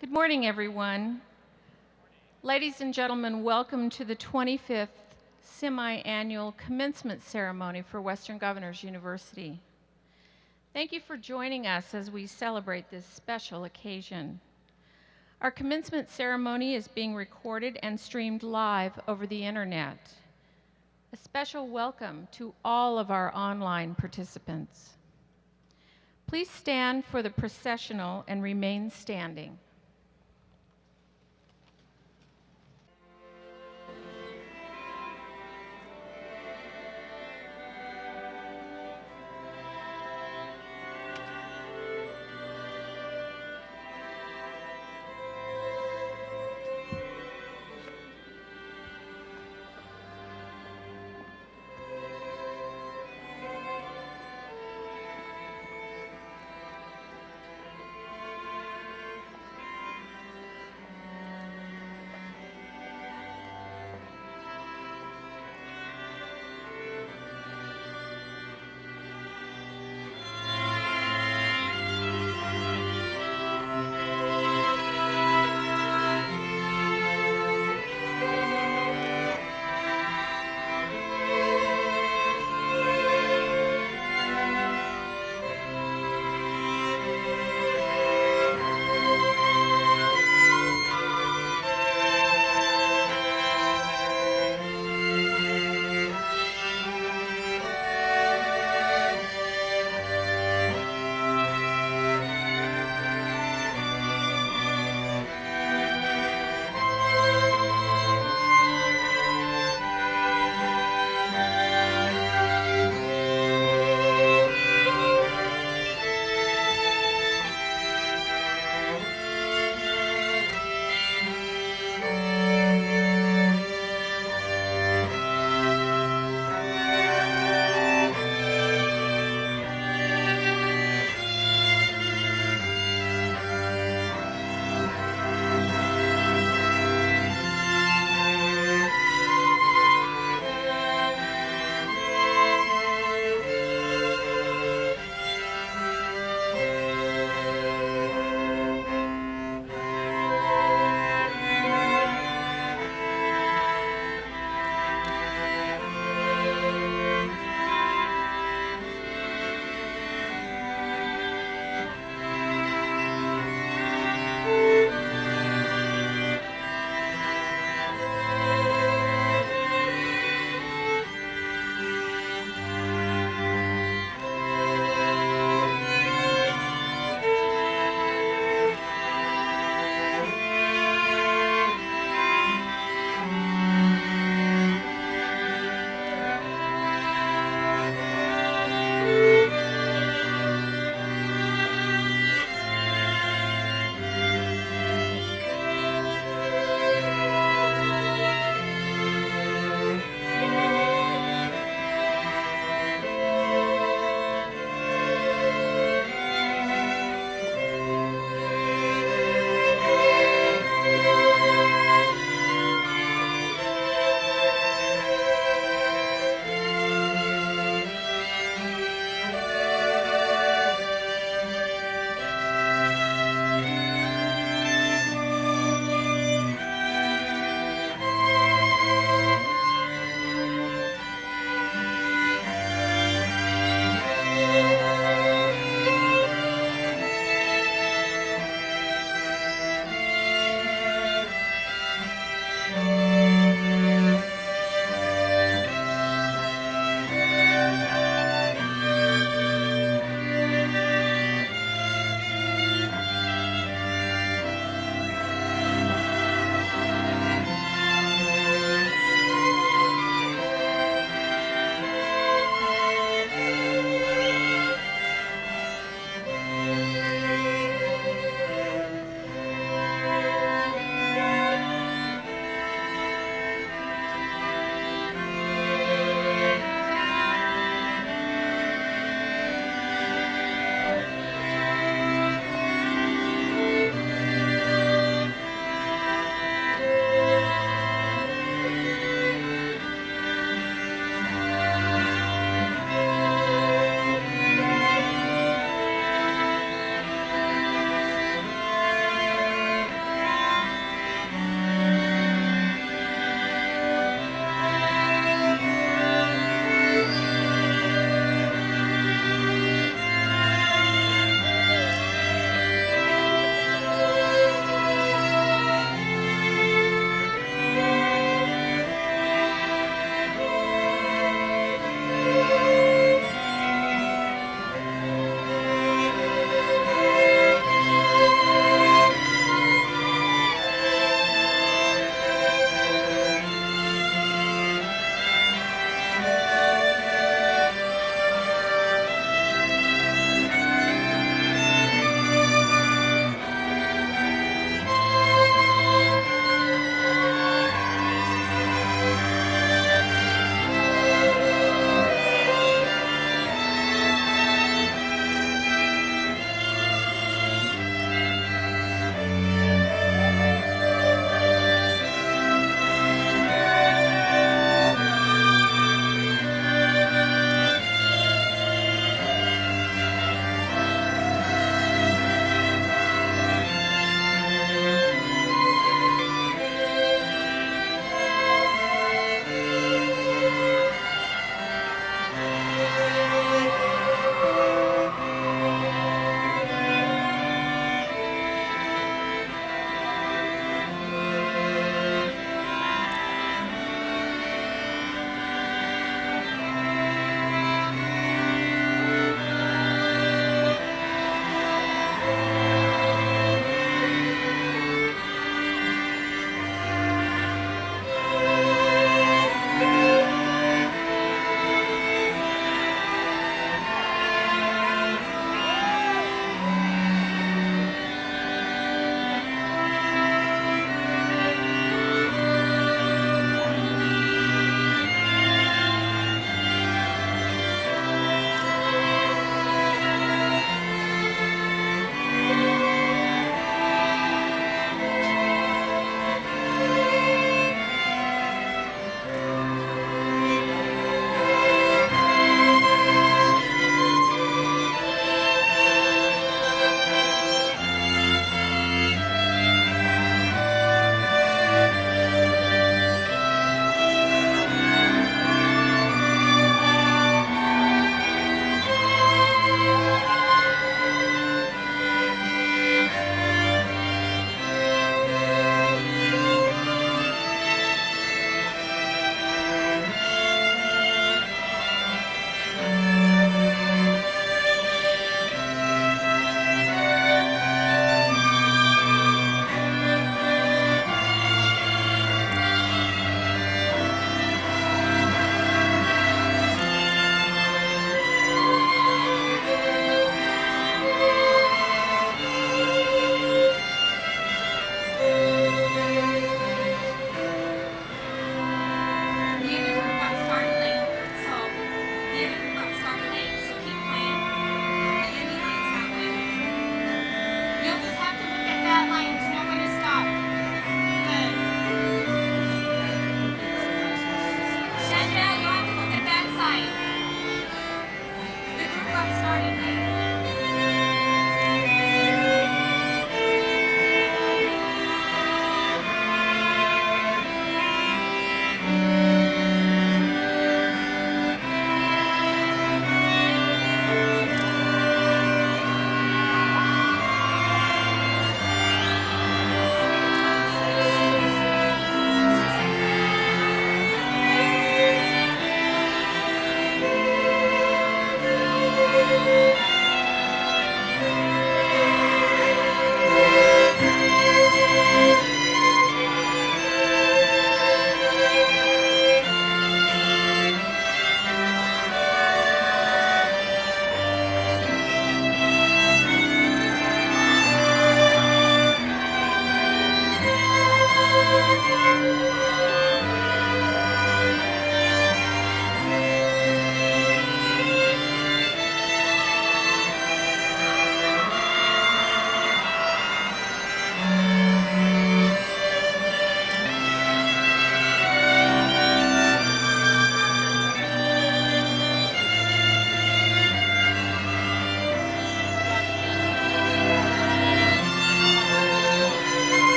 Good morning, everyone. Ladies and gentlemen, welcome to the 25th semi-annual commencement ceremony for Western Governors University. Thank you for joining us as we celebrate this special occasion. Our commencement ceremony is being recorded and streamed live over the internet. A special welcome to all of our online participants. Please stand for the processional and remain standing.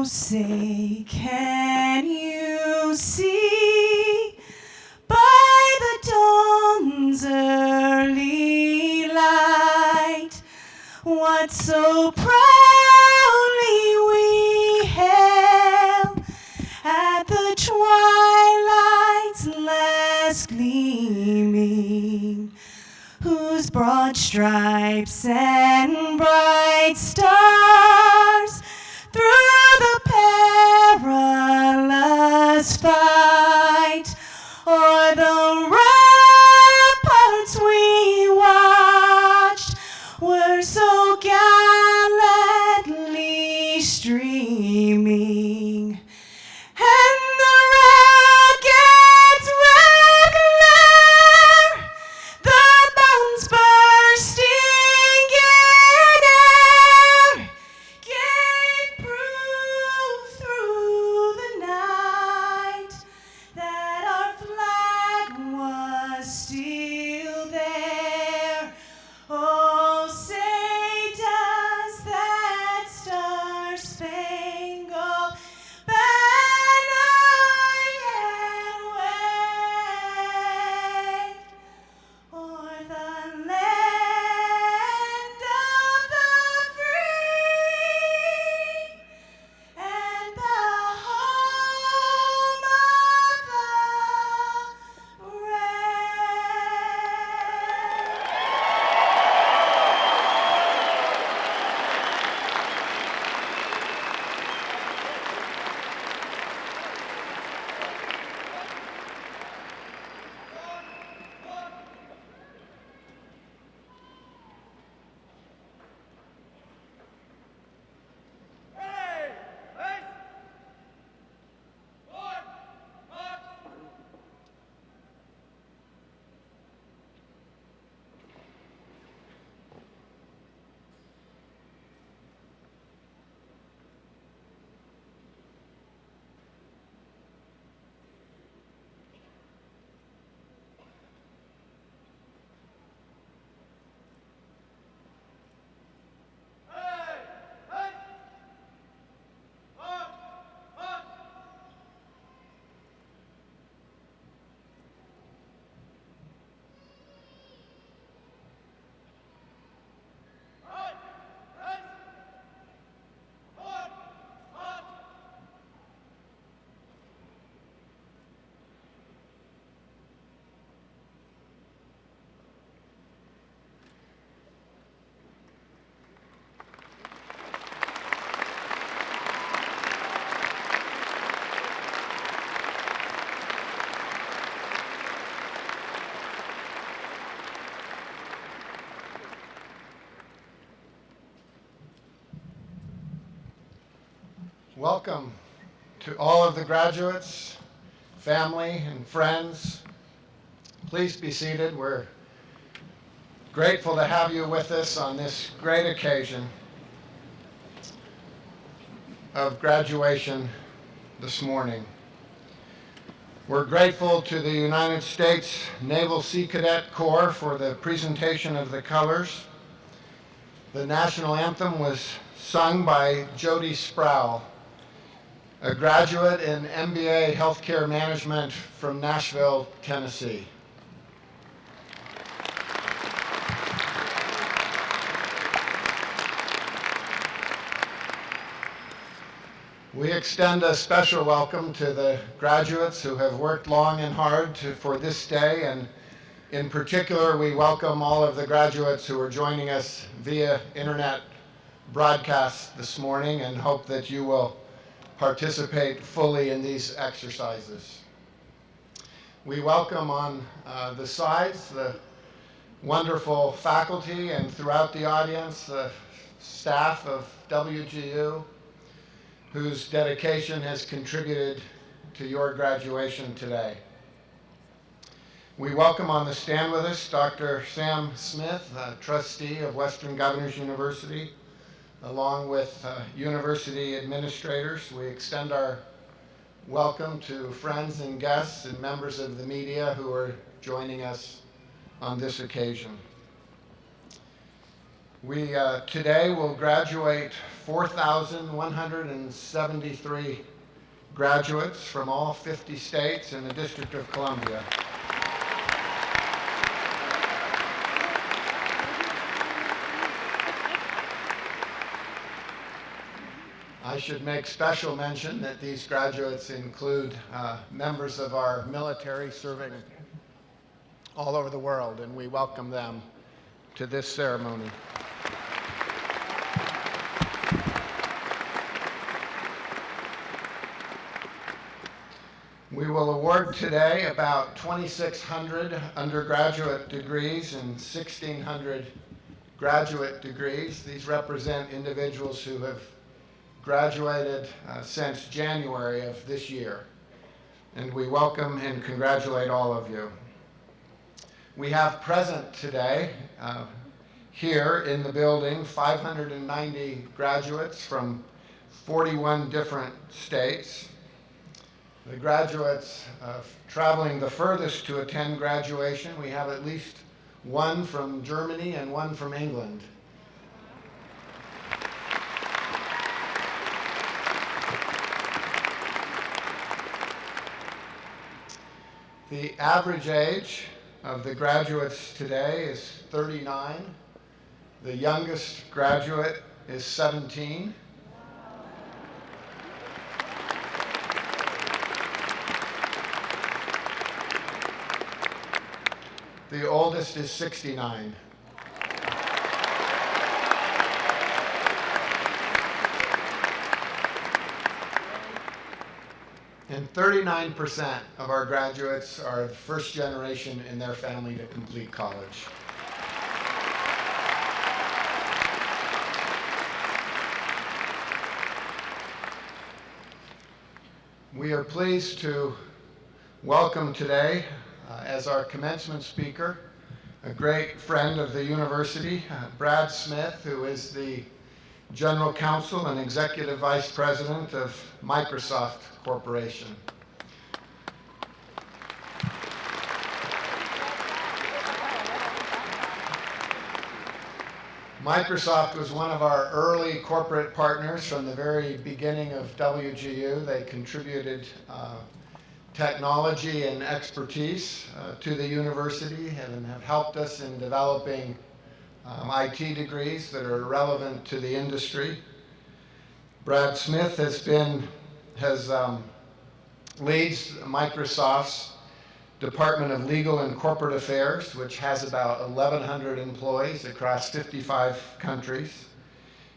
say, can you see by the dawn's early light what so proudly we hailed at the twilight's last gleaming, whose broad stripes and bright stars through the perilous fight o'er the ramparts we watched were so gallantly streaming, and the rockets regular, the bombs bursting in air, gave proof through the night that our flag was still there. Oh, say does that star-spangled banner yet wave o'er the land of the free and the home of the Welcome to all of the graduates, family, and friends. Please be seated. We're grateful to have you with us on this great occasion of graduation this morning. We're grateful to the United States Naval Sea Cadet Corps for the presentation of the colors. The national anthem was sung by Jody Sproul, a graduate in MBA Healthcare Management from Nashville, Tennessee. We extend a special welcome to the graduates who have worked long and hard for this day, and in particular, we welcome all of the graduates who are joining us via internet broadcast this morning and hope that you will participate fully in these exercises. We welcome on the sides the wonderful faculty, and throughout the audience the staff of WGU, whose dedication has contributed to your graduation today. We welcome on the stand with us Dr. Sam Smith, trustee of Western Governors University, along with university administrators. We extend our welcome to friends and guests and members of the media who are joining us on this occasion. We today will graduate 4,173 graduates from all 50 states and the District of Columbia. I should make special mention that these graduates include members of our military serving all over the world, and we welcome them to this ceremony. We will award today about 2,600 undergraduate degrees and 1,600 graduate degrees. These represent individuals who have graduated since January of this year. And we welcome and congratulate all of you. We have present today, here in the building, 590 graduates from 41 different states. The graduates traveling the furthest to attend graduation, we have at least one from Germany and one from England. The average age of the graduates today is 39. The youngest graduate is 17. The oldest is 69. And 39% of our graduates are the first generation in their family to complete college. We are pleased to welcome today as our commencement speaker, a great friend of the university, Brad Smith, who is the General Counsel and Executive Vice President of Microsoft Corporation. Microsoft was one of our early corporate partners from the very beginning of WGU. They contributed technology and expertise to the university and have helped us in developing IT degrees that are relevant to the industry. Brad Smith leads Microsoft's Department of Legal and Corporate Affairs, which has about 1,100 employees across 55 countries.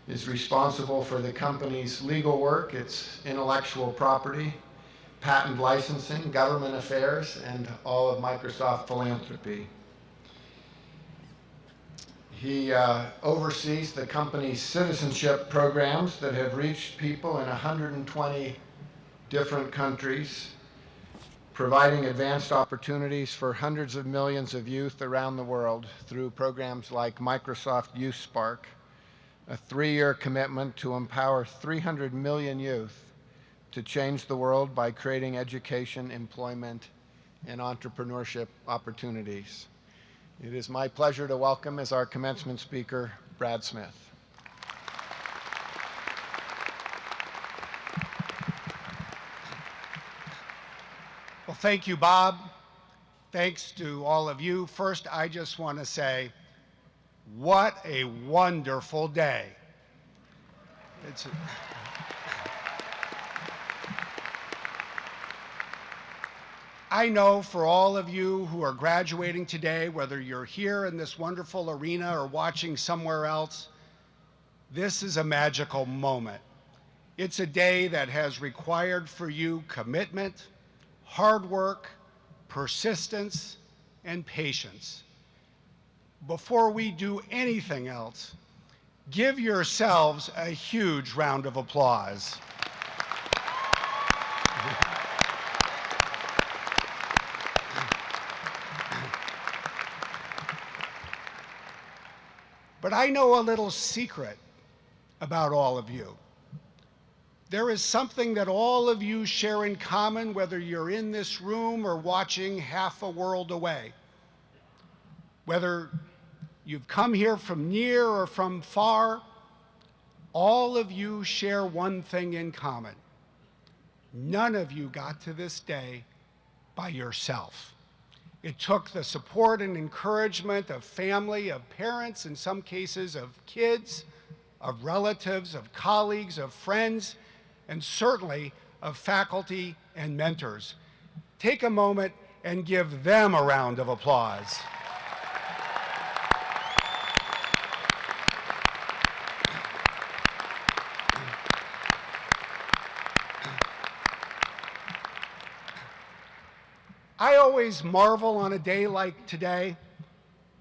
Is responsible for the company's legal work, its intellectual property, patent licensing, government affairs, and all of Microsoft philanthropy. He oversees the company's citizenship programs that have reached people in 120 different countries, providing advanced opportunities for hundreds of millions of youth around the world through programs like Microsoft Youth Spark, a 3-year commitment to empower 300 million youth to change the world by creating education, employment, and entrepreneurship opportunities. It is my pleasure to welcome as our commencement speaker, Brad Smith. Well, thank you, Bob. Thanks to all of you. First, I just want to say, what a wonderful day. I know for all of you who are graduating today, whether you're here in this wonderful arena or watching somewhere else, this is a magical moment. It's a day that has required for you commitment, hard work, persistence, and patience. Before we do anything else, give yourselves a huge round of applause. But I know a little secret about all of you. There is something that all of you share in common, whether you're in this room or watching half a world away. Whether You've come here from near or from far. All of you share one thing in common. None of you got to this day by yourself. It took the support and encouragement of family, of parents, in some cases of kids, of relatives, of colleagues, of friends, and certainly of faculty and mentors. Take a moment and give them a round of applause. I always marvel on a day like today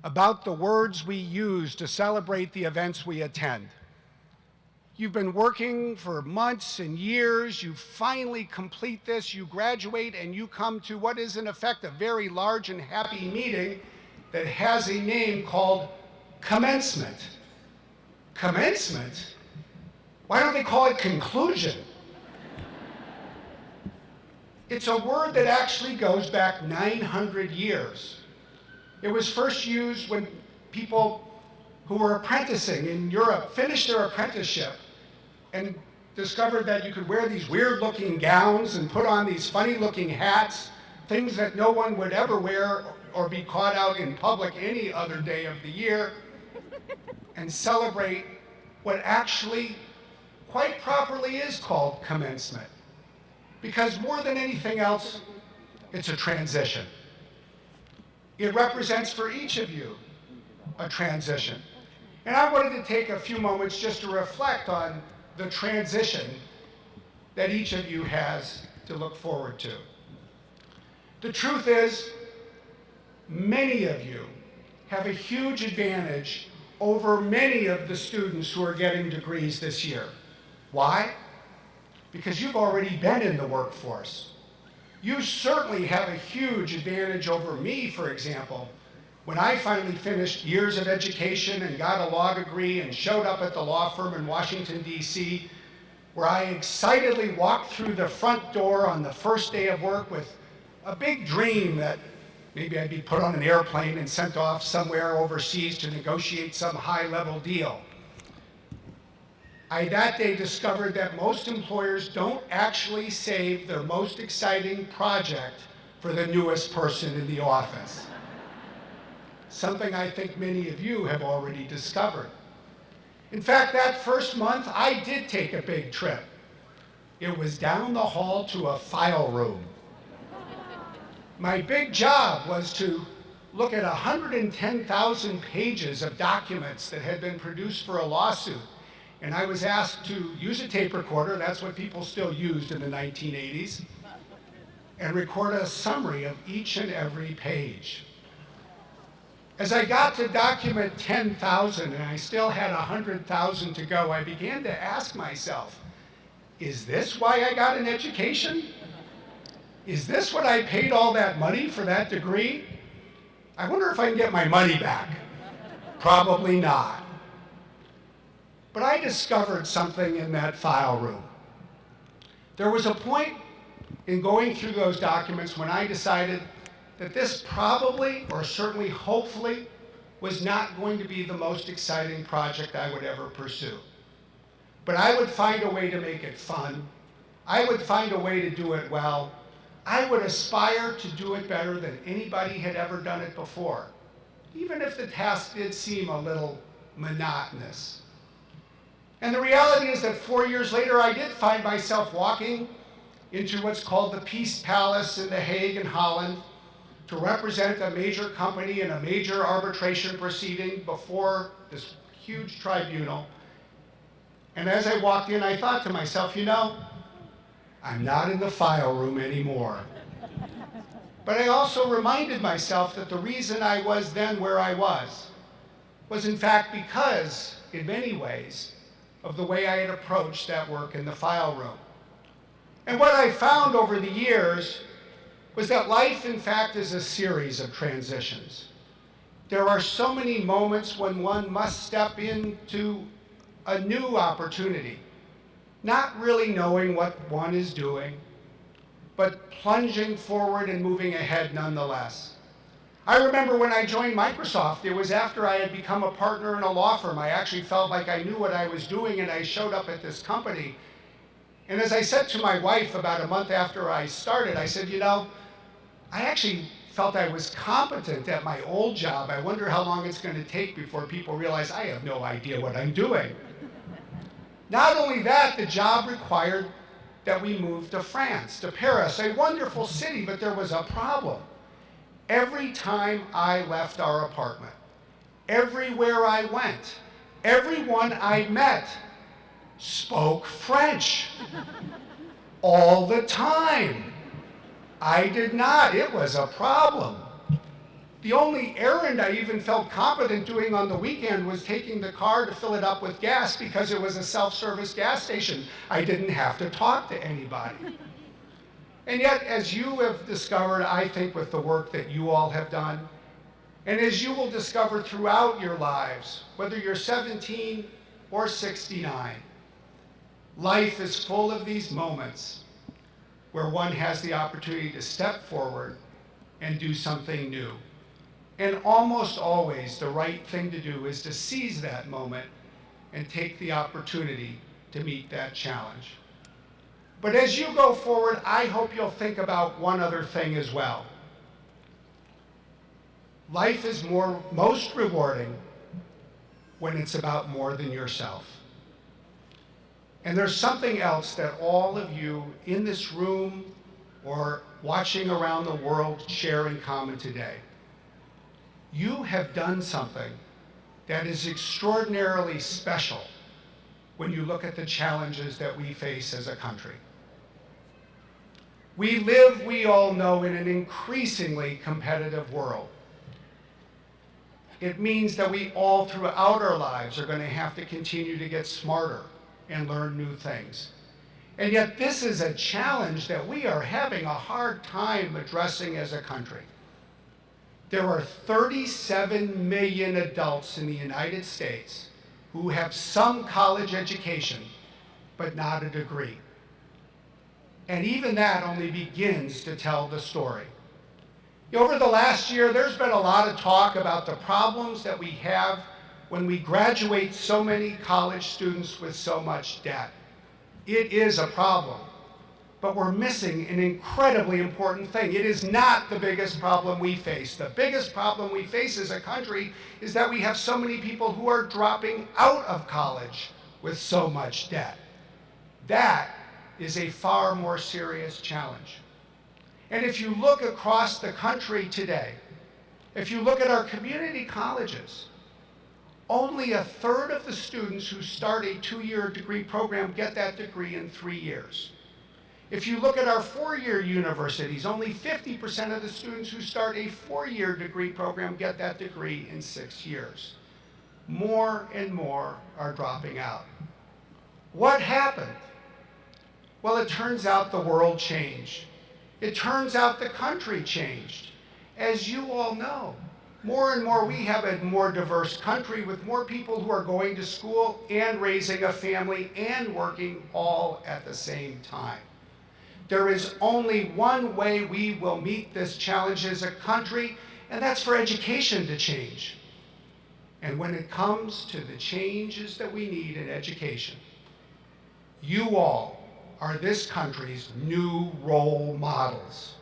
about the words we use to celebrate the events we attend. You've been working for months and years, you finally complete this, you graduate, and you come to what is in effect a very large and happy meeting that has a name called commencement. Commencement? Why don't they call it conclusion? It's a word that actually goes back 900 years. It was first used when people who were apprenticing in Europe finished their apprenticeship and discovered that you could wear these weird-looking gowns and put on these funny-looking hats, things that no one would ever wear or be caught out in public any other day of the year, and celebrate what actually quite properly is called commencement. Because more than anything else, it's a transition. It represents for each of you a transition. And I wanted to take a few moments just to reflect on the transition that each of you has to look forward to. The truth is, many of you have a huge advantage over many of the students who are getting degrees this year. Why? Because you've already been in the workforce. You certainly have a huge advantage over me, for example. When I finally finished years of education and got a law degree and showed up at the law firm in Washington, D.C., where I excitedly walked through the front door on the first day of work with a big dream that maybe I'd be put on an airplane and sent off somewhere overseas to negotiate some high-level deal. I that day discovered that most employers don't actually save their most exciting project for the newest person in the office. Something I think many of you have already discovered. In fact, that first month, I did take a big trip. It was down the hall to a file room. My big job was to look at 110,000 pages of documents that had been produced for a lawsuit. And I was asked to use a tape recorder, that's what people still used in the 1980s, and record a summary of each and every page. As I got to document 10,000 and I still had 100,000 to go, I began to ask myself, is this why I got an education? Is this what I paid all that money for that degree? I wonder if I can get my money back. Probably not. But I discovered something in that file room. There was a point in going through those documents when I decided that this probably, or certainly hopefully, was not going to be the most exciting project I would ever pursue. But I would find a way to make it fun. I would find a way to do it well. I would aspire to do it better than anybody had ever done it before, even if the task did seem a little monotonous. And the reality is that 4 years later, I did find myself walking into what's called the Peace Palace in The Hague in Holland to represent a major company in a major arbitration proceeding before this huge tribunal. And as I walked in, I thought to myself, you know, I'm not in the file room anymore. But I also reminded myself that the reason I was then where I was in fact because, in many ways, of the way I had approached that work in the file room. And what I found over the years was that life, in fact, is a series of transitions. There are so many moments when one must step into a new opportunity, not really knowing what one is doing, but plunging forward and moving ahead nonetheless. I remember when I joined Microsoft, it was after I had become a partner in a law firm. I actually felt like I knew what I was doing, and I showed up at this company. And as I said to my wife about a month after I started, I said, you know, I actually felt I was competent at my old job. I wonder how long it's going to take before people realize I have no idea what I'm doing. Not only that, the job required that we move to France, to Paris, a wonderful city, but there was a problem. Every time I left our apartment, everywhere I went, everyone I met spoke French all the time. I did not. It was a problem. The only errand I even felt competent doing on the weekend was taking the car to fill it up with gas because it was a self-service gas station. I didn't have to talk to anybody. And yet, as you have discovered, I think with the work that you all have done, and as you will discover throughout your lives, whether you're 17 or 69, life is full of these moments where one has the opportunity to step forward and do something new. And almost always the right thing to do is to seize that moment and take the opportunity to meet that challenge. But as you go forward, I hope you'll think about one other thing as well. Life is most rewarding when it's about more than yourself. And there's something else that all of you in this room or watching around the world share in common today. You have done something that is extraordinarily special when you look at the challenges that we face as a country. We live, we all know, in an increasingly competitive world. It means that we all throughout our lives are going to have to continue to get smarter and learn new things. And yet this is a challenge that we are having a hard time addressing as a country. There are 37 million adults in the United States who have some college education, but not a degree. And even that only begins to tell the story. Over the last year, there's been a lot of talk about the problems that we have when we graduate so many college students with so much debt. It is a problem, but we're missing an incredibly important thing. It is not the biggest problem we face. The biggest problem we face as a country is that we have so many people who are dropping out of college with so much debt. That is a far more serious challenge. And if you look across the country today, if you look at our community colleges, only a third of the students who start a 2-year degree program get that degree in 3 years. If you look at our 4-year universities, only 50% of the students who start a 4-year degree program get that degree in 6 years. More and more are dropping out. What happened? Well, it turns out the world changed. It turns out the country changed. As you all know, more and more we have a more diverse country with more people who are going to school and raising a family and working all at the same time. There is only one way we will meet this challenge as a country, and that's for education to change. And when it comes to the changes that we need in education, you all are this country's new role models.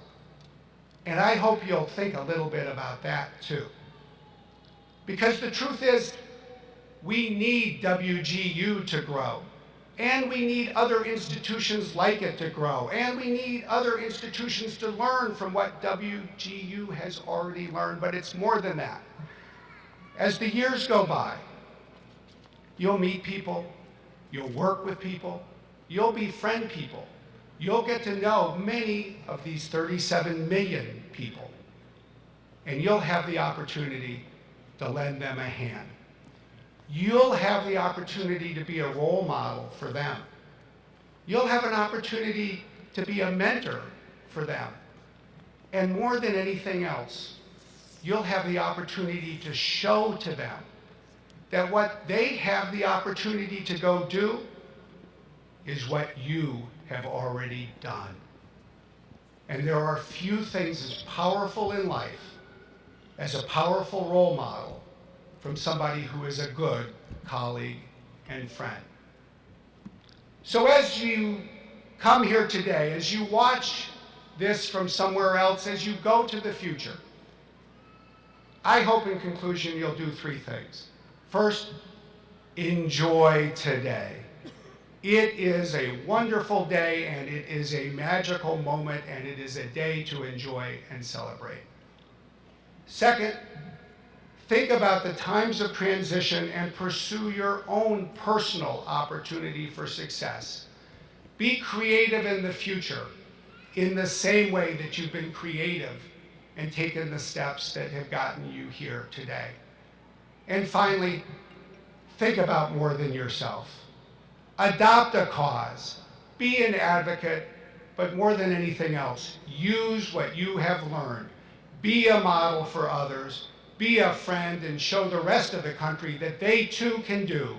And I hope you'll think a little bit about that too. Because the truth is, we need WGU to grow. And we need other institutions like it to grow. And we need other institutions to learn from what WGU has already learned. But it's more than that. As the years go by, you'll meet people, you'll work with people, you'll befriend people. You'll get to know many of these 37 million people. And you'll have the opportunity to lend them a hand. You'll have the opportunity to be a role model for them. You'll have an opportunity to be a mentor for them. And more than anything else, you'll have the opportunity to show to them that what they have the opportunity to go do is what you have already done. And there are few things as powerful in life as a powerful role model from somebody who is a good colleague and friend. So as you come here today, as you watch this from somewhere else, as you go to the future, I hope in conclusion you'll do three things. First, enjoy today. It is a wonderful day, and it is a magical moment, and it is a day to enjoy and celebrate. Second, think about the times of transition and pursue your own personal opportunity for success. Be creative in the future in the same way that you've been creative and taken the steps that have gotten you here today. And finally, think about more than yourself. Adopt a cause, be an advocate, but more than anything else, use what you have learned. Be a model for others, be a friend, and show the rest of the country that they too can do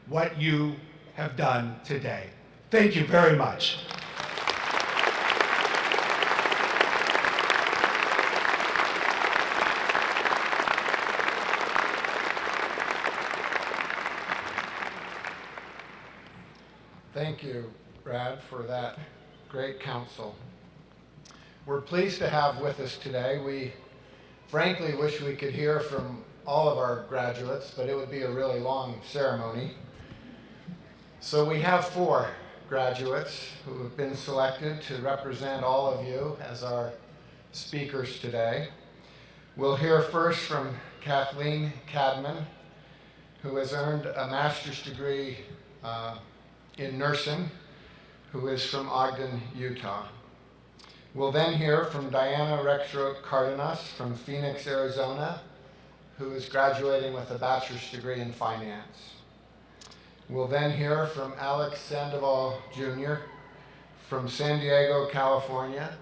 what you have done today. Thank you very much. Thank you, Brad, for that great counsel. We're pleased to have with us today. We frankly wish we could hear from all of our graduates, but it would be a really long ceremony. So we have 4 graduates who have been selected to represent all of you as our speakers today. We'll hear first from Kathleen Cadman, who has earned a master's degree in nursing, who is from Ogden, Utah. We'll then hear from Diana Rexroth Cardenas from Phoenix, Arizona, who is graduating with a bachelor's degree in finance. We'll then hear from Alex Sandoval Jr. from San Diego, California,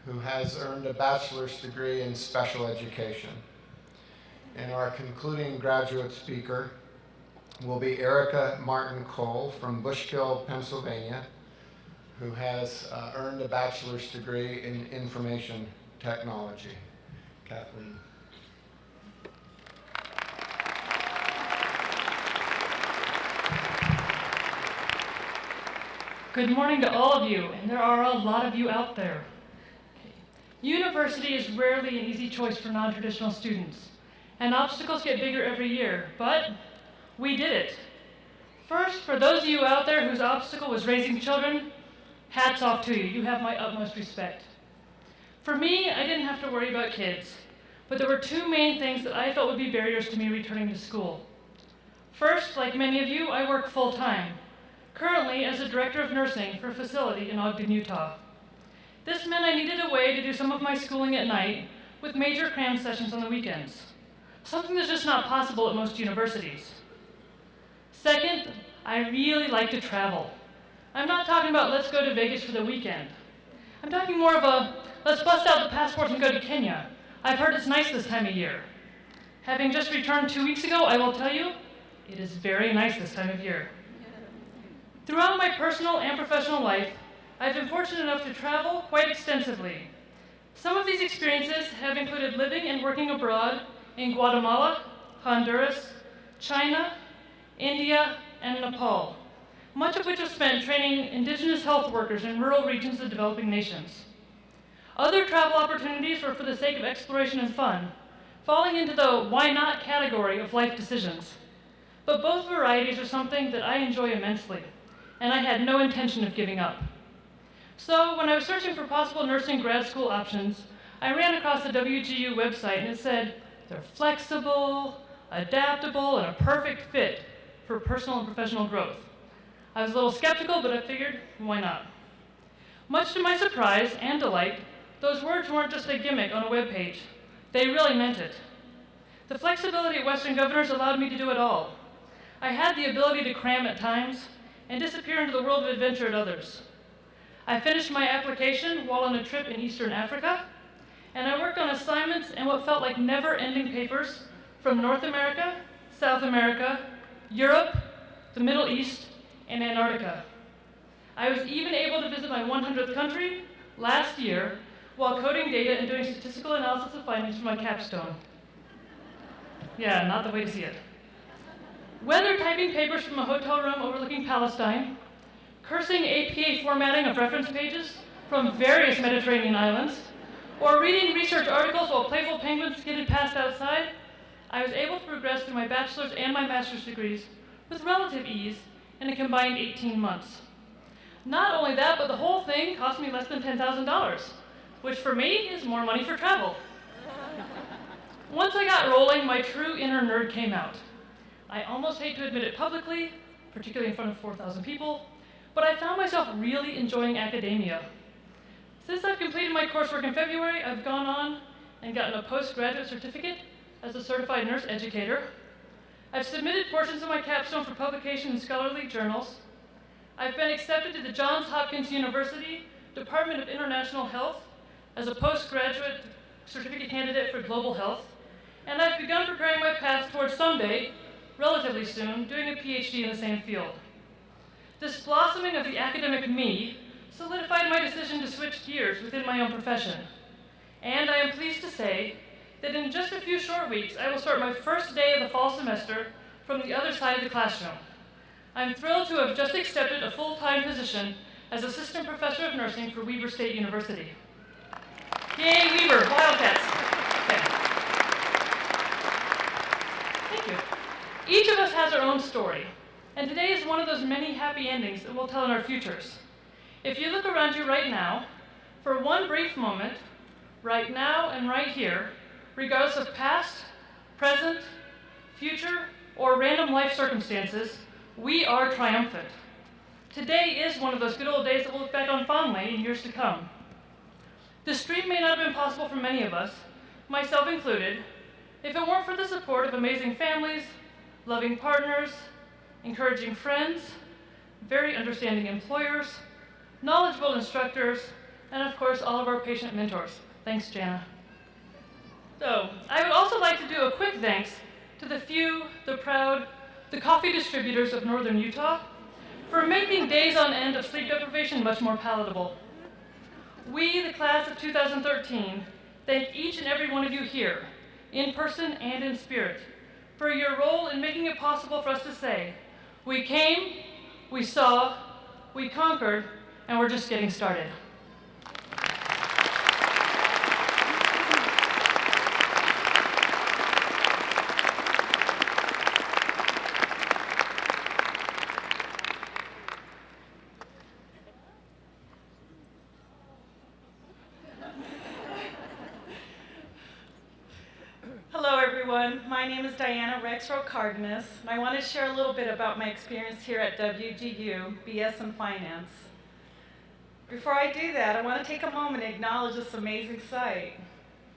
who has earned a bachelor's degree in special education. And our concluding graduate speaker will be Erica Martin Cole from Bushkill, Pennsylvania, who has earned a bachelor's degree in information technology. Kathleen. Good morning to all of you, and there are a lot of you out there. University is rarely an easy choice for non-traditional students, and obstacles get bigger every year, but we did it. First, for those of you out there whose obstacle was raising children, hats off to you. You have my utmost respect. For me, I didn't have to worry about kids, but there were 2 main things that I felt would be barriers to me returning to school. First, like many of you, I work full-time, currently as a director of nursing for a facility in Ogden, Utah. This meant I needed a way to do some of my schooling at night with major cram sessions on the weekends, something that's just not possible at most universities. Second, I really like to travel. I'm not talking about let's go to Vegas for the weekend. I'm talking more of a let's bust out the passports and go to Kenya. I've heard it's nice this time of year. Having just returned 2 weeks ago, I will tell you, it is very nice this time of year. Throughout my personal and professional life, I've been fortunate enough to travel quite extensively. Some of these experiences have included living and working abroad in Guatemala, Honduras, China, India, and Nepal, much of which was spent training indigenous health workers in rural regions of developing nations. Other travel opportunities were for the sake of exploration and fun, falling into the why not category of life decisions. But both varieties are something that I enjoy immensely, and I had no intention of giving up. So when I was searching for possible nursing grad school options, I ran across the WGU website, and it said they're flexible, adaptable, and a perfect fit for personal and professional growth. I was a little skeptical, but I figured, why not? Much to my surprise and delight, those words weren't just a gimmick on a web page. They really meant it. The flexibility at Western Governors allowed me to do it all. I had the ability to cram at times and disappear into the world of adventure at others. I finished my application while on a trip in Eastern Africa, and I worked on assignments and what felt like never-ending papers from North America, South America, Europe, the Middle East, and Antarctica. I was even able to visit my 100th country last year while coding data and doing statistical analysis of findings for my capstone. Yeah, not the way to see it. Whether typing papers from a hotel room overlooking Palestine, cursing APA formatting of reference pages from various Mediterranean islands, or reading research articles while playful penguins skidded past outside, I was able to progress through my bachelor's and my master's degrees with relative ease in a combined 18 months. Not only that, but the whole thing cost me less than $10,000, which for me is more money for travel. Once I got rolling, my true inner nerd came out. I almost hate to admit it publicly, particularly in front of 4,000 people, but I found myself really enjoying academia. Since I've completed my coursework in February, I've gone on and gotten a postgraduate certificate as a certified nurse educator. I've submitted portions of my capstone for publication in scholarly journals. I've been accepted to the Johns Hopkins University Department of International Health as a postgraduate certificate candidate for global health, and I've begun preparing my path towards someday, relatively soon, doing a PhD in the same field. This blossoming of the academic me solidified my decision to switch gears within my own profession. And I am pleased to say that in just a few short weeks, I will start my first day of the fall semester from the other side of the classroom. I'm thrilled to have just accepted a full-time position as Assistant Professor of Nursing for Weber State University. Yay, Weber, Wildcats. Okay. Thank you. Each of us has our own story, and today is one of those many happy endings that we'll tell in our futures. If you look around you right now, for one brief moment, right now and right here, regardless of past, present, future, or random life circumstances, we are triumphant. Today is one of those good old days that we'll look back on fondly in years to come. This dream may not have been possible for many of us, myself included, if it weren't for the support of amazing families, loving partners, encouraging friends, very understanding employers, knowledgeable instructors, and of course, all of our patient mentors. Thanks, Jana. So, I would also like to do a quick thanks to the few, the proud, the coffee distributors of northern Utah for making days on end of sleep deprivation much more palatable. We, the class of 2013, thank each and every one of you here, in person and in spirit, for your role in making it possible for us to say, we came, we saw, we conquered, and we're just getting started. Hello, everyone. My name is Diana Rexroth-Cardenas, and I want to share a little bit about my experience here at WGU, BS in Finance. Before I do that, I want to take a moment and acknowledge this amazing sight.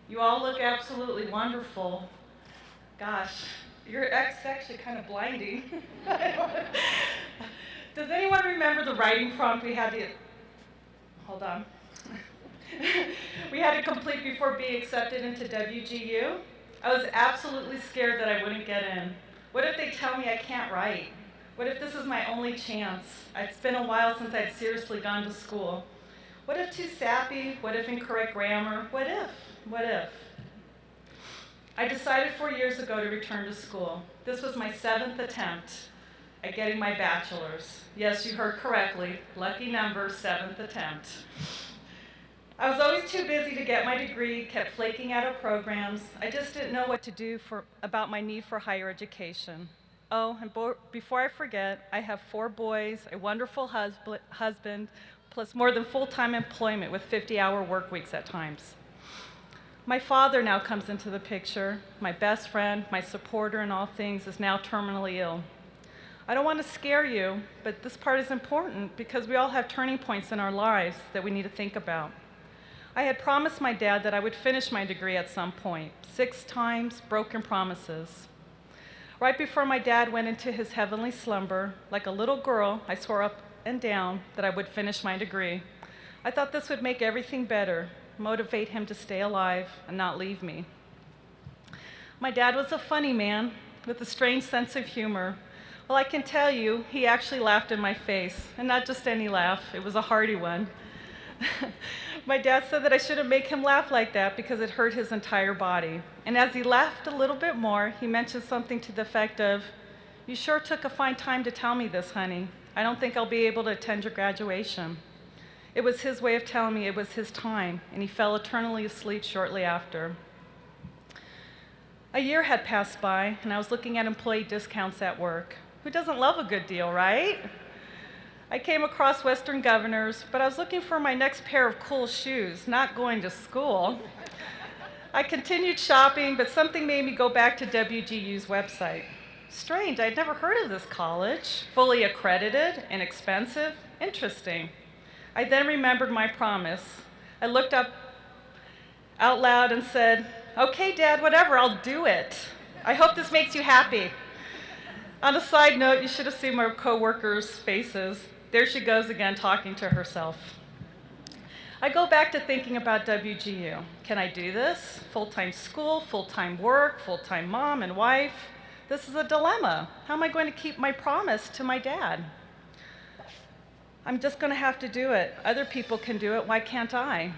You all look absolutely wonderful. Gosh, your ex is actually kind of blinding. Does anyone remember the writing prompt we had to, hold on. We had to complete before being accepted into WGU? I was absolutely scared that I wouldn't get in. What if they tell me I can't write? What if this is my only chance? It's been a while since I'd seriously gone to school. What if too sappy? What if incorrect grammar? What if? What if? I decided 4 years ago to return to school. This was my 7th attempt at getting my bachelor's. Yes, you heard correctly. Lucky number, 7th attempt. I was always too busy to get my degree, kept flaking out of programs. I just didn't know what to do about my need for higher education. Oh, and before I forget, I have 4 boys, a wonderful husband, plus more than full-time employment with 50-hour work weeks at times. My father now comes into the picture. My best friend, my supporter in all things, is now terminally ill. I don't want to scare you, but this part is important because we all have turning points in our lives that we need to think about. I had promised my dad that I would finish my degree at some point. 6 times, broken promises. Right before my dad went into his heavenly slumber, like a little girl, I swore up and down that I would finish my degree. I thought this would make everything better, motivate him to stay alive and not leave me. My dad was a funny man with a strange sense of humor. Well, I can tell you, he actually laughed in my face, and not just any laugh, it was a hearty one. My dad said that I shouldn't make him laugh like that because it hurt his entire body. And as he laughed a little bit more, he mentioned something to the effect of, "You sure took a fine time to tell me this, honey. I don't think I'll be able to attend your graduation." It was his way of telling me it was his time, and he fell eternally asleep shortly after. A year had passed by, and I was looking at employee discounts at work. Who doesn't love a good deal, right? I came across Western Governors, but I was looking for my next pair of cool shoes, not going to school. I continued shopping, but something made me go back to WGU's website. Strange, I'd never heard of this college. Fully accredited, inexpensive, interesting. I then remembered my promise. I looked up out loud and said, "Okay, Dad, whatever, I'll do it. I hope this makes you happy." On a side note, you should have seen my coworkers' faces. There she goes again, talking to herself. I go back to thinking about WGU. Can I do this? Full-time school, full-time work, full-time mom and wife. This is a dilemma. How am I going to keep my promise to my dad? I'm just going to have to do it. Other people can do it. Why can't I?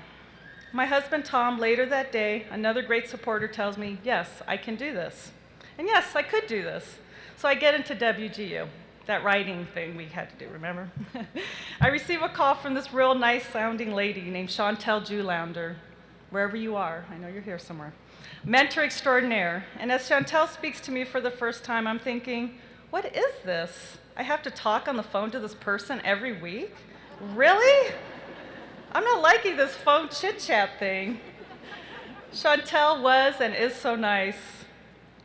My husband, Tom, later that day, another great supporter, tells me, yes, I can do this. And yes, I could do this. So I get into WGU, that writing thing we had to do, remember? I receive a call from this real nice sounding lady named Chantel Julander, wherever you are, I know you're here somewhere. Mentor extraordinaire. And as Chantel speaks to me for the first time, I'm thinking, what is this? I have to talk on the phone to this person every week? Really? I'm not liking this phone chit-chat thing. Chantel was and is so nice.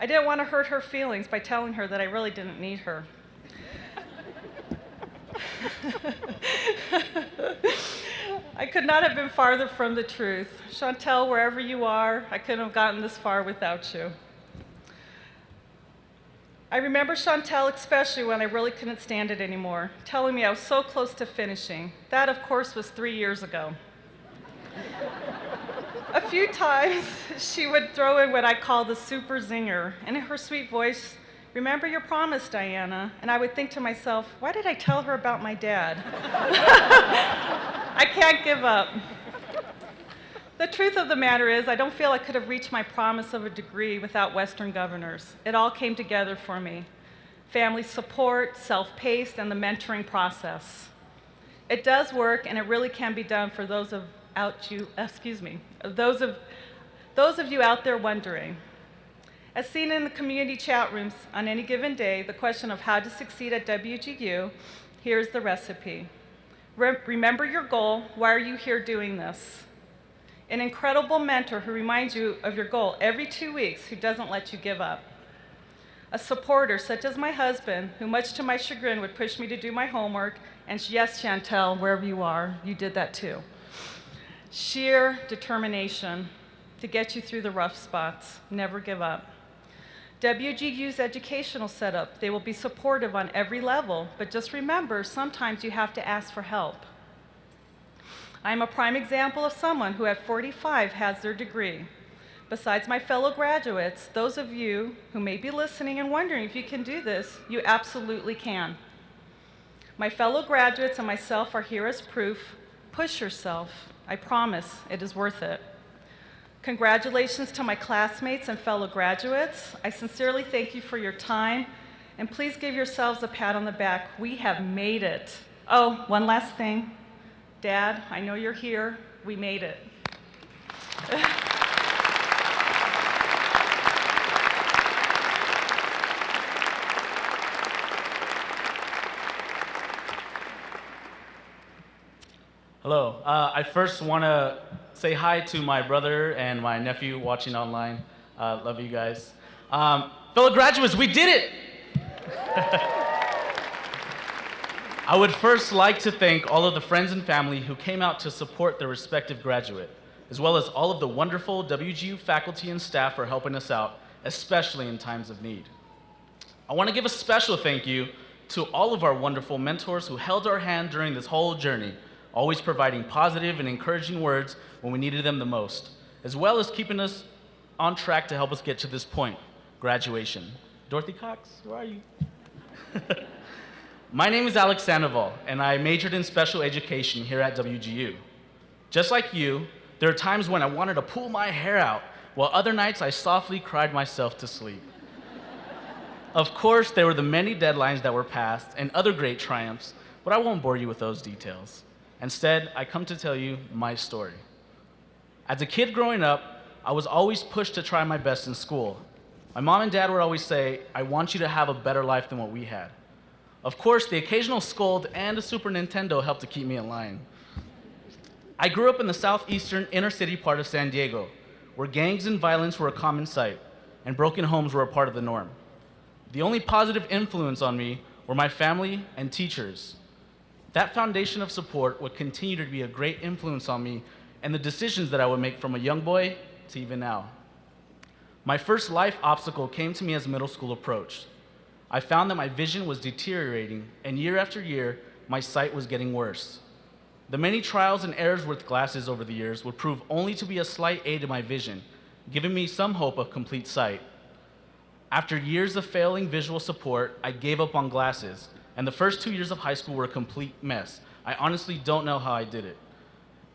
I didn't want to hurt her feelings by telling her that I really didn't need her. I could not have been farther from the truth. Chantel, wherever you are, I couldn't have gotten this far without you. I remember Chantel especially when I really couldn't stand it anymore, telling me I was so close to finishing. That, of course, was 3 years ago. A few times, she would throw in what I call the super zinger, and in her sweet voice, "Remember your promise, Diana." And I would think to myself, why did I tell her about my dad? I can't give up. The truth of the matter is, I don't feel I could have reached my promise of a degree without Western Governors. It all came together for me. Family support, self-paced, and the mentoring process. It does work, and it really can be done for those of you out there wondering. As seen in the community chat rooms on any given day, the question of how to succeed at WGU, here's the recipe. Remember your goal. Why are you here doing this? An incredible mentor who reminds you of your goal every 2 weeks, who doesn't let you give up. A supporter, such as my husband, who much to my chagrin would push me to do my homework, and yes, Chantel, wherever you are, you did that too. Sheer determination to get you through the rough spots. Never give up. WGU's educational setup, they will be supportive on every level, but just remember, sometimes you have to ask for help. I'm a prime example of someone who at 45 has their degree. Besides my fellow graduates, those of you who may be listening and wondering if you can do this, you absolutely can. My fellow graduates and myself are here as proof. Push yourself. I promise it is worth it. Congratulations to my classmates and fellow graduates. I sincerely thank you for your time, and please give yourselves a pat on the back. We have made it. Oh, one last thing. Dad, I know you're here. We made it. Hello. I first want to say hi to my brother and my nephew watching online. Love you guys. Fellow graduates, we did it! I would first like to thank all of the friends and family who came out to support their respective graduate, as well as all of the wonderful WGU faculty and staff for helping us out, especially in times of need. I want to give a special thank you to all of our wonderful mentors who held our hand during this whole journey, always providing positive and encouraging words when we needed them the most, as well as keeping us on track to help us get to this point, graduation. Dorothy Cox, where are you? My name is Alex Sandoval, and I majored in special education here at WGU. Just like you, there are times when I wanted to pull my hair out, while other nights I softly cried myself to sleep. Of course, there were the many deadlines that were passed and other great triumphs, but I won't bore you with those details. Instead, I come to tell you my story. As a kid growing up, I was always pushed to try my best in school. My mom and dad would always say, "I want you to have a better life than what we had." Of course, the occasional scold and a Super Nintendo helped to keep me in line. I grew up in the southeastern inner city part of San Diego, where gangs and violence were a common sight, and broken homes were a part of the norm. The only positive influence on me were my family and teachers. That foundation of support would continue to be a great influence on me and the decisions that I would make from a young boy to even now. My first life obstacle came to me as middle school approached. I found that my vision was deteriorating, and year after year, my sight was getting worse. The many trials and errors with glasses over the years would prove only to be a slight aid to my vision, giving me some hope of complete sight. After years of failing visual support, I gave up on glasses, and the first 2 years of high school were a complete mess. I honestly don't know how I did it.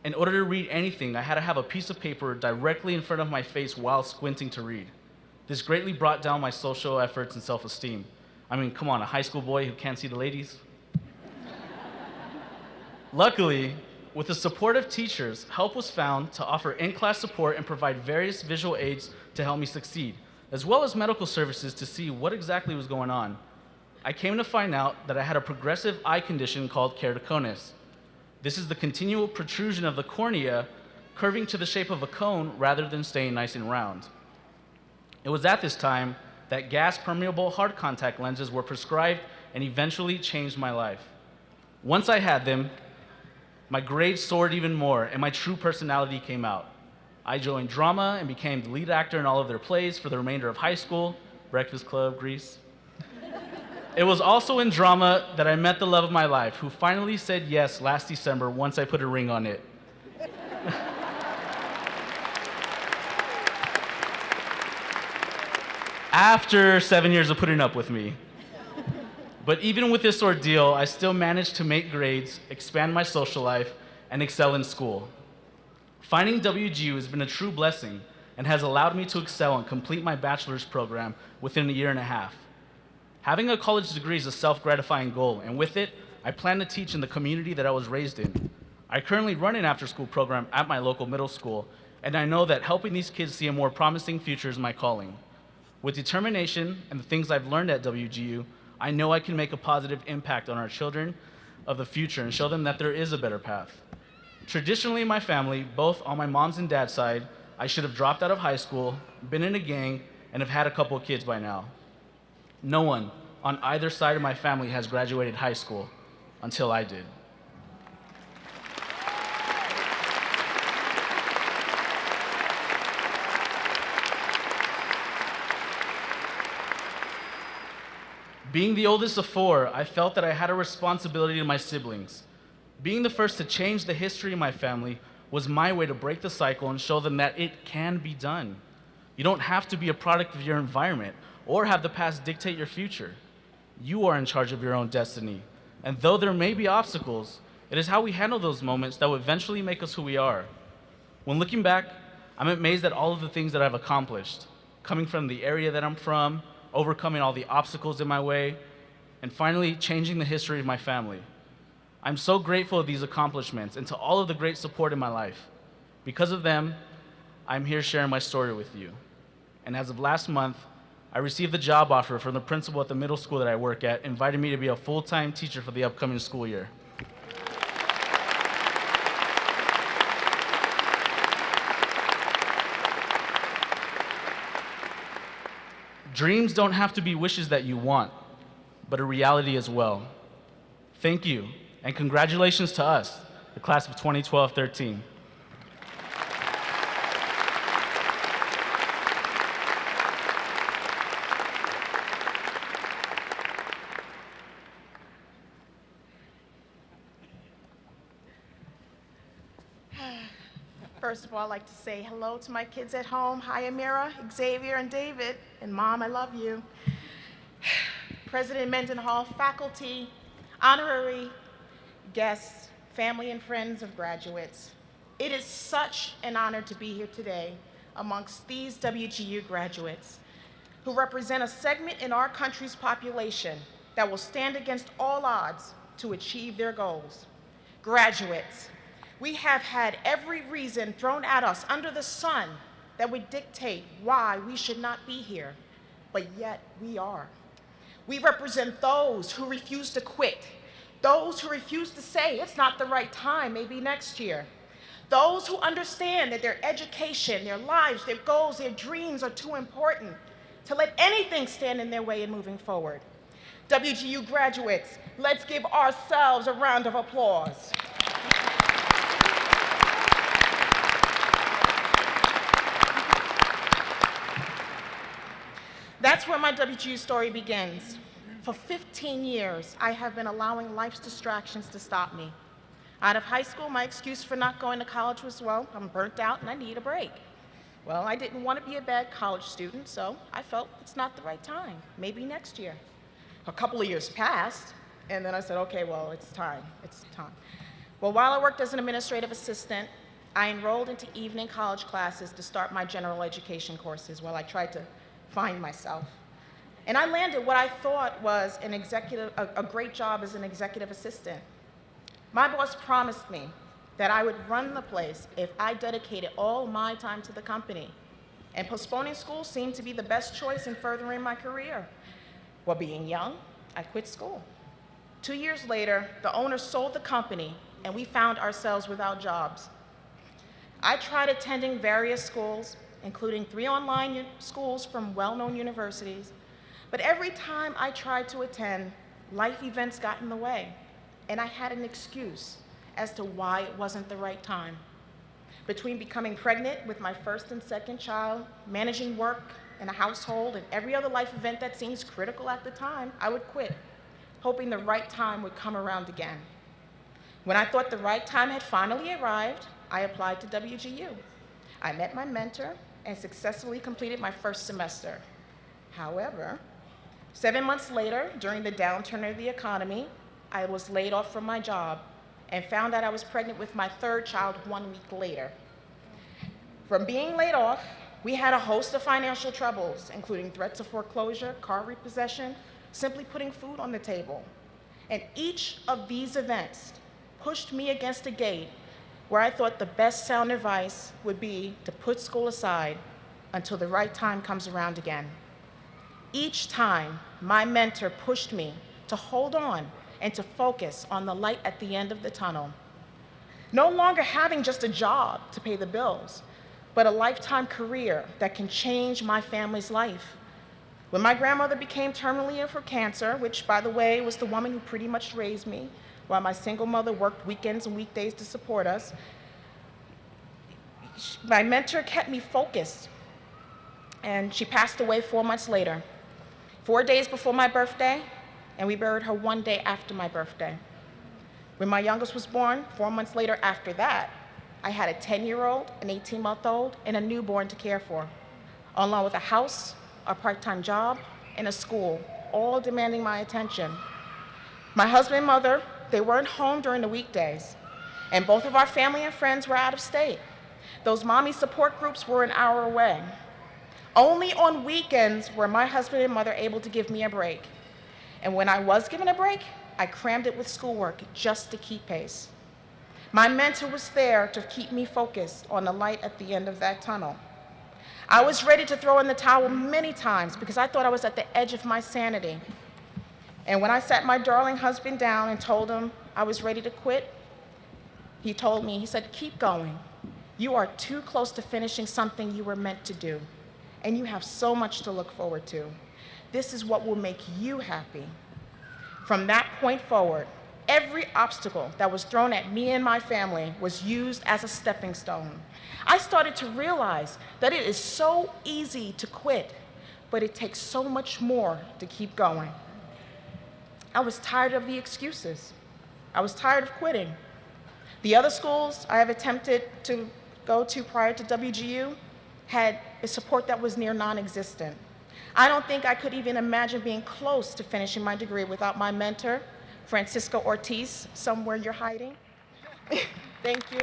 In order to read anything, I had to have a piece of paper directly in front of my face while squinting to read. This greatly brought down my social efforts and self-esteem. I mean, come on, a high school boy who can't see the ladies? Luckily, with the support of teachers, help was found to offer in-class support and provide various visual aids to help me succeed, as well as medical services to see what exactly was going on. I came to find out that I had a progressive eye condition called keratoconus. This is the continual protrusion of the cornea curving to the shape of a cone rather than staying nice and round. It was at this time that gas-permeable hard contact lenses were prescribed and eventually changed my life. Once I had them, my grades soared even more and my true personality came out. I joined drama and became the lead actor in all of their plays for the remainder of high school, Breakfast Club, Grease. It was also in drama that I met the love of my life, who finally said yes last December once I put a ring on it. After 7 years of putting up with me. But even with this ordeal, I still managed to make grades, expand my social life, and excel in school. Finding WGU has been a true blessing and has allowed me to excel and complete my bachelor's program within a year and a half. Having a college degree is a self-gratifying goal, and with it, I plan to teach in the community that I was raised in. I currently run an after-school program at my local middle school, and I know that helping these kids see a more promising future is my calling. With determination and the things I've learned at WGU, I know I can make a positive impact on our children of the future and show them that there is a better path. Traditionally in my family, both on my mom's and dad's side, I should have dropped out of high school, been in a gang, and have had a couple of kids by now. No one on either side of my family has graduated high school until I did. Being the oldest of four, I felt that I had a responsibility to my siblings. Being the first to change the history of my family was my way to break the cycle and show them that it can be done. You don't have to be a product of your environment or have the past dictate your future. You are in charge of your own destiny. And though there may be obstacles, it is how we handle those moments that will eventually make us who we are. When looking back, I'm amazed at all of the things that I've accomplished, coming from the area that I'm from, overcoming all the obstacles in my way, and finally changing the history of my family. I'm so grateful of these accomplishments and to all of the great support in my life. Because of them, I'm here sharing my story with you. And as of last month, I received the job offer from the principal at the middle school that I work at, inviting me to be a full-time teacher for the upcoming school year. Dreams don't have to be wishes that you want, but a reality as well. Thank you, and congratulations to us, the class of 2012-13. First of all, I'd like to say hello to my kids at home. Hi, Amira, Xavier, and David. And Mom, I love you. President Mendenhall, faculty, honorary guests, family and friends of graduates. It is such an honor to be here today amongst these WGU graduates who represent a segment in our country's population that will stand against all odds to achieve their goals. Graduates, we have had every reason thrown at us under the sun that would dictate why we should not be here, but yet we are. We represent those who refuse to quit, those who refuse to say it's not the right time, maybe next year, those who understand that their education, their lives, their goals, their dreams are too important to let anything stand in their way in moving forward. WGU graduates, let's give ourselves a round of applause. That's where my WGU story begins. For 15 years, I have been allowing life's distractions to stop me. Out of high school, my excuse for not going to college was, well, I'm burnt out and I need a break. Well, I didn't want to be a bad college student, so I felt it's not the right time, maybe next year. A couple of years passed, and then I said, okay, well, it's time. Well, while I worked as an administrative assistant, I enrolled into evening college classes to start my general education courses while I tried to find myself. And I landed what I thought was a great job as an executive assistant. My boss promised me that I would run the place if I dedicated all my time to the company. And postponing school seemed to be the best choice in furthering my career. Well, being young, I quit school. 2 years later, the owner sold the company, and we found ourselves without jobs. I tried attending various schools, including 3 online schools from well-known universities, but every time I tried to attend, life events got in the way, and I had an excuse as to why it wasn't the right time. Between becoming pregnant with my first and second child, managing work in a household, and every other life event that seems critical at the time, I would quit, hoping the right time would come around again. When I thought the right time had finally arrived, I applied to WGU. I met my mentor and successfully completed my first semester. However, 7 months later, during the downturn of the economy, I was laid off from my job and found out I was pregnant with my third child 1 week later. From being laid off, we had a host of financial troubles, including threats of foreclosure, car repossession, simply putting food on the table. And each of these events pushed me against a gate where I thought the best sound advice would be to put school aside until the right time comes around again. Each time, my mentor pushed me to hold on and to focus on the light at the end of the tunnel. No longer having just a job to pay the bills, but a lifetime career that can change my family's life. When my grandmother became terminally ill for cancer, which, by the way, was the woman who pretty much raised me, while my single mother worked weekends and weekdays to support us, my mentor kept me focused, and she passed away 4 months later. 4 days before my birthday, and we buried her 1 day after my birthday. When my youngest was born, 4 months later after that, I had a 10-year-old, an 18-month-old, and a newborn to care for, along with a house, a part-time job, and a school, all demanding my attention. My husband and mother, they weren't home during the weekdays, and both of our family and friends were out of state. Those mommy support groups were an hour away. Only on weekends were my husband and mother able to give me a break. And when I was given a break, I crammed it with schoolwork just to keep pace. My mentor was there to keep me focused on the light at the end of that tunnel. I was ready to throw in the towel many times because I thought I was at the edge of my sanity. And when I sat my darling husband down and told him I was ready to quit, he told me, he said, keep going. You are too close to finishing something you were meant to do, and you have so much to look forward to. This is what will make you happy. From that point forward, every obstacle that was thrown at me and my family was used as a stepping stone. I started to realize that it is so easy to quit, but it takes so much more to keep going. I was tired of the excuses. I was tired of quitting. The other schools I have attempted to go to prior to WGU had a support that was near non-existent. I don't think I could even imagine being close to finishing my degree without my mentor, Francisco Ortiz, somewhere you're hiding. Thank you.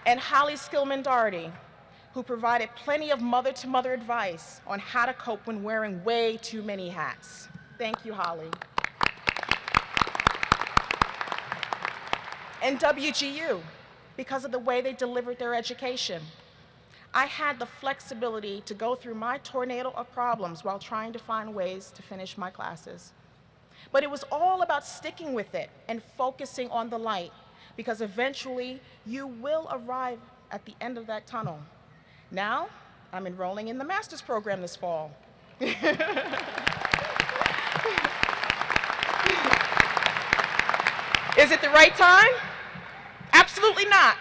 And Holly Skillman-Doherty, who provided plenty of mother-to-mother advice on how to cope when wearing way too many hats. Thank you, Holly. And WGU, because of the way they delivered their education. I had the flexibility to go through my tornado of problems while trying to find ways to finish my classes. But it was all about sticking with it and focusing on the light, because eventually you will arrive at the end of that tunnel. Now, I'm enrolling in the master's program this fall. Is it the right time? Absolutely not.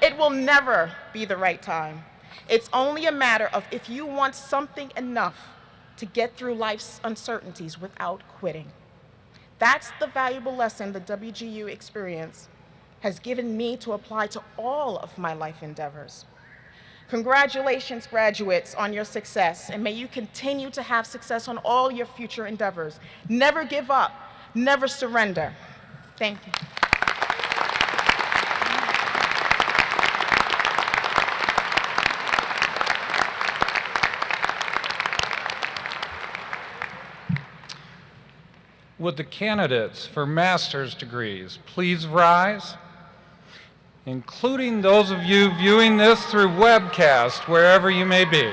It will never be the right time. It's only a matter of if you want something enough to get through life's uncertainties without quitting. That's the valuable lesson the WGU experience has given me to apply to all of my life endeavors. Congratulations, graduates, on your success, and may you continue to have success on all your future endeavors. Never give up, never surrender. Thank you. Would the candidates for master's degrees please rise? Including those of you viewing this through webcast, wherever you may be.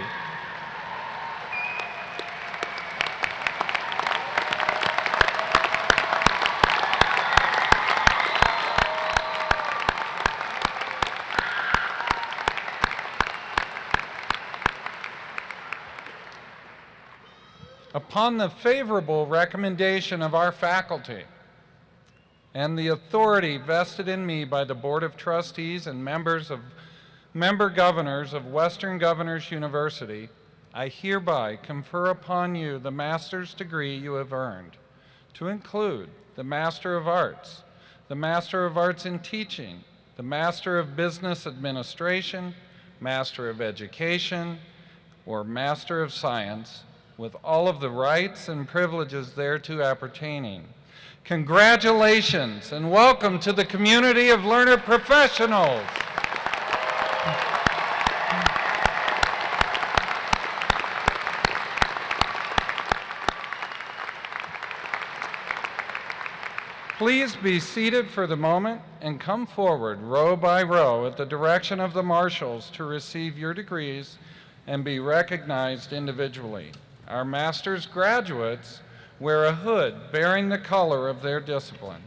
Upon the favorable recommendation of our faculty and the authority vested in me by the Board of Trustees and member governors of Western Governors University, I hereby confer upon you the master's degree you have earned, to include the Master of Arts, the Master of Arts in Teaching, the Master of Business Administration, Master of Education, or Master of Science, with all of the rights and privileges thereto appertaining. Congratulations and welcome to the community of learner professionals. Please be seated for the moment and come forward row by row at the direction of the marshals to receive your degrees and be recognized individually. Our master's graduates wear a hood bearing the color of their discipline.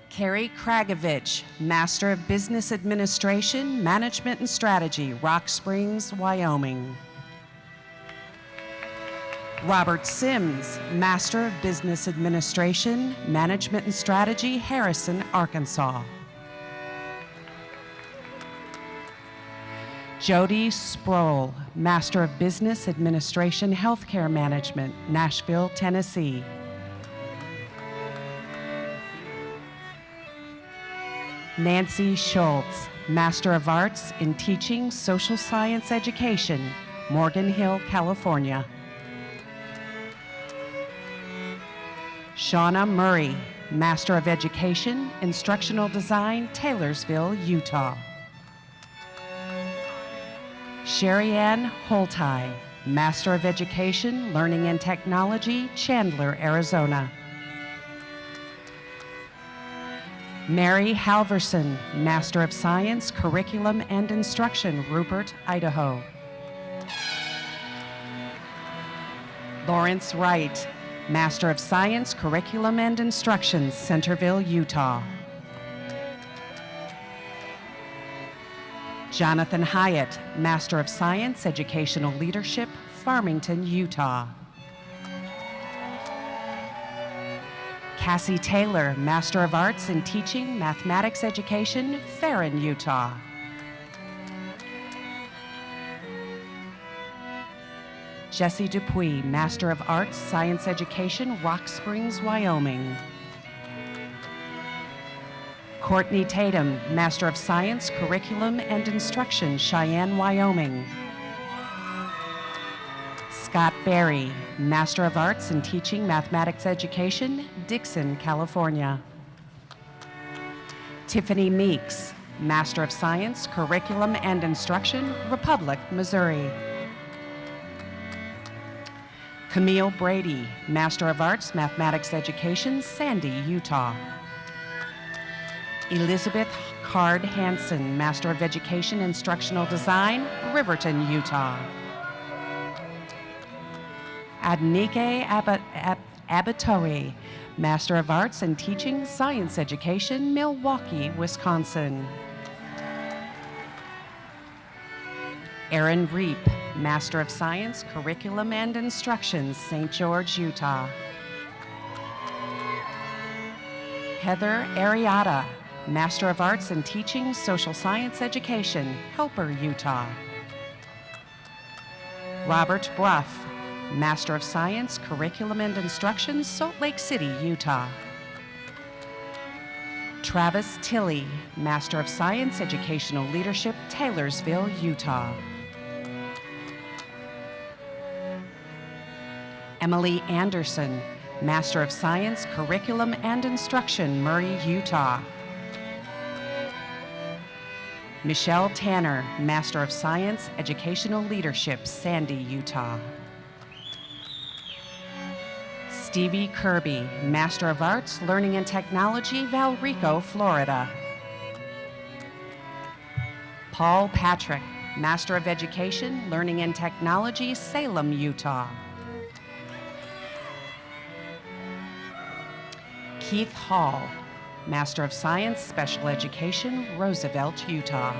Carrie Kragovich, Master of Business Administration, Management and Strategy, Rock Springs, Wyoming. Robert Sims, Master of Business Administration, Management and Strategy, Harrison, Arkansas. Jody Sproul, Master of Business Administration, Healthcare Management, Nashville, Tennessee. Nancy Schultz, Master of Arts in Teaching Social Science Education, Morgan Hill, California. Shauna Murray, Master of Education, Instructional Design, Taylorsville, Utah. Sherry Ann Holtai, Master of Education, Learning and Technology, Chandler, Arizona. Mary Halverson, Master of Science, Curriculum and Instruction, Rupert, Idaho. Lawrence Wright, Master of Science, Curriculum and Instruction, Centerville, Utah. Jonathan Hyatt, Master of Science, Educational Leadership, Farmington, Utah. Cassie Taylor, Master of Arts in Teaching, Mathematics Education, Farron, Utah. Jesse Dupuy, Master of Arts, Science Education, Rock Springs, Wyoming. Courtney Tatum, Master of Science, Curriculum and Instruction, Cheyenne, Wyoming. Scott Berry, Master of Arts in Teaching Mathematics Education, Dixon, California. Tiffany Meeks, Master of Science, Curriculum and Instruction, Republic, Missouri. Camille Brady, Master of Arts, Mathematics Education, Sandy, Utah. Elizabeth Card Hansen, Master of Education, Instructional Design, Riverton, Utah. Adnike Abatoe, Master of Arts in Teaching Science Education, Milwaukee, Wisconsin. Erin Reap, Master of Science, Curriculum and Instruction, St. George, Utah. Heather Ariata, Master of Arts in Teaching Social Science Education, Helper, Utah. Robert Bruff, Master of Science, Curriculum and Instruction, Salt Lake City, Utah. Travis Tilley, Master of Science, Educational Leadership, Taylorsville, Utah. Emily Anderson, Master of Science, Curriculum and Instruction, Murray, Utah. Michelle Tanner, Master of Science, Educational Leadership, Sandy, Utah. Stevie Kirby, Master of Arts, Learning and Technology, Valrico, Florida. Paul Patrick, Master of Education, Learning and Technology, Salem, Utah. Keith Hall, Master of Science, Special Education, Roosevelt, Utah.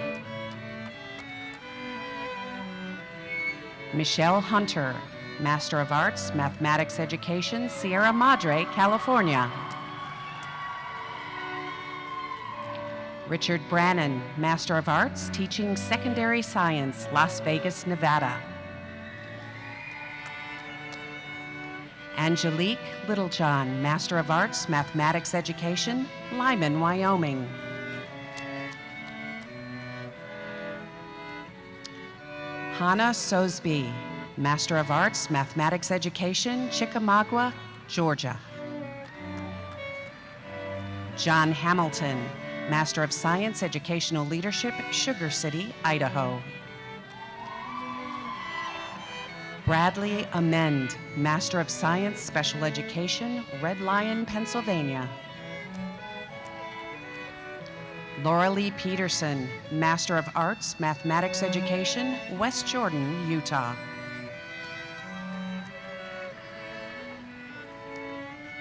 Michelle Hunter, Master of Arts, Mathematics Education, Sierra Madre, California. Richard Brannon, Master of Arts, Teaching Secondary Science, Las Vegas, Nevada. Angelique Littlejohn, Master of Arts, Mathematics Education, Lyman, Wyoming. Hannah Sosby, Master of Arts, Mathematics Education, Chickamauga, Georgia. John Hamilton, Master of Science, Educational Leadership, Sugar City, Idaho. Bradley Amend, Master of Science, Special Education, Red Lion, Pennsylvania. Laura Lee Peterson, Master of Arts, Mathematics Education, West Jordan, Utah.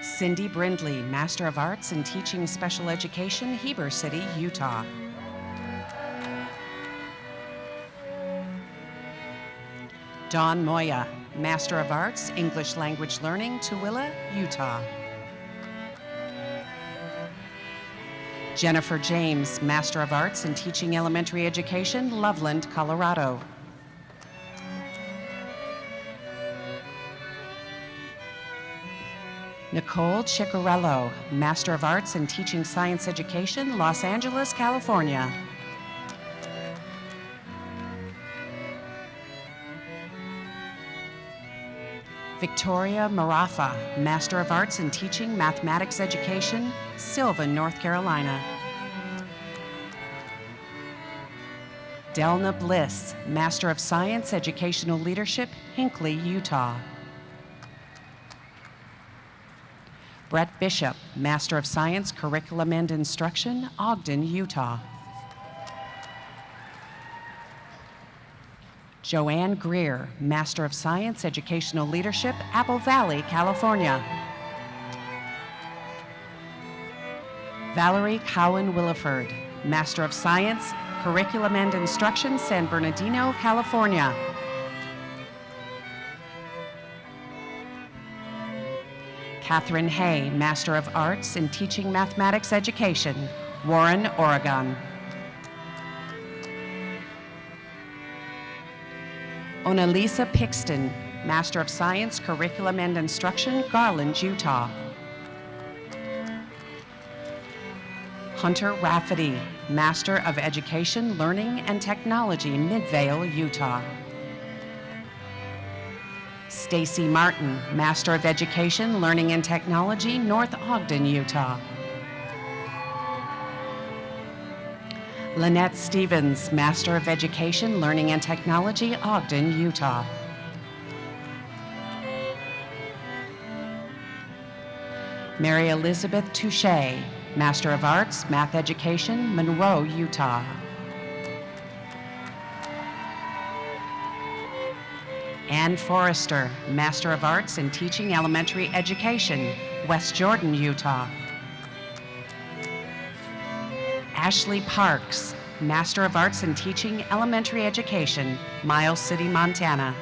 Cindy Brindley, Master of Arts in Teaching Special Education, Heber City, Utah. Dawn Moya, Master of Arts, English Language Learning, Tooele, Utah. Jennifer James, Master of Arts in Teaching Elementary Education, Loveland, Colorado. Nicole Ciccarello, Master of Arts in Teaching Science Education, Los Angeles, California. Victoria Marafa, Master of Arts in Teaching Mathematics Education, Sylvan, North Carolina. Delna Bliss, Master of Science, Educational Leadership, Hinckley, Utah. Brett Bishop, Master of Science, Curriculum and Instruction, Ogden, Utah. Joanne Greer, Master of Science, Educational Leadership, Apple Valley, California. Valerie Cowan Williford, Master of Science, Curriculum and Instruction, San Bernardino, California. Catherine Hay, Master of Arts in Teaching Mathematics Education, Warren, Oregon. Onalisa Pixton, Master of Science, Curriculum and Instruction, Garland, Utah. Hunter Rafferty, Master of Education, Learning and Technology, Midvale, Utah. Stacy Martin, Master of Education, Learning and Technology, North Ogden, Utah. Lynette Stevens, Master of Education, Learning and Technology, Ogden, Utah. Mary Elizabeth Touche, Master of Arts, Math Education, Monroe, Utah. Ann Forrester, Master of Arts in Teaching Elementary Education, West Jordan, Utah. Ashley Parks, Master of Arts in Teaching Elementary Education, Miles City, Montana.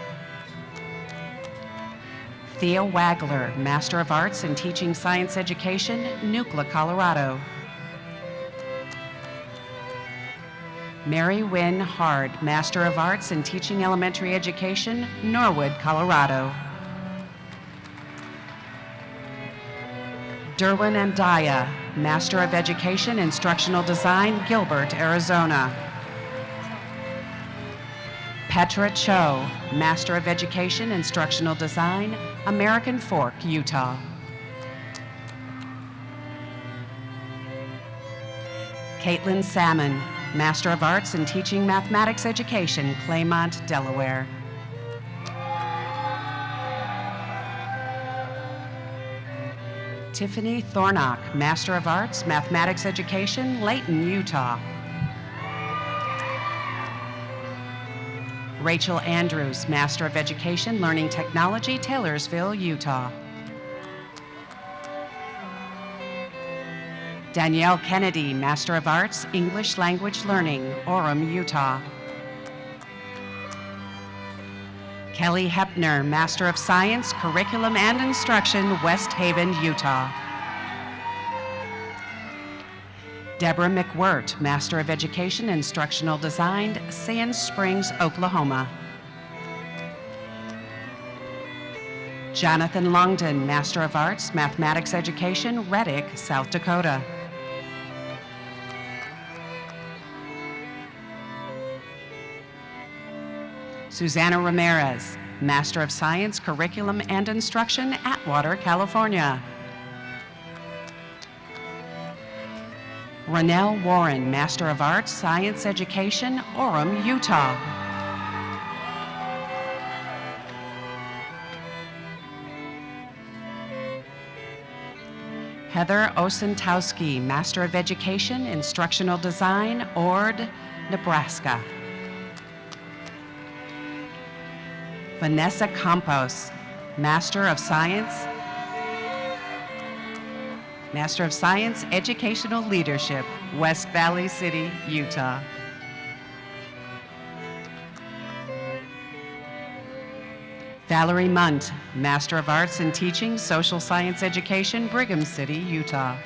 Thea Wagler, Master of Arts in Teaching Science Education, Nucla, Colorado. Mary Wynn Hard, Master of Arts in Teaching Elementary Education, Norwood, Colorado. Derwin Andaya, Master of Education, Instructional Design, Gilbert, Arizona. Petra Cho, Master of Education, Instructional Design, American Fork, Utah. Caitlin Salmon, Master of Arts in Teaching Mathematics Education, Claymont, Delaware. Tiffany Thornock, Master of Arts, Mathematics Education, Layton, Utah. Rachel Andrews, Master of Education, Learning Technology, Taylorsville, Utah. Danielle Kennedy, Master of Arts, English Language Learning, Orem, Utah. Kelly Hepner, Master of Science, Curriculum and Instruction, West Haven, Utah. Deborah McWirt, Master of Education, Instructional Design, Sand Springs, Oklahoma. Jonathan Longden, Master of Arts, Mathematics Education, Reddick, South Dakota. Susanna Ramirez, Master of Science, Curriculum and Instruction, Atwater, California. Ronell Warren, Master of Arts, Science Education, Orem, Utah. Heather Osentowski, Master of Education, Instructional Design, Ord, Nebraska. Vanessa Campos, Master of Science, Educational Leadership, West Valley City, Utah. Valerie Munt, Master of Arts in Teaching, Social Science Education, Brigham City, Utah.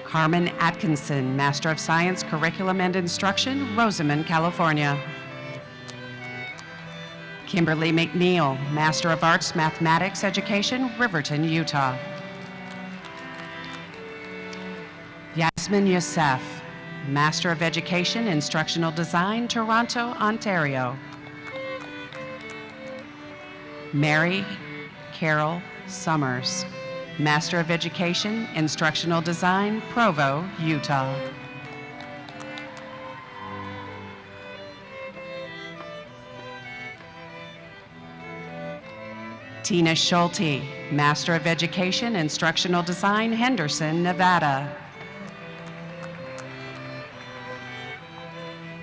Carmen Atkinson, Master of Science, Curriculum and Instruction, Rosamond, California. Kimberly McNeil, Master of Arts, Mathematics Education, Riverton, Utah. Yasmin Youssef, Master of Education, Instructional Design, Toronto, Ontario. Mary Carol Summers, Master of Education, Instructional Design, Provo, Utah. Tina Schulte, Master of Education, Instructional Design, Henderson, Nevada.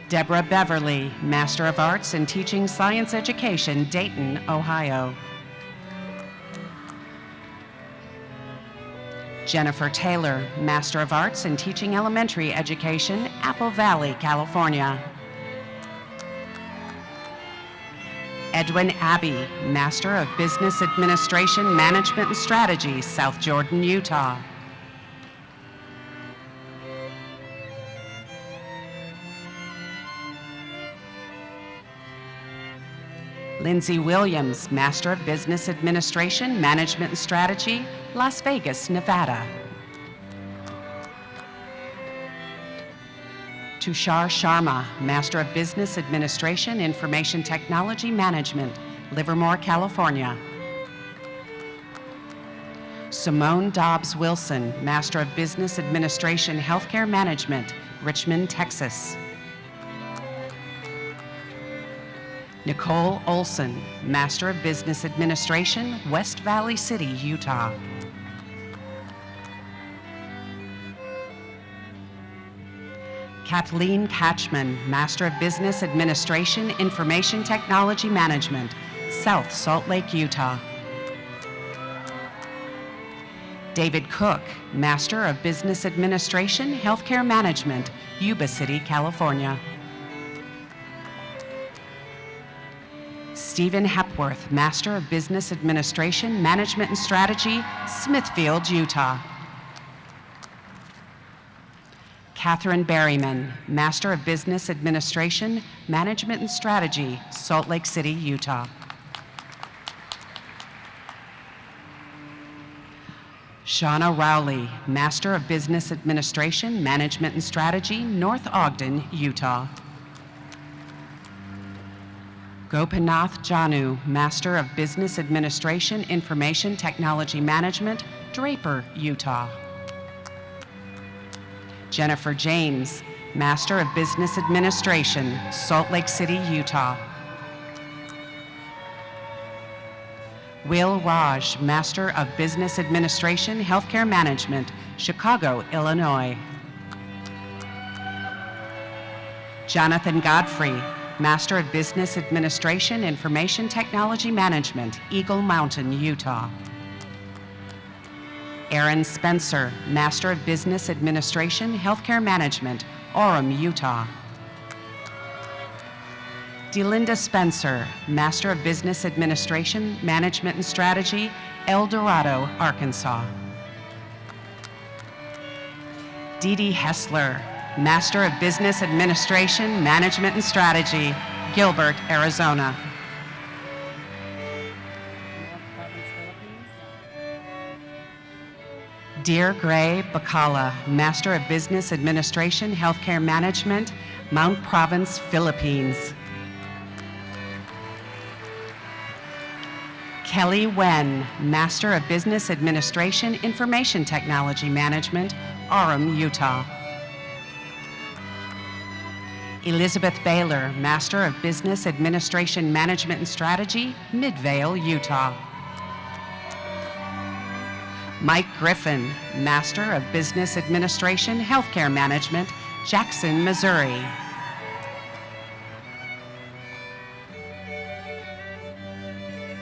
Deborah Beverly, Master of Arts in Teaching Science Education, Dayton, Ohio. Jennifer Taylor, Master of Arts in Teaching Elementary Education, Apple Valley, California. Edwin Abbey, Master of Business Administration, Management and Strategy, South Jordan, Utah. Lindsay Williams, Master of Business Administration, Management and Strategy, Las Vegas, Nevada. Tushar Sharma, Master of Business Administration, Information Technology Management, Livermore, California. Simone Dobbs Wilson, Master of Business Administration, Healthcare Management, Richmond, Texas. Nicole Olson, Master of Business Administration, West Valley City, Utah. Kathleen Catchman, Master of Business Administration, Information Technology Management, South Salt Lake, Utah. David Cook, Master of Business Administration, Healthcare Management, Yuba City, California. Stephen Hepworth, Master of Business Administration, Management and Strategy, Smithfield, Utah. Catherine Berryman, Master of Business Administration, Management and Strategy, Salt Lake City, Utah. Shauna Rowley, Master of Business Administration, Management and Strategy, North Ogden, Utah. Gopinath Janu, Master of Business Administration, Information Technology Management, Draper, Utah. Jennifer James, Master of Business Administration, Salt Lake City, Utah. Will Raj, Master of Business Administration, Healthcare Management, Chicago, Illinois. Jonathan Godfrey, Master of Business Administration, Information Technology Management, Eagle Mountain, Utah. Aaron Spencer, Master of Business Administration, Healthcare Management, Orem, Utah. Delinda Spencer, Master of Business Administration, Management and Strategy, El Dorado, Arkansas. Dee Dee Hessler, Master of Business Administration, Management and Strategy, Gilbert, Arizona. Dear Gray Bacala, Master of Business Administration, Healthcare Management, Mount Province, Philippines. Kelly Wen, Master of Business Administration, Information Technology Management, Orem, Utah. Elizabeth Baylor, Master of Business Administration, Management and Strategy, Midvale, Utah. Mike Griffin, Master of Business Administration, Healthcare Management, Jackson, Missouri.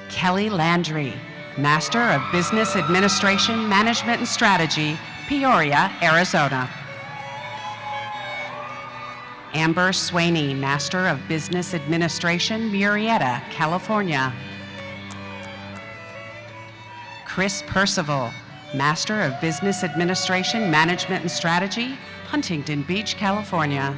Kelly Landry, Master of Business Administration, Management and Strategy, Peoria, Arizona. Amber Swaney, Master of Business Administration, Murrieta, California. Chris Percival, Master of Business Administration, Management and Strategy, Huntington Beach, California.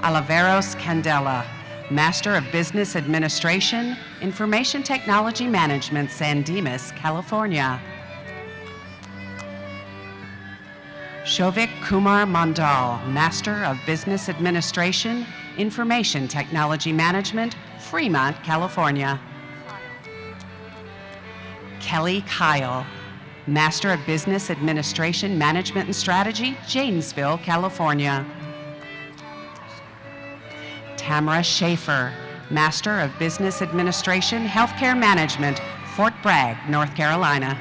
Oliveros Candela, Master of Business Administration, Information Technology Management, San Dimas, California. Shovik Kumar Mandal, Master of Business Administration, Information Technology Management, Fremont, California. Kelly Kyle, Master of Business Administration, Management and Strategy, Janesville, California. Tamara Schaefer, Master of Business Administration, Healthcare Management, Fort Bragg, North Carolina.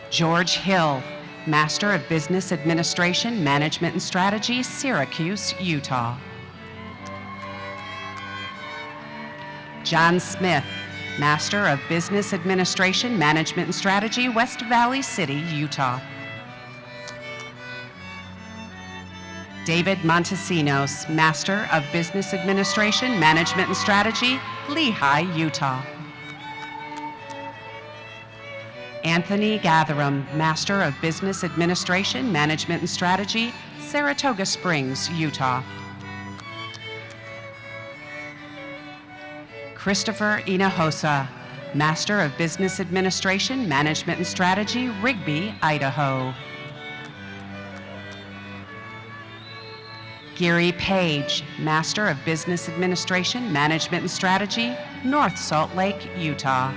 George Hill, Master of Business Administration, Management and Strategy, Syracuse, Utah. John Smith, Master of Business Administration, Management and Strategy, West Valley City, Utah. David Montesinos, Master of Business Administration, Management and Strategy, Lehi, Utah. Anthony Gatherum, Master of Business Administration, Management and Strategy, Saratoga Springs, Utah. Christopher Hinojosa, Master of Business Administration, Management and Strategy, Rigby, Idaho. Gary Page, Master of Business Administration, Management and Strategy, North Salt Lake, Utah.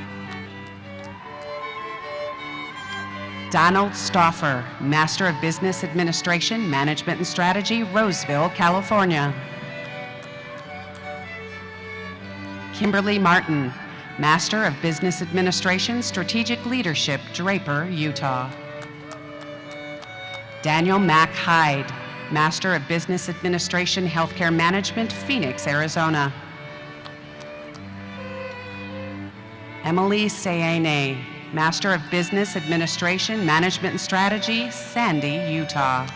Donald Stauffer, Master of Business Administration, Management and Strategy, Roseville, California. Kimberly Martin, Master of Business Administration, Strategic Leadership, Draper, Utah. Daniel Mack Hyde, Master of Business Administration, Healthcare Management, Phoenix, Arizona. Emily Sayane, Master of Business Administration, Management and Strategy, Sandy, Utah.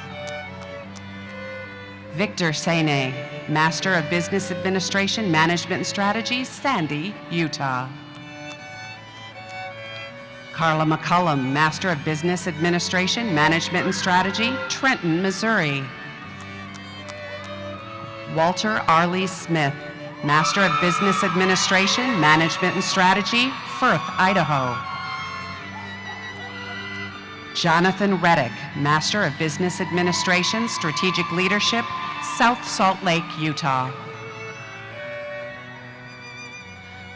Victor Sene, Master of Business Administration, Management and Strategy, Sandy, Utah. Carla McCullum, Master of Business Administration, Management and Strategy, Trenton, Missouri. Walter Arlie Smith, Master of Business Administration, Management and Strategy, Firth, Idaho. Jonathan Reddick, Master of Business Administration, Strategic Leadership, South Salt Lake, Utah.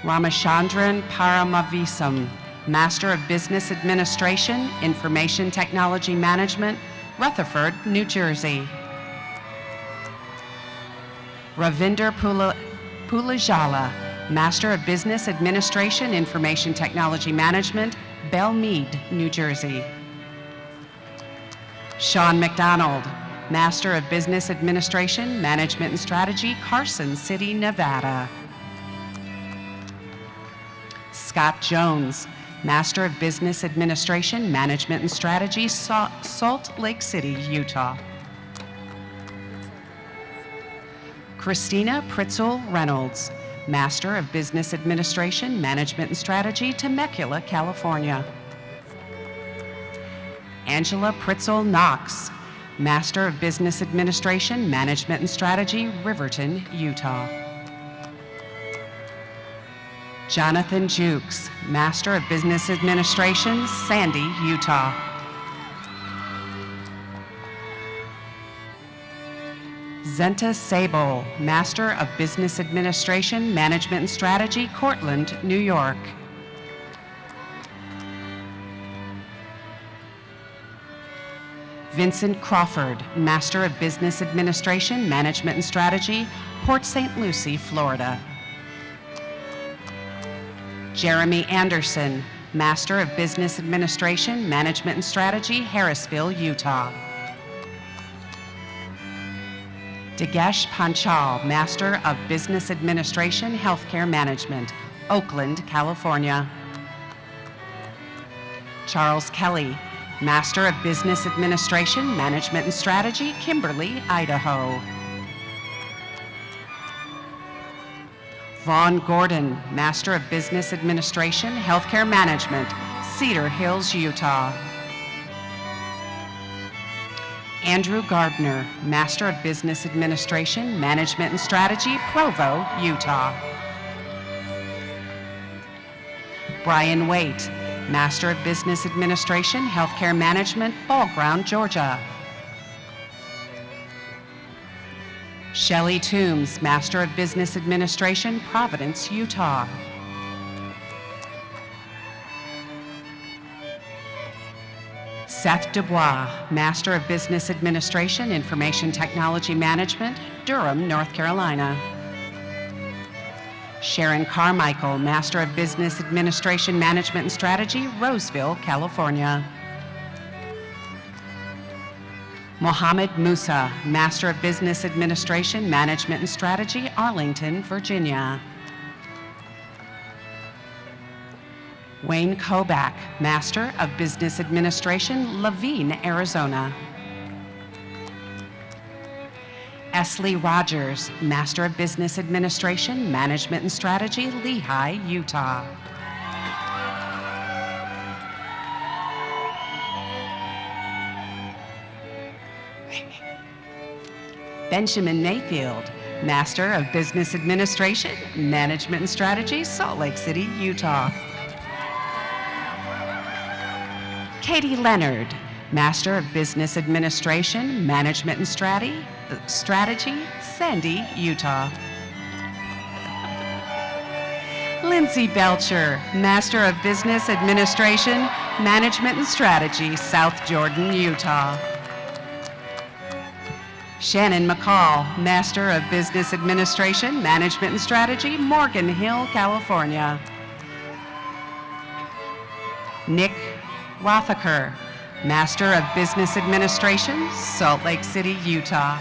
Ramachandran Paramavisam, Master of Business Administration, Information Technology Management, Rutherford, New Jersey. Ravinder Pulajala, Master of Business Administration, Information Technology Management, Belmead, New Jersey. Sean McDonald, Master of Business Administration, Management and Strategy, Carson City, Nevada. Scott Jones, Master of Business Administration, Management and Strategy, Salt Lake City, Utah. Christina Pritzel Reynolds, Master of Business Administration, Management and Strategy, Temecula, California. Angela Pritzel Knox, Master of Business Administration, Management and Strategy, Riverton, Utah. Jonathan Jukes, Master of Business Administration, Sandy, Utah. Zenta Sable, Master of Business Administration, Management and Strategy, Cortland, New York. Vincent Crawford, Master of Business Administration, Management and Strategy, Port St. Lucie, Florida. Jeremy Anderson, Master of Business Administration, Management and Strategy, Harrisville, Utah. Dagesh Panchal, Master of Business Administration, Healthcare Management, Oakland, California. Charles Kelly, Master of Business Administration, Management and Strategy, Kimberly, Idaho. Vaughn Gordon, Master of Business Administration, Healthcare Management, Cedar Hills, Utah. Andrew Gardner, Master of Business Administration, Management and Strategy, Provo, Utah. Brian Waite, Master of Business Administration, Healthcare Management, Ball Ground, Georgia. Shelley Toombs, Master of Business Administration, Providence, Utah. Seth Dubois, Master of Business Administration, Information Technology Management, Durham, North Carolina. Sharon Carmichael, Master of Business Administration, Management and Strategy, Roseville, California. Mohammed Musa, Master of Business Administration, Management and Strategy, Arlington, Virginia. Wayne Kobach, Master of Business Administration, Levine, Arizona. Esley Rogers, Master of Business Administration, Management and Strategy, Lehigh, Utah. Benjamin Mayfield, Master of Business Administration, Management and Strategy, Salt Lake City, Utah. Katie Leonard, Master of Business Administration, Management and Strategy, Sandy, Utah. Lindsay Belcher, Master of Business Administration, Management and Strategy, South Jordan, Utah. Shannon McCall, Master of Business Administration, Management and Strategy, Morgan Hill, California. Nick Rothaker, Master of Business Administration, Salt Lake City, Utah.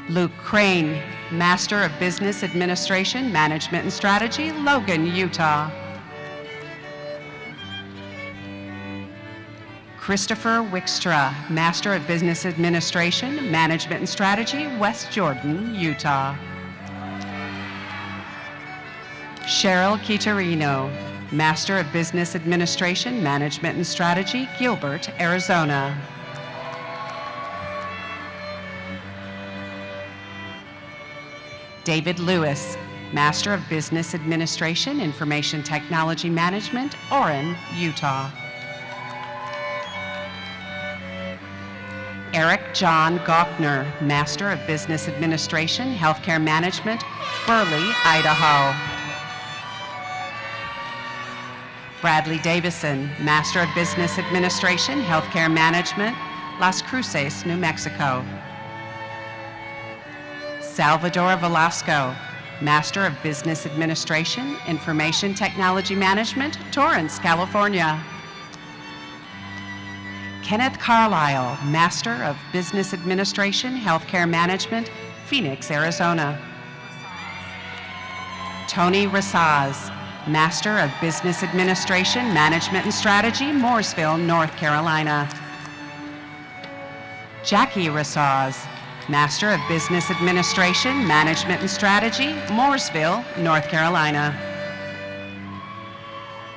Luke Crane, Master of Business Administration, Management and Strategy, Logan, Utah. Christopher Wickstra, Master of Business Administration, Management and Strategy, West Jordan, Utah. Cheryl Quitarino, Master of Business Administration, Management and Strategy, Gilbert, Arizona. David Lewis, Master of Business Administration, Information Technology Management, Orem, Utah. Eric John Gochner, Master of Business Administration, Healthcare Management, Burley, Idaho. Bradley Davison, Master of Business Administration, Healthcare Management, Las Cruces, New Mexico. Salvador Velasco, Master of Business Administration, Information Technology Management, Torrance, California. Kenneth Carlisle, Master of Business Administration, Healthcare Management, Phoenix, Arizona. Tony Rasaz, Master of Business Administration, Management and Strategy, Mooresville, North Carolina. Jackie Rasaz, Master of Business Administration, Management and Strategy, Mooresville, North Carolina.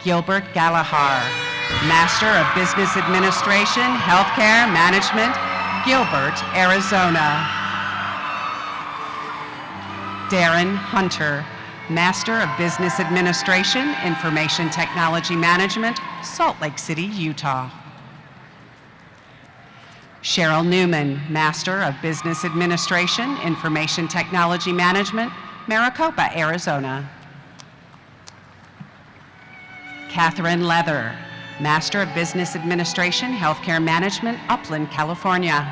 Gilbert Gallagher, Master of Business Administration, Healthcare Management, Gilbert, Arizona. Darren Hunter, Master of Business Administration, Information Technology Management, Salt Lake City, Utah. Cheryl Newman, Master of Business Administration, Information Technology Management, Maricopa, Arizona. Catherine Leather, Master of Business Administration, Healthcare Management, Upland, California.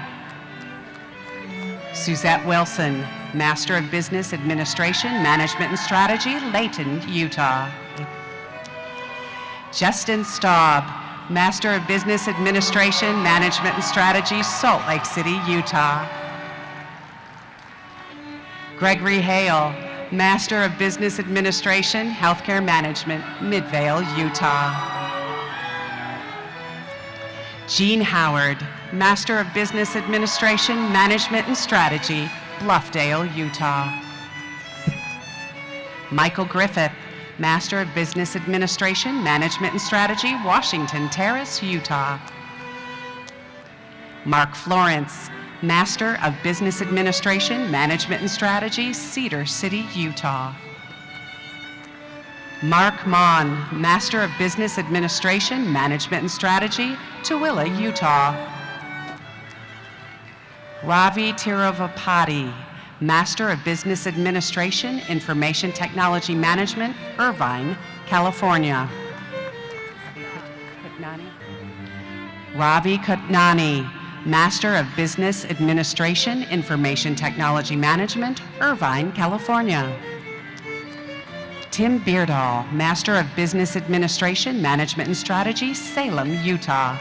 Suzette Wilson, Master of Business Administration, Management and Strategy, Layton, Utah. Justin Staub, Master of Business Administration, Management and Strategy, Salt Lake City, Utah. Gregory Hale, Master of Business Administration, Healthcare Management, Midvale, Utah. Jean Howard, Master of Business Administration, Management and Strategy, Bluffdale, Utah. Michael Griffith, Master of Business Administration, Management and Strategy, Washington Terrace, Utah. Mark Florence, Master of Business Administration, Management and Strategy, Cedar City, Utah. Mark Mon, Master of Business Administration, Management and Strategy, Tooele, Utah. Ravi Tiravapati, Master of Business Administration, Information Technology Management, Irvine, California. Ravi Kutnani, Master of Business Administration, Information Technology Management, Irvine, California. Tim Beardall, Master of Business Administration, Management and Strategy, Salem, Utah.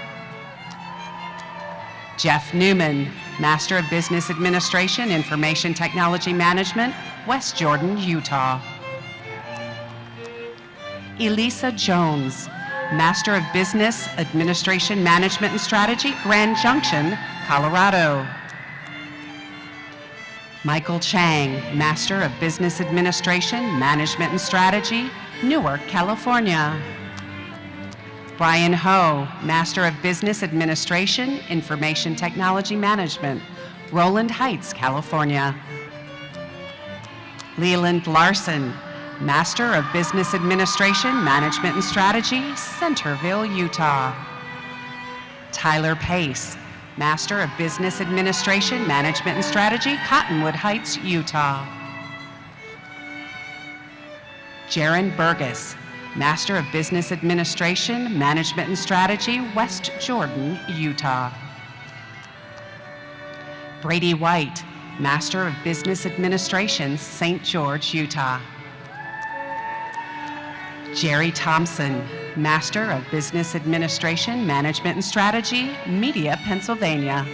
Jeff Newman, Master of Business Administration, Information Technology Management, West Jordan, Utah. Elisa Jones, Master of Business Administration, Management and Strategy, Grand Junction, Colorado. Michael Chang, Master of Business Administration, Management and Strategy, Newark, California. Brian Ho, Master of Business Administration, Information Technology Management, Roland Heights, California. Leland Larson, Master of Business Administration, Management and Strategy, Centerville, Utah. Tyler Pace, Master of Business Administration, Management and Strategy, Cottonwood Heights, Utah. Jaron Burgess, Master of Business Administration, Management and Strategy, West Jordan, Utah. Brady White, Master of Business Administration, St. George, Utah. Jerry Thompson, Master of Business Administration, Management and Strategy, Media, Pennsylvania.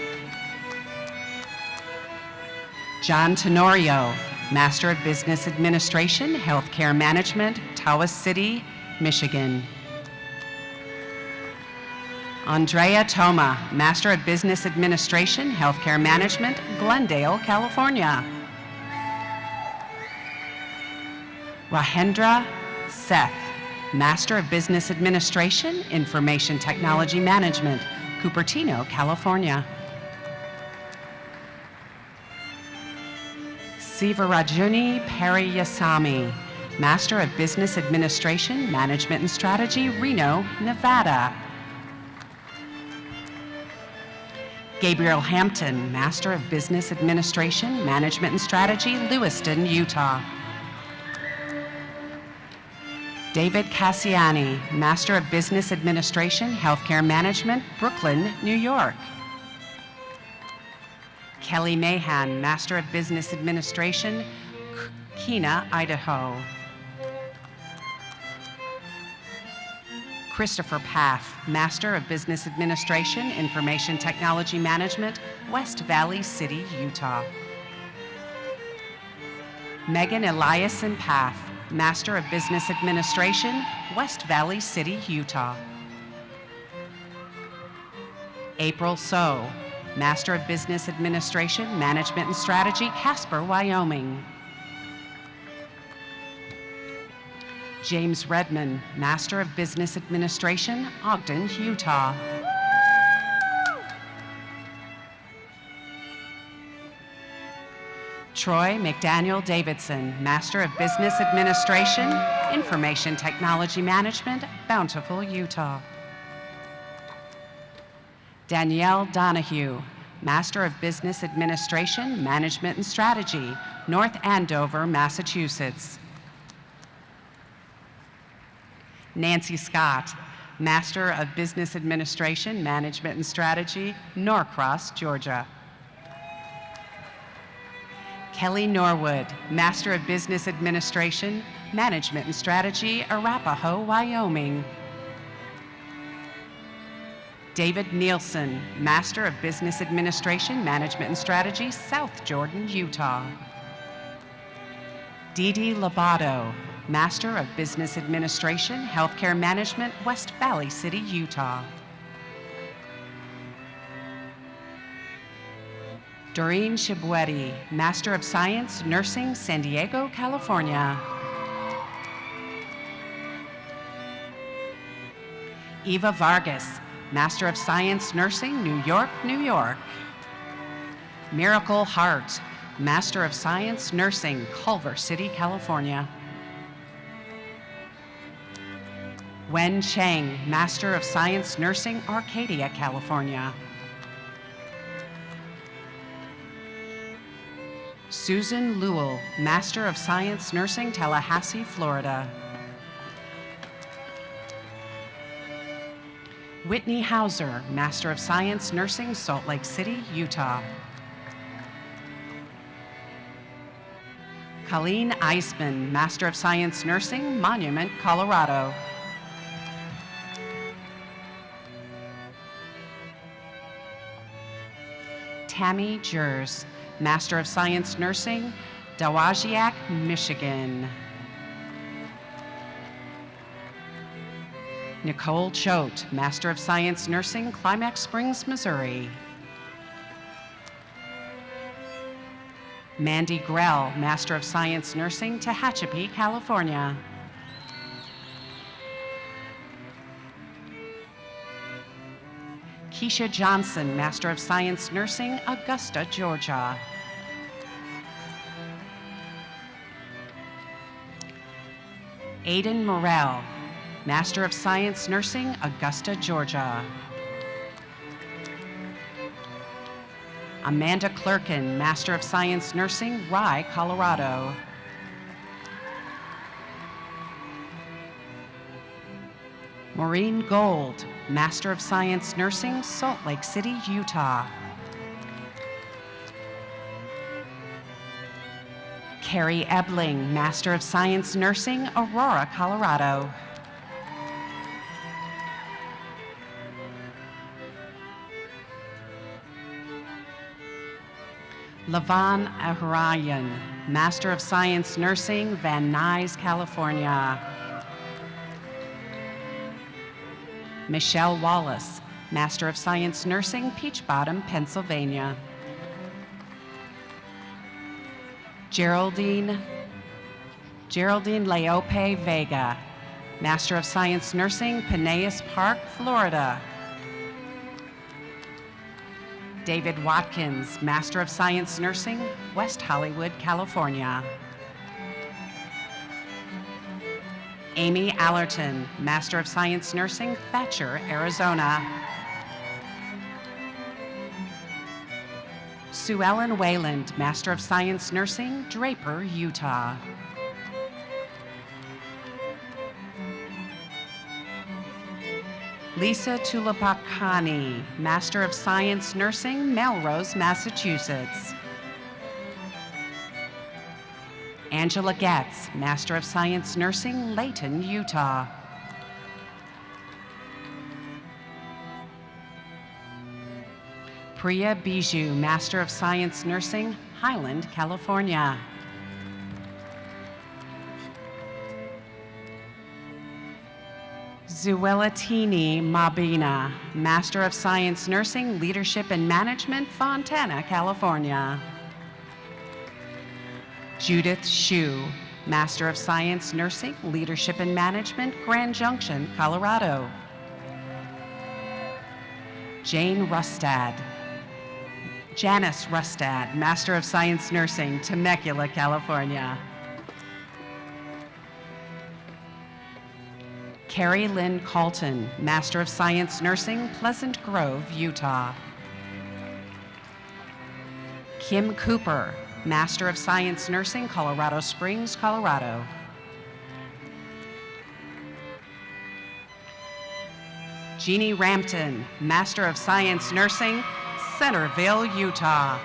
John Tenorio, Master of Business Administration, Healthcare Management, Tawas City, Michigan. Andrea Toma, Master of Business Administration, Healthcare Management, Glendale, California. Rahendra Seth, Master of Business Administration, Information Technology Management, Cupertino, California. Sivarajuni Pariyasamy, Master of Business Administration, Management and Strategy, Reno, Nevada. Gabriel Hampton, Master of Business Administration, Management and Strategy, Lewiston, Utah. David Cassiani, Master of Business Administration, Healthcare Management, Brooklyn, New York. Kelly Mahan, Master of Business Administration, Kena, Idaho. Christopher Paff, Master of Business Administration, Information Technology Management, West Valley City, Utah. Megan Eliason Paff, Master of Business Administration, West Valley City, Utah. April So, Master of Business Administration, Management and Strategy, Casper, Wyoming. James Redman, Master of Business Administration, Ogden, Utah. Troy McDaniel Davidson, Master of Business Administration, Information Technology Management, Bountiful, Utah. Danielle Donahue, Master of Business Administration, Management and Strategy, North Andover, Massachusetts. Nancy Scott, Master of Business Administration, Management and Strategy, Norcross, Georgia. Kelly Norwood, Master of Business Administration, Management and Strategy, Arapahoe, Wyoming. David Nielsen, Master of Business Administration, Management and Strategy, South Jordan, Utah. Dee Dee Lobato, Master of Business Administration, Healthcare Management, West Valley City, Utah. Doreen Shibwedi, Master of Science, Nursing, San Diego, California. Eva Vargas, Master of Science, Nursing, New York, New York. Miracle Hart, Master of Science, Nursing, Culver City, California. Wen Cheng, Master of Science, Nursing, Arcadia, California. Susan Lewell, Master of Science, Nursing, Tallahassee, Florida. Whitney Hauser, Master of Science, Nursing, Salt Lake City, Utah. Colleen Eisman, Master of Science, Nursing, Monument, Colorado. Tammy Jers, Master of Science, Nursing, Dowagiac, Michigan. Nicole Choate, Master of Science, Nursing, Climax Springs, Missouri. Mandy Grell, Master of Science, Nursing, Tehachapi, California. Keisha Johnson, Master of Science Nursing, Augusta, Georgia. Aiden Morrell, Master of Science Nursing, Augusta, Georgia. Amanda Clerkin, Master of Science Nursing, Rye, Colorado. Maureen Gold, Master of Science Nursing, Salt Lake City, Utah. Carrie Ebling, Master of Science Nursing, Aurora, Colorado. Lavan Ahurayan, Master of Science Nursing, Van Nuys, California. Michelle Wallace, Master of Science Nursing, Peach Bottom, Pennsylvania. Geraldine Leope Vega, Master of Science Nursing, Peneus Park, Florida. David Watkins, Master of Science Nursing, West Hollywood, California. Amy Allerton, Master of Science Nursing, Thatcher, Arizona. Sue Ellen Wayland, Master of Science Nursing, Draper, Utah. Lisa Tulapakani, Master of Science Nursing, Melrose, Massachusetts. Angela Getz, Master of Science Nursing, Layton, Utah. Priya Bijou, Master of Science Nursing, Highland, California. Zuelatini Mabina, Master of Science Nursing, Leadership and Management, Fontana, California. Judith Shu, Master of Science Nursing, Leadership and Management, Grand Junction, Colorado. Janice Rustad, Master of Science Nursing, Temecula, California. Carrie Lynn Calton, Master of Science Nursing, Pleasant Grove, Utah. Kim Cooper, Master of Science Nursing, Colorado Springs, Colorado. Jeannie Rampton, Master of Science Nursing, Centerville, Utah.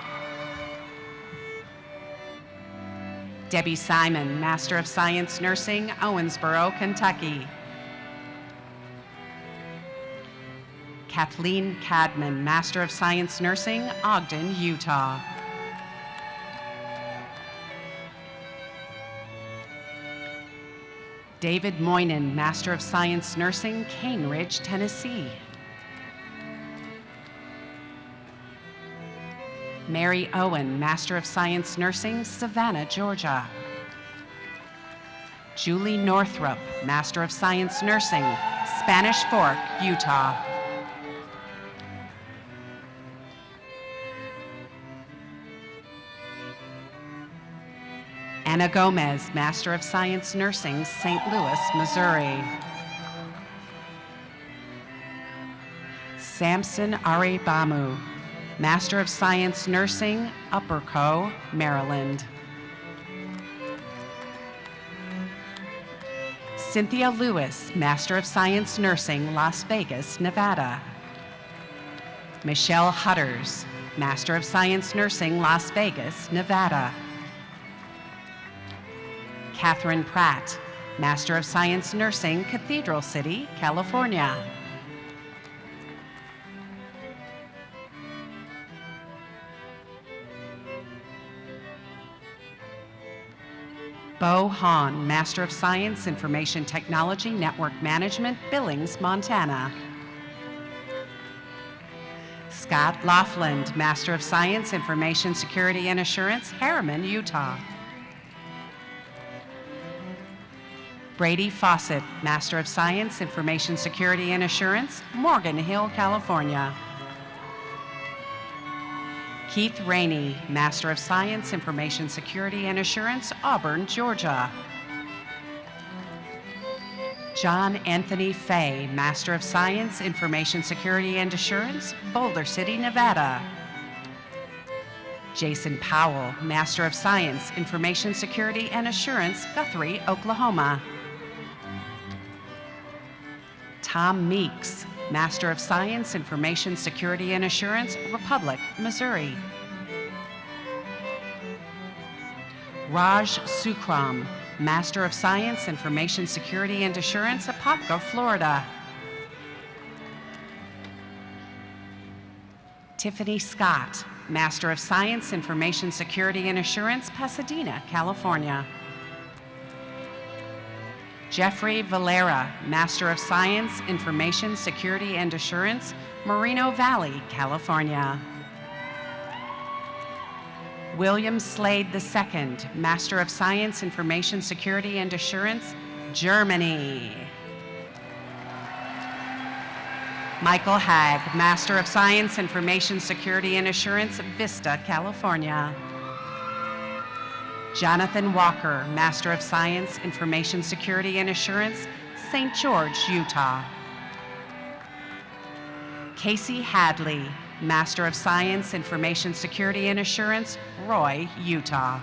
Debbie Simon, Master of Science Nursing, Owensboro, Kentucky. Kathleen Cadman, Master of Science Nursing, Ogden, Utah. David Moynan, Master of Science Nursing, Cane Ridge, Tennessee. Mary Owen, Master of Science Nursing, Savannah, Georgia. Julie Northrup, Master of Science Nursing, Spanish Fork, Utah. Anna Gomez, Master of Science Nursing, St. Louis, Missouri. Samson Aribamu, Master of Science Nursing, Upper Co, Maryland. Cynthia Lewis, Master of Science Nursing, Las Vegas, Nevada. Michelle Hutters, Master of Science Nursing, Las Vegas, Nevada. Catherine Pratt, Master of Science Nursing, Cathedral City, California. Bo Hahn, Master of Science, Information Technology, Network Management, Billings, Montana. Scott Laughlin, Master of Science, Information Security and Assurance, Harriman, Utah. Brady Fawcett, Master of Science, Information Security and Assurance, Morgan Hill, California. Keith Rainey, Master of Science, Information Security and Assurance, Auburn, Georgia. John Anthony Fay, Master of Science, Information Security and Assurance, Boulder City, Nevada. Jason Powell, Master of Science, Information Security and Assurance, Guthrie, Oklahoma. Tom Meeks, Master of Science, Information Security and Assurance, Republic, Missouri. Raj Sukram, Master of Science, Information Security and Assurance, Apopka, Florida. Tiffany Scott, Master of Science, Information Security and Assurance, Pasadena, California. Jeffrey Valera, Master of Science, Information Security and Assurance, Moreno Valley, California. William Slade II, Master of Science, Information Security and Assurance, Germany. Michael Hagg, Master of Science, Information Security and Assurance, Vista, California. Jonathan Walker, Master of Science, Information Security and Assurance, St. George, Utah. Casey Hadley, Master of Science, Information Security and Assurance, Roy, Utah.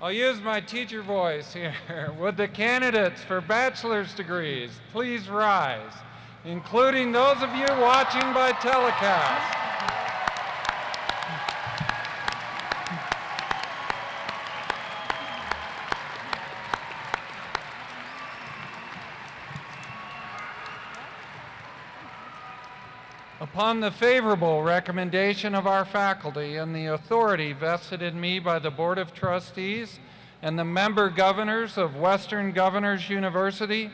I'll use my teacher voice here. Would the candidates for bachelor's degrees please rise, including those of you watching by telecast? Upon the favorable recommendation of our faculty and the authority vested in me by the Board of Trustees and the member governors of Western Governors University,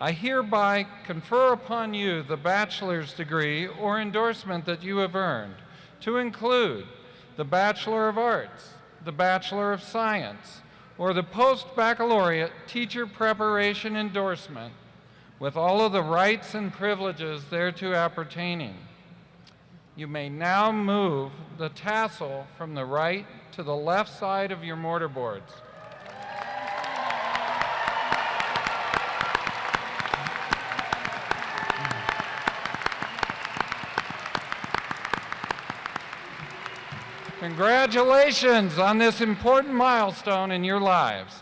I hereby confer upon you the bachelor's degree or endorsement that you have earned, to include the Bachelor of Arts, the Bachelor of Science, or the post-baccalaureate teacher preparation endorsement, with all of the rights and privileges thereto appertaining. You may now move the tassel from the right to the left side of your mortarboards. Congratulations on this important milestone in your lives.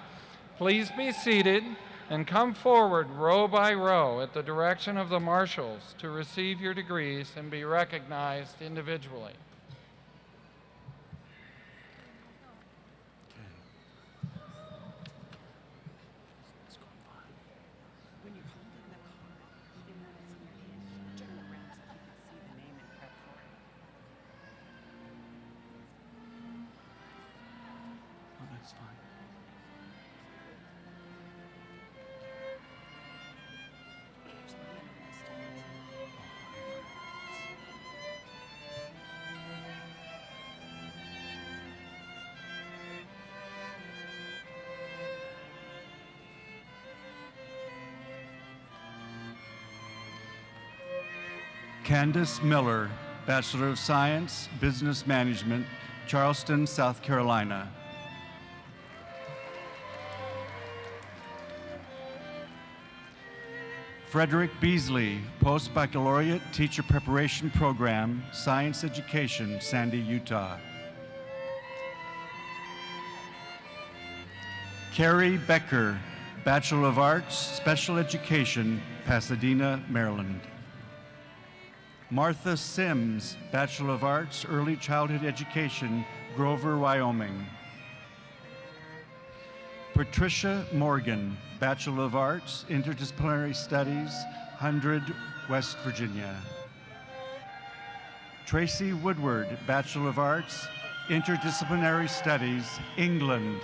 Please be seated and come forward row by row at the direction of the marshals to receive your degrees and be recognized individually. Candace Miller, Bachelor of Science, Business Management, Charleston, South Carolina. Frederick Beasley, Post-Baccalaureate Teacher Preparation Program, Science Education, Sandy, Utah. Carrie Becker, Bachelor of Arts, Special Education, Pasadena, Maryland. Martha Sims, Bachelor of Arts, Early Childhood Education, Grover, Wyoming. Patricia Morgan, Bachelor of Arts, Interdisciplinary Studies, 100, West Virginia. Tracy Woodward, Bachelor of Arts, Interdisciplinary Studies, England.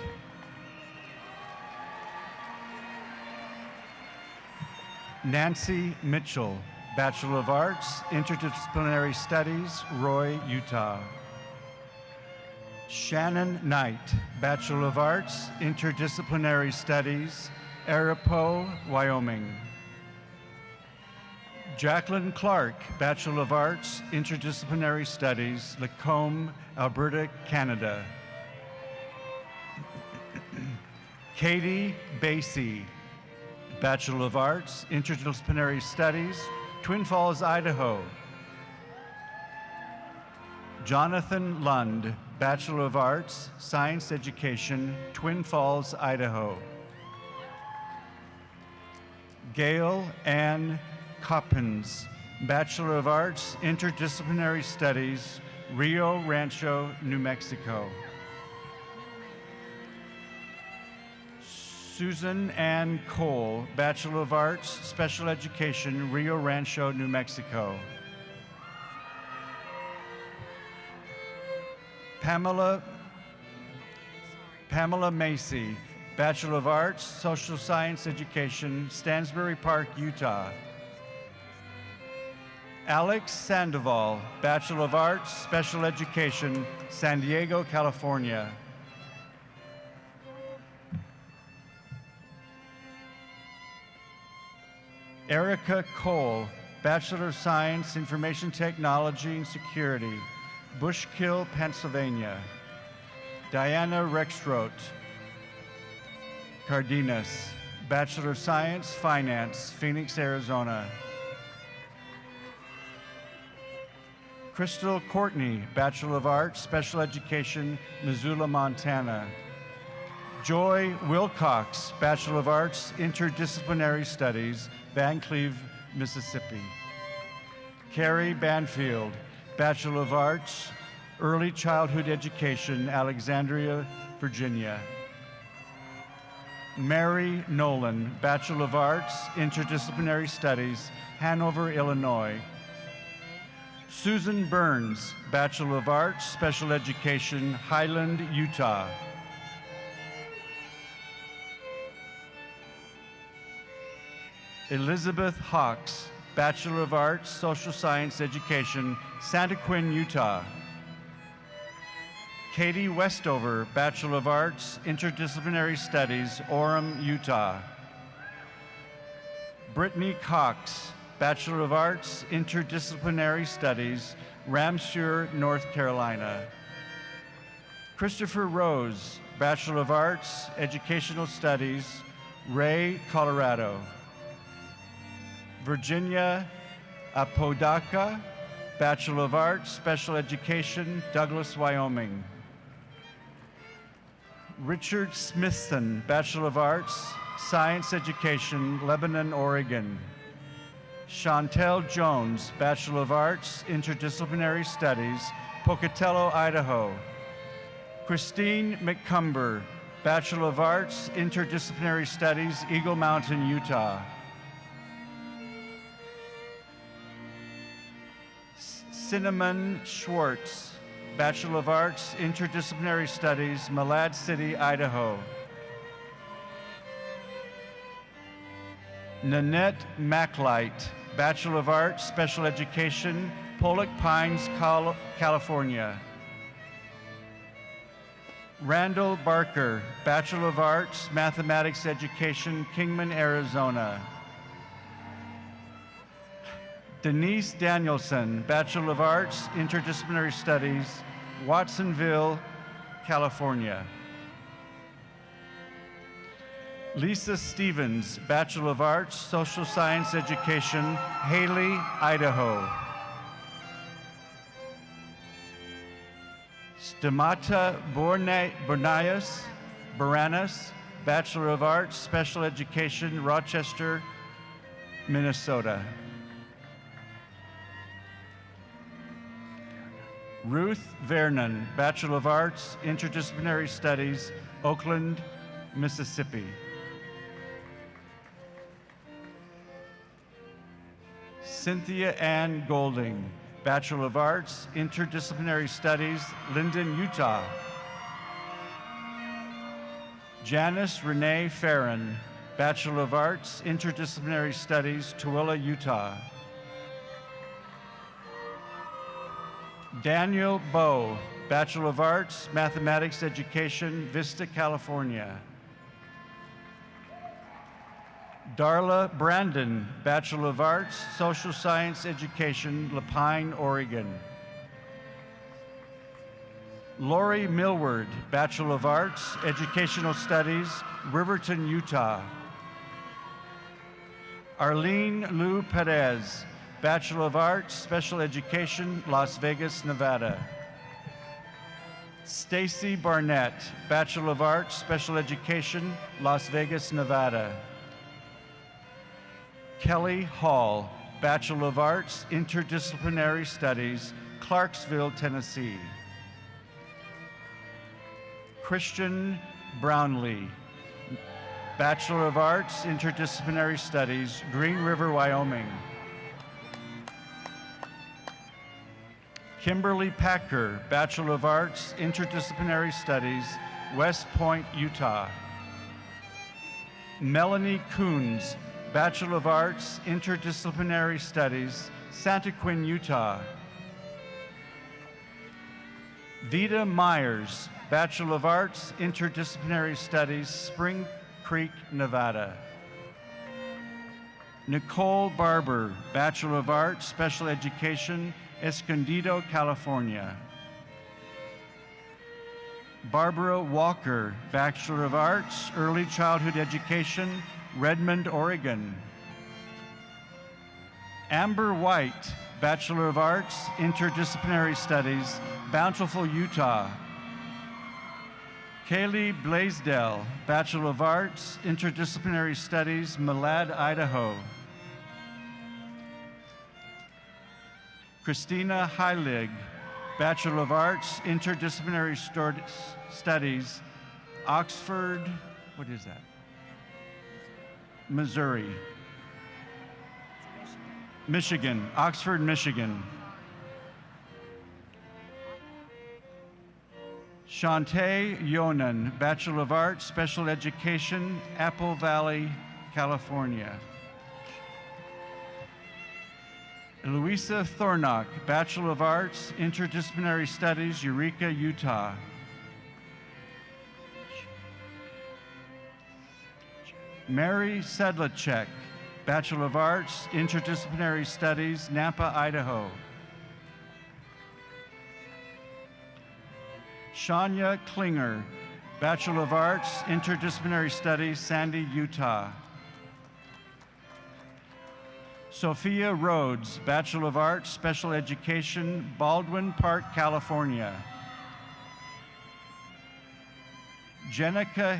Nancy Mitchell, Bachelor of Arts, Interdisciplinary Studies, Roy, Utah. Shannon Knight, Bachelor of Arts, Interdisciplinary Studies, Arapahoe, Wyoming. Jacqueline Clark, Bachelor of Arts, Interdisciplinary Studies, Lacombe, Alberta, Canada. Katie Basie, Bachelor of Arts, Interdisciplinary Studies, Twin Falls, Idaho. Jonathan Lund, Bachelor of Arts, Science Education, Twin Falls, Idaho. Gail Ann Coppins, Bachelor of Arts, Interdisciplinary Studies, Rio Rancho, New Mexico. Susan Ann Cole, Bachelor of Arts, Special Education, Rio Rancho, New Mexico. Pamela Macy, Bachelor of Arts, Social Science Education, Stansbury Park, Utah. Alex Sandoval, Bachelor of Arts, Special Education, San Diego, California. Erica Cole, Bachelor of Science, Information Technology and Security, Bushkill, Pennsylvania. Diana Rexroth, Cardenas, Bachelor of Science, Finance, Phoenix, Arizona. Crystal Courtney, Bachelor of Arts, Special Education, Missoula, Montana. Joy Wilcox, Bachelor of Arts, Interdisciplinary Studies, Van Cleve, Mississippi. Carrie Banfield, Bachelor of Arts, Early Childhood Education, Alexandria, Virginia. Mary Nolan, Bachelor of Arts, Interdisciplinary Studies, Hanover, Illinois. Susan Burns, Bachelor of Arts, Special Education, Highland, Utah. Elizabeth Hawks, Bachelor of Arts, Social Science Education, Santa Quin, Utah. Katie Westover, Bachelor of Arts, Interdisciplinary Studies, Orem, Utah. Brittany Cox, Bachelor of Arts, Interdisciplinary Studies, Ramseur, North Carolina. Christopher Rose, Bachelor of Arts, Educational Studies, Ray, Colorado. Virginia Apodaca, Bachelor of Arts, Special Education, Douglas, Wyoming. Richard Smithson, Bachelor of Arts, Science Education, Lebanon, Oregon. Chantel Jones, Bachelor of Arts, Interdisciplinary Studies, Pocatello, Idaho. Christine McCumber, Bachelor of Arts, Interdisciplinary Studies, Eagle Mountain, Utah. Cinnamon Schwartz, Bachelor of Arts, Interdisciplinary Studies, Malad City, Idaho. Nanette Macklight, Bachelor of Arts, Special Education, Pollock Pines, California. Randall Barker, Bachelor of Arts, Mathematics Education, Kingman, Arizona. Denise Danielson, Bachelor of Arts, Interdisciplinary Studies, Watsonville, California. Lisa Stevens, Bachelor of Arts, Social Science Education, Haley, Idaho. Stamata Boranas, Bachelor of Arts, Special Education, Rochester, Minnesota. Ruth Vernon, Bachelor of Arts, Interdisciplinary Studies, Oakland, Mississippi. Cynthia Ann Golding, Bachelor of Arts, Interdisciplinary Studies, Linden, Utah. Janice Renee Farron, Bachelor of Arts, Interdisciplinary Studies, Tooele, Utah. Daniel Bowe, Bachelor of Arts, Mathematics Education, Vista, California. Darla Brandon, Bachelor of Arts, Social Science Education, Lapine, Oregon. Lori Millward, Bachelor of Arts, Educational Studies, Riverton, Utah. Arlene Lou Perez, Bachelor of Arts, Special Education, Las Vegas, Nevada. Stacy Barnett, Bachelor of Arts, Special Education, Las Vegas, Nevada. Kelly Hall, Bachelor of Arts, Interdisciplinary Studies, Clarksville, Tennessee. Christian Brownlee, Bachelor of Arts, Interdisciplinary Studies, Green River, Wyoming. Kimberly Packer, Bachelor of Arts, Interdisciplinary Studies, West Point, Utah. Melanie Coons, Bachelor of Arts, Interdisciplinary Studies, Santa Quin, Utah. Vida Myers, Bachelor of Arts, Interdisciplinary Studies, Spring Creek, Nevada. Nicole Barber, Bachelor of Arts, Special Education, Escondido, California. Barbara Walker, Bachelor of Arts, Early Childhood Education, Redmond, Oregon. Amber White, Bachelor of Arts, Interdisciplinary Studies, Bountiful, Utah. Kaylee Blaisdell, Bachelor of Arts, Interdisciplinary Studies, Malad, Idaho. Christina Heilig, Bachelor of Arts, Interdisciplinary Studies, Oxford, what is that? Missouri. Michigan, Oxford, Michigan. Shantae Yonan, Bachelor of Arts, Special Education, Apple Valley, California. Louisa Thornock, Bachelor of Arts, Interdisciplinary Studies, Eureka, Utah. Mary Sedlacek, Bachelor of Arts, Interdisciplinary Studies, Nampa, Idaho. Shania Klinger, Bachelor of Arts, Interdisciplinary Studies, Sandy, Utah. Sophia Rhodes, Bachelor of Arts, Special Education, Baldwin Park, California. Jenica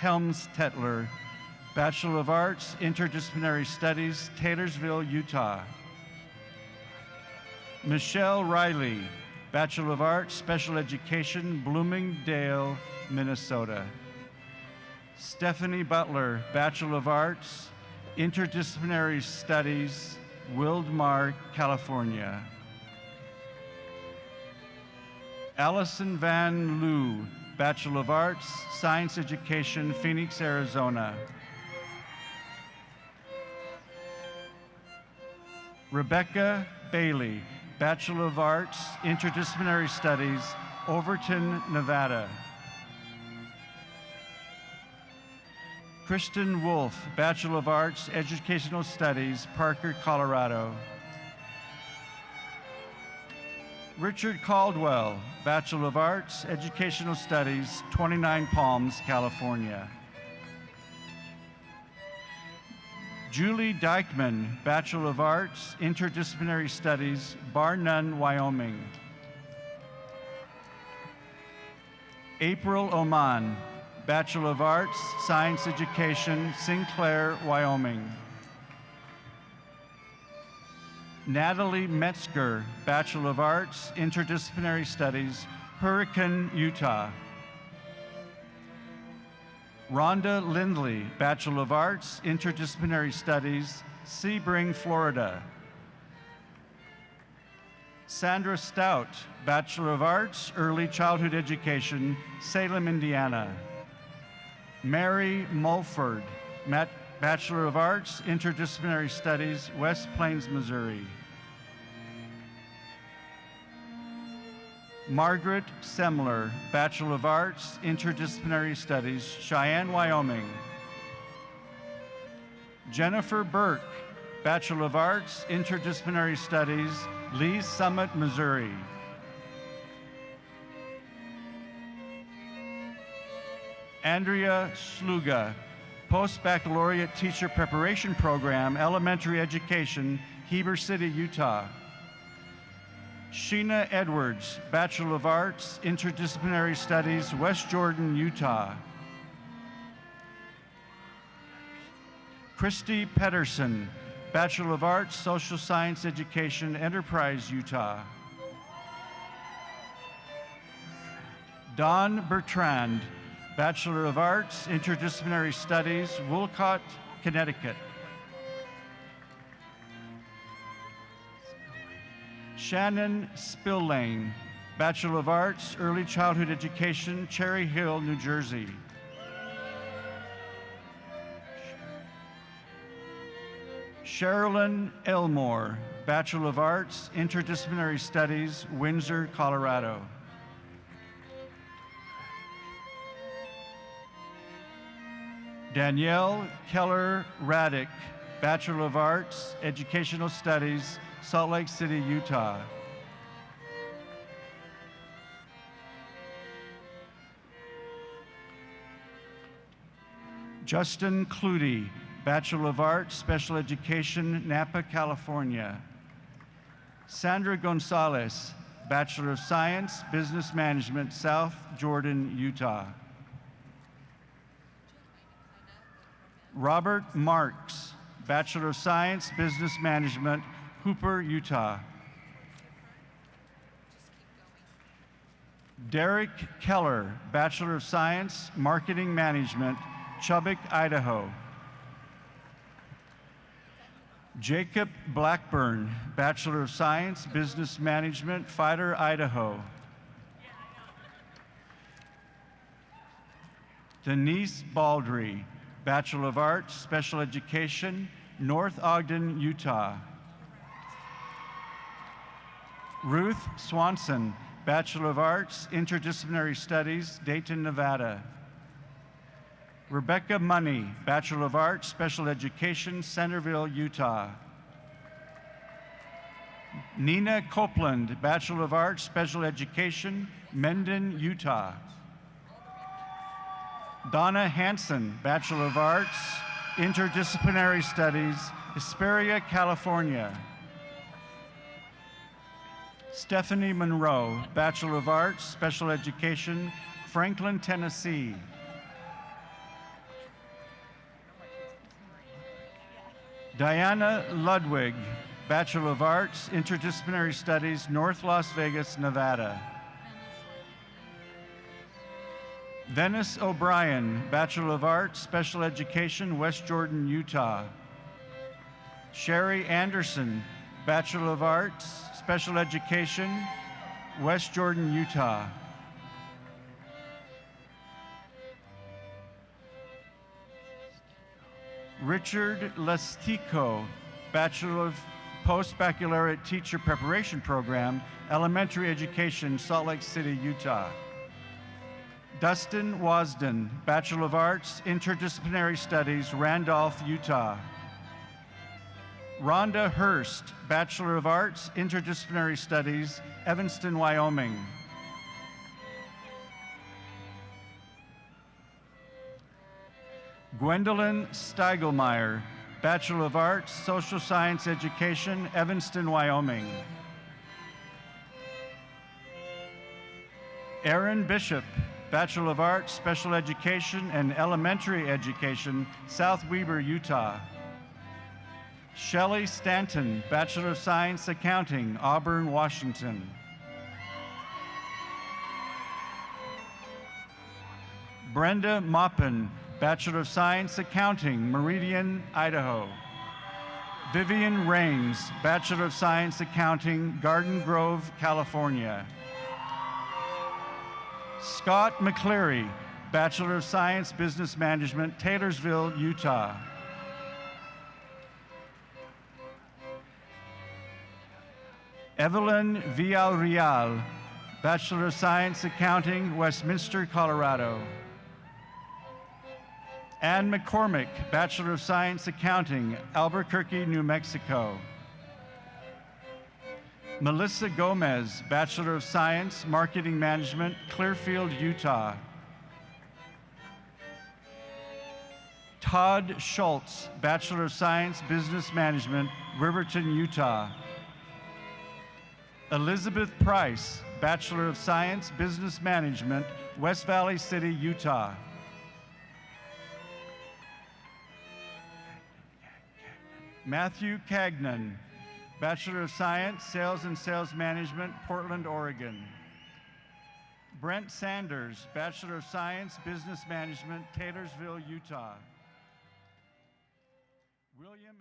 Helmstetler, Bachelor of Arts, Interdisciplinary Studies, Taylorsville, Utah. Michelle Riley, Bachelor of Arts, Special Education, Bloomingdale, Minnesota. Stephanie Butler, Bachelor of Arts, Interdisciplinary Studies, Wildmar, California. Allison Van Loo, Bachelor of Arts, Science Education, Phoenix, Arizona. Rebecca Bailey, Bachelor of Arts, Interdisciplinary Studies, Overton, Nevada. Kristen Wolf, Bachelor of Arts, Educational Studies, Parker, Colorado. Richard Caldwell, Bachelor of Arts, Educational Studies, 29 Palms, California. Julie Dykman, Bachelor of Arts, Interdisciplinary Studies, Bar None, Wyoming. April Oman, Bachelor of Arts, Science Education, Sinclair, Wyoming. Natalie Metzger, Bachelor of Arts, Interdisciplinary Studies, Hurricane, Utah. Rhonda Lindley, Bachelor of Arts, Interdisciplinary Studies, Sebring, Florida. Sandra Stout, Bachelor of Arts, Early Childhood Education, Salem, Indiana. Mary Mulford, Bachelor of Arts, Interdisciplinary Studies, West Plains, Missouri. Margaret Semler, Bachelor of Arts, Interdisciplinary Studies, Cheyenne, Wyoming. Jennifer Burke, Bachelor of Arts, Interdisciplinary Studies, Lee's Summit, Missouri. Andrea Sluga, Post-Baccalaureate Teacher Preparation Program, Elementary Education, Heber City, Utah. Sheena Edwards, Bachelor of Arts, Interdisciplinary Studies, West Jordan, Utah. Christy Pedersen, Bachelor of Arts, Social Science Education, Enterprise, Utah. Dawn Bertrand, Bachelor of Arts, Interdisciplinary Studies, Wolcott, Connecticut. Shannon Spillane, Bachelor of Arts, Early Childhood Education, Cherry Hill, New Jersey. Sherilyn Elmore, Bachelor of Arts, Interdisciplinary Studies, Windsor, Colorado. Danielle Keller Raddick, Bachelor of Arts, Educational Studies, Salt Lake City, Utah. Justin Clutie, Bachelor of Arts, Special Education, Napa, California. Sandra Gonzalez, Bachelor of Science, Business Management, South Jordan, Utah. Robert Marks, Bachelor of Science, Business Management, Hooper, Utah. Derek Keller, Bachelor of Science, Marketing Management, Chubbuck, Idaho. Jacob Blackburn, Bachelor of Science, Business Management, Fider, Idaho. Denise Baldry, Bachelor of Arts, Special Education, North Ogden, Utah. Ruth Swanson, Bachelor of Arts, Interdisciplinary Studies, Dayton, Nevada. Rebecca Money, Bachelor of Arts, Special Education, Centerville, Utah. Nina Copeland, Bachelor of Arts, Special Education, Mendon, Utah. Donna Hanson, Bachelor of Arts, Interdisciplinary Studies, Hesperia, California. Stephanie Monroe, Bachelor of Arts, Special Education, Franklin, Tennessee. Diana Ludwig, Bachelor of Arts, Interdisciplinary Studies, North Las Vegas, Nevada. Venice O'Brien, Bachelor of Arts, Special Education, West Jordan, Utah. Sherry Anderson, Bachelor of Arts, Special Education, West Jordan, Utah. Richard Lestico, Bachelor of Post-Baccalaureate Teacher Preparation Program, Elementary Education, Salt Lake City, Utah. Dustin Wasden, Bachelor of Arts, Interdisciplinary Studies, Randolph, Utah. Rhonda Hurst, Bachelor of Arts, Interdisciplinary Studies, Evanston, Wyoming. Gwendolyn Steigelmeyer, Bachelor of Arts, Social Science Education, Evanston, Wyoming. Aaron Bishop, Bachelor of Arts, Special Education and Elementary Education, South Weber, Utah. Shelley Stanton, Bachelor of Science Accounting, Auburn, Washington. Brenda Moppin, Bachelor of Science Accounting, Meridian, Idaho. Vivian Raines, Bachelor of Science Accounting, Garden Grove, California. Scott McCleary, Bachelor of Science Business Management, Taylorsville, Utah. Evelyn Villarreal, Bachelor of Science Accounting, Westminster, Colorado. Ann McCormick, Bachelor of Science Accounting, Albuquerque, New Mexico. Melissa Gomez, Bachelor of Science, Marketing Management, Clearfield, Utah. Todd Schultz, Bachelor of Science, Business Management, Riverton, Utah. Elizabeth Price, Bachelor of Science, Business Management, West Valley City, Utah. Matthew Cagnon, Bachelor of Science, Sales and Sales Management, Portland, Oregon. Brent Sanders, Bachelor of Science, Business Management, Taylorsville, Utah. William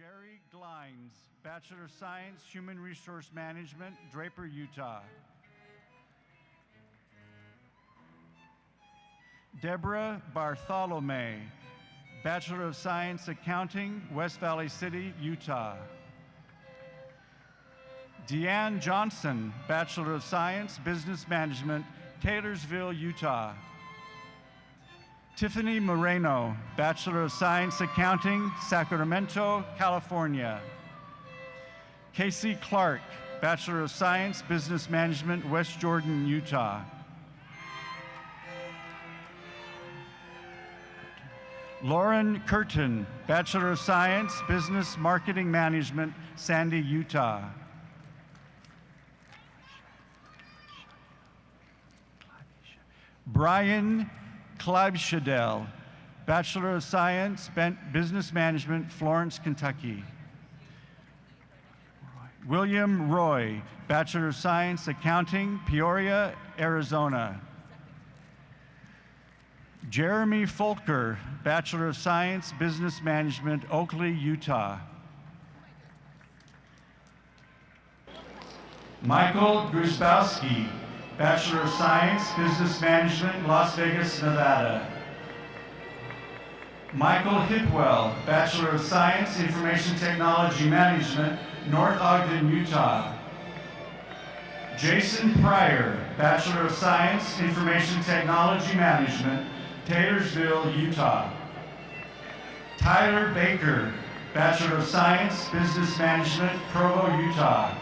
Jerry Glines, Bachelor of Science, Human Resource Management, Draper, Utah. Deborah Bartholome, Bachelor of Science, Accounting, West Valley City, Utah. Deanne Johnson, Bachelor of Science, Business Management, Taylorsville, Utah. Tiffany Moreno, Bachelor of Science Accounting, Sacramento, California. Casey Clark, Bachelor of Science, Business Management, West Jordan, Utah. Lauren Curtin, Bachelor of Science, Business Marketing Management, Sandy, Utah. Brian Kleibschadel, Bachelor of Science, Business Management, Florence, Kentucky. William Roy, Bachelor of Science, Accounting, Peoria, Arizona. Jeremy Folker, Bachelor of Science, Business Management, Oakley, Utah. Michael Grusbowski, Bachelor of Science, Business Management, Las Vegas, Nevada. Michael Hipwell, Bachelor of Science, Information Technology Management, North Ogden, Utah. Jason Pryor, Bachelor of Science, Information Technology Management, Taylorsville, Utah. Tyler Baker, Bachelor of Science, Business Management, Provo, Utah.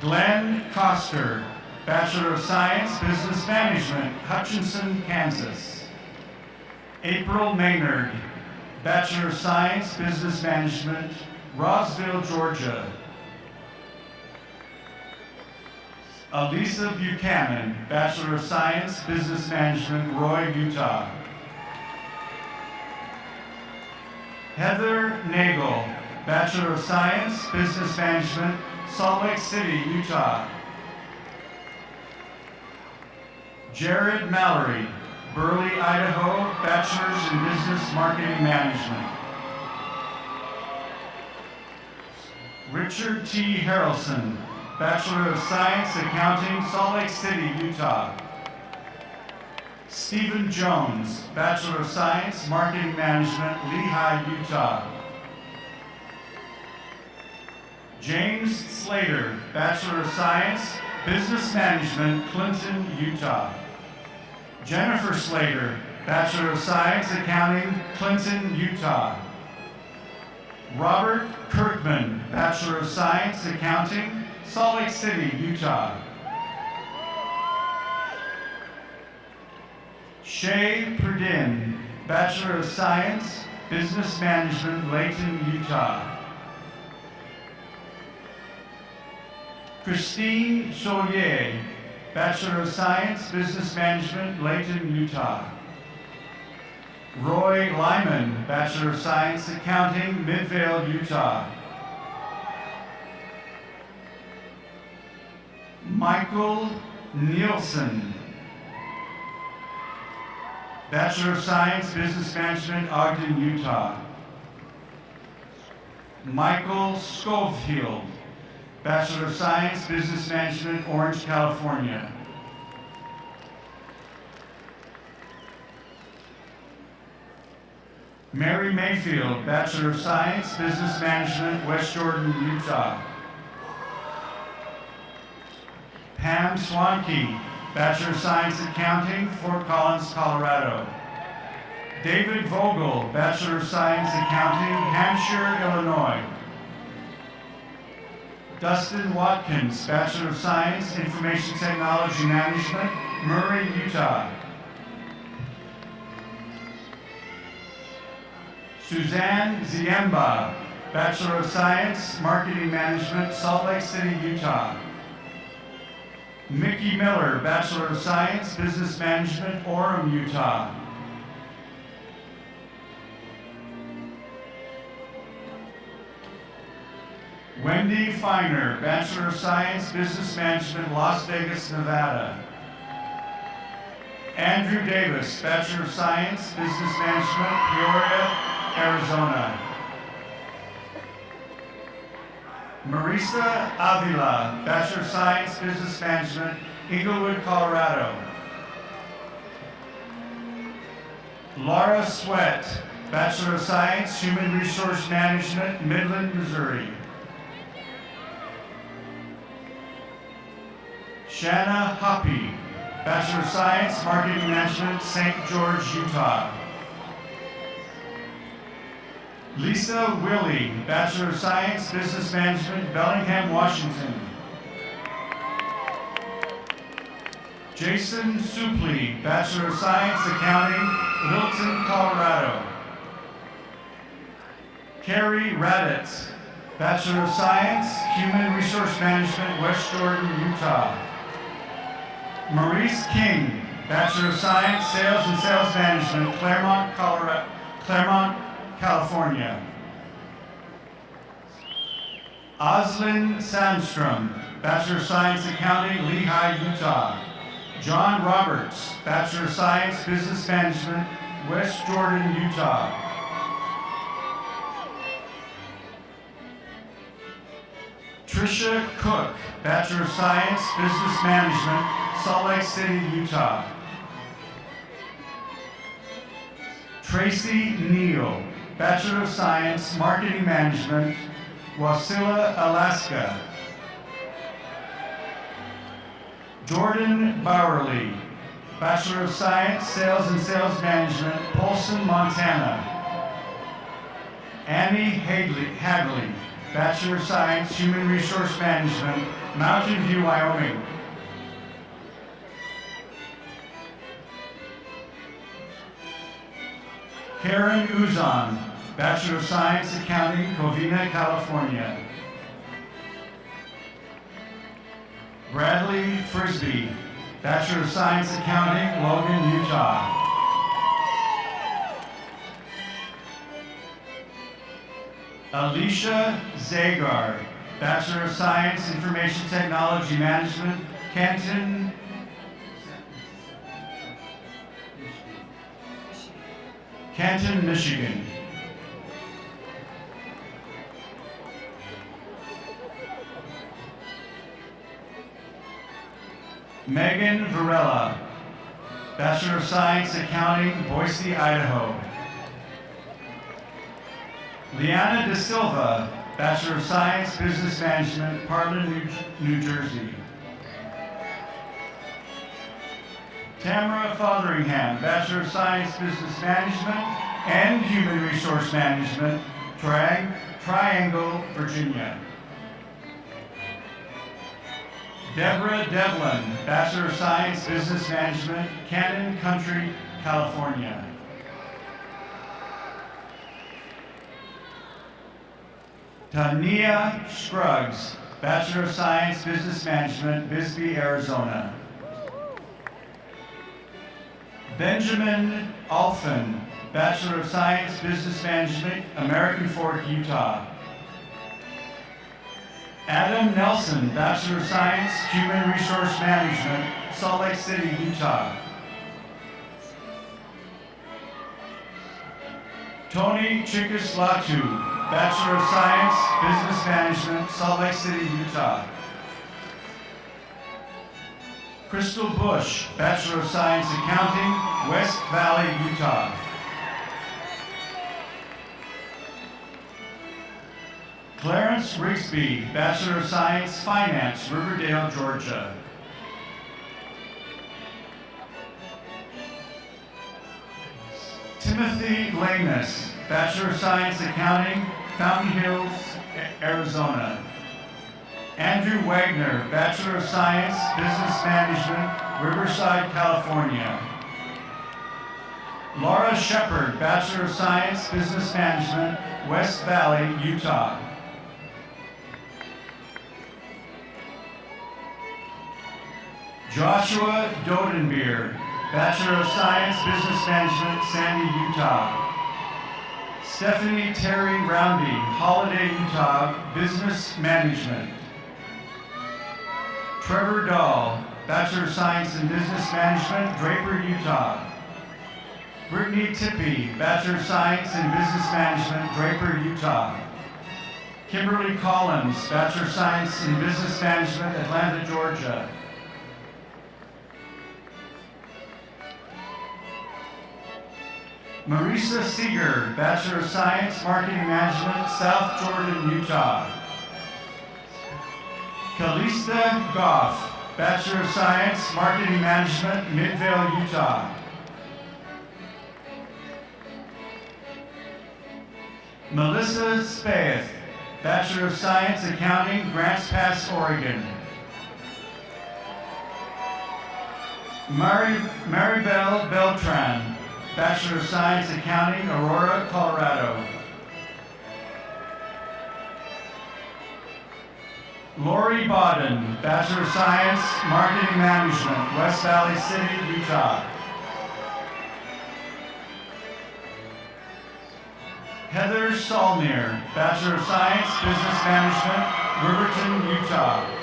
Glenn Coster, Bachelor of Science, Business Management, Hutchinson, Kansas. April Maynard, Bachelor of Science, Business Management, Rossville, Georgia. Elisa Buchanan, Bachelor of Science, Business Management, Roy, Utah. Heather Nagel, Bachelor of Science, Business Management, Salt Lake City, Utah. Jared Mallory, Burley, Idaho, Bachelor's in Business Marketing Management. Richard T. Harrelson, Bachelor of Science, Accounting, Salt Lake City, Utah. Stephen Jones, Bachelor of Science, Marketing Management, Lehigh, Utah. James Slater, Bachelor of Science, Business Management, Clinton, Utah. Jennifer Slater, Bachelor of Science, Accounting, Clinton, Utah. Robert Kirkman, Bachelor of Science, Accounting, Salt Lake City, Utah. Shay Purdin, Bachelor of Science, Business Management, Layton, Utah. Christine Solier, Bachelor of Science, Business Management, Layton, Utah. Roy Lyman, Bachelor of Science, Accounting, Midvale, Utah. Michael Nielsen, Bachelor of Science, Business Management, Ogden, Utah. Michael Schofield, Bachelor of Science, Business Management, Orange, California. Mary Mayfield, Bachelor of Science, Business Management, West Jordan, Utah. Pam Swanke, Bachelor of Science, Accounting, Fort Collins, Colorado. David Vogel, Bachelor of Science, Accounting, Hampshire, Illinois. Dustin Watkins, Bachelor of Science, Information Technology Management, Murray, Utah. Suzanne Ziemba, Bachelor of Science, Marketing Management, Salt Lake City, Utah. Mickey Miller, Bachelor of Science, Business Management, Orem, Utah. Wendy Feiner, Bachelor of Science, Business Management, Las Vegas, Nevada. Andrew Davis, Bachelor of Science, Business Management, Peoria, Arizona. Marisa Avila, Bachelor of Science, Business Management, Inglewood, Colorado. Laura Sweat, Bachelor of Science, Human Resource Management, Midland, Missouri. Shanna Hoppy, Bachelor of Science, Marketing Management, St. George, Utah. Lisa Willie, Bachelor of Science, Business Management, Bellingham, Washington. Jason Supley, Bachelor of Science, Accounting, Littleton, Colorado. Carrie Raditz, Bachelor of Science, Human Resource Management, West Jordan, Utah. Maurice King, Bachelor of Science, Sales and Sales Management, Claremont, California. Oslin Sandstrom, Bachelor of Science, Accounting, Lehigh, Utah. John Roberts, Bachelor of Science, Business Management, West Jordan, Utah. Tricia Cook, Bachelor of Science, Business Management, Salt Lake City, Utah. Tracy Neal, Bachelor of Science, Marketing Management, Wasilla, Alaska. Jordan Bowerly, Bachelor of Science, Sales and Sales Management, Polson, Montana. Annie Hadley, Bachelor of Science, Human Resource Management, Mountain View, Wyoming. Karen Uzon, Bachelor of Science, Accounting, Covina, California. Bradley Frisbee, Bachelor of Science, Accounting, Logan, Utah. Alicia Zagar, Bachelor of Science, Information Technology Management, Canton, Michigan. Megan Varela, Bachelor of Science, Accounting, Boise, Idaho. Liana De Silva, Bachelor of Science, Business Management, Parlin, New Jersey. Tamara Fotheringham, Bachelor of Science, Business Management and Human Resource Management, Trag, Triangle, Virginia. Deborah Devlin, Bachelor of Science, Business Management, Cannon Country, California. Tania Scruggs, Bachelor of Science, Business Management, Bisbee, Arizona. Benjamin Alphen, Bachelor of Science, Business Management, American Fork, Utah. Adam Nelson, Bachelor of Science, Human Resource Management, Salt Lake City, Utah. Tony Chickaslatu, Bachelor of Science, Business Management, Salt Lake City, Utah. Crystal Bush, Bachelor of Science, Accounting, West Valley, Utah. Clarence Rigsby, Bachelor of Science, Finance, Riverdale, Georgia. Timothy Lamus, Bachelor of Science, Accounting, Fountain Hills, Arizona. Andrew Wagner, Bachelor of Science, Business Management, Riverside, California. Laura Shepard, Bachelor of Science, Business Management, West Valley, Utah. Joshua Dodenbeer, Bachelor of Science, Business Management, Sandy, Utah. Stephanie Terry Roundy, Holiday, Utah, Business Management. Trevor Dahl, Bachelor of Science in Business Management, Draper, Utah. Brittany Tippie, Bachelor of Science in Business Management, Draper, Utah. Kimberly Collins, Bachelor of Science in Business Management, Atlanta, Georgia. Marisa Seeger, Bachelor of Science, Marketing Management, South Jordan, Utah. Kalista Goff, Bachelor of Science, Marketing Management, Midvale, Utah. Melissa Spaeth, Bachelor of Science, Accounting, Grants Pass, Oregon. Maribel Beltran, Bachelor of Science, Accounting, Aurora, Colorado. Lori Bodden, Bachelor of Science, Marketing Management, West Valley City, Utah. Heather Saulnier, Bachelor of Science, Business Management, Riverton, Utah.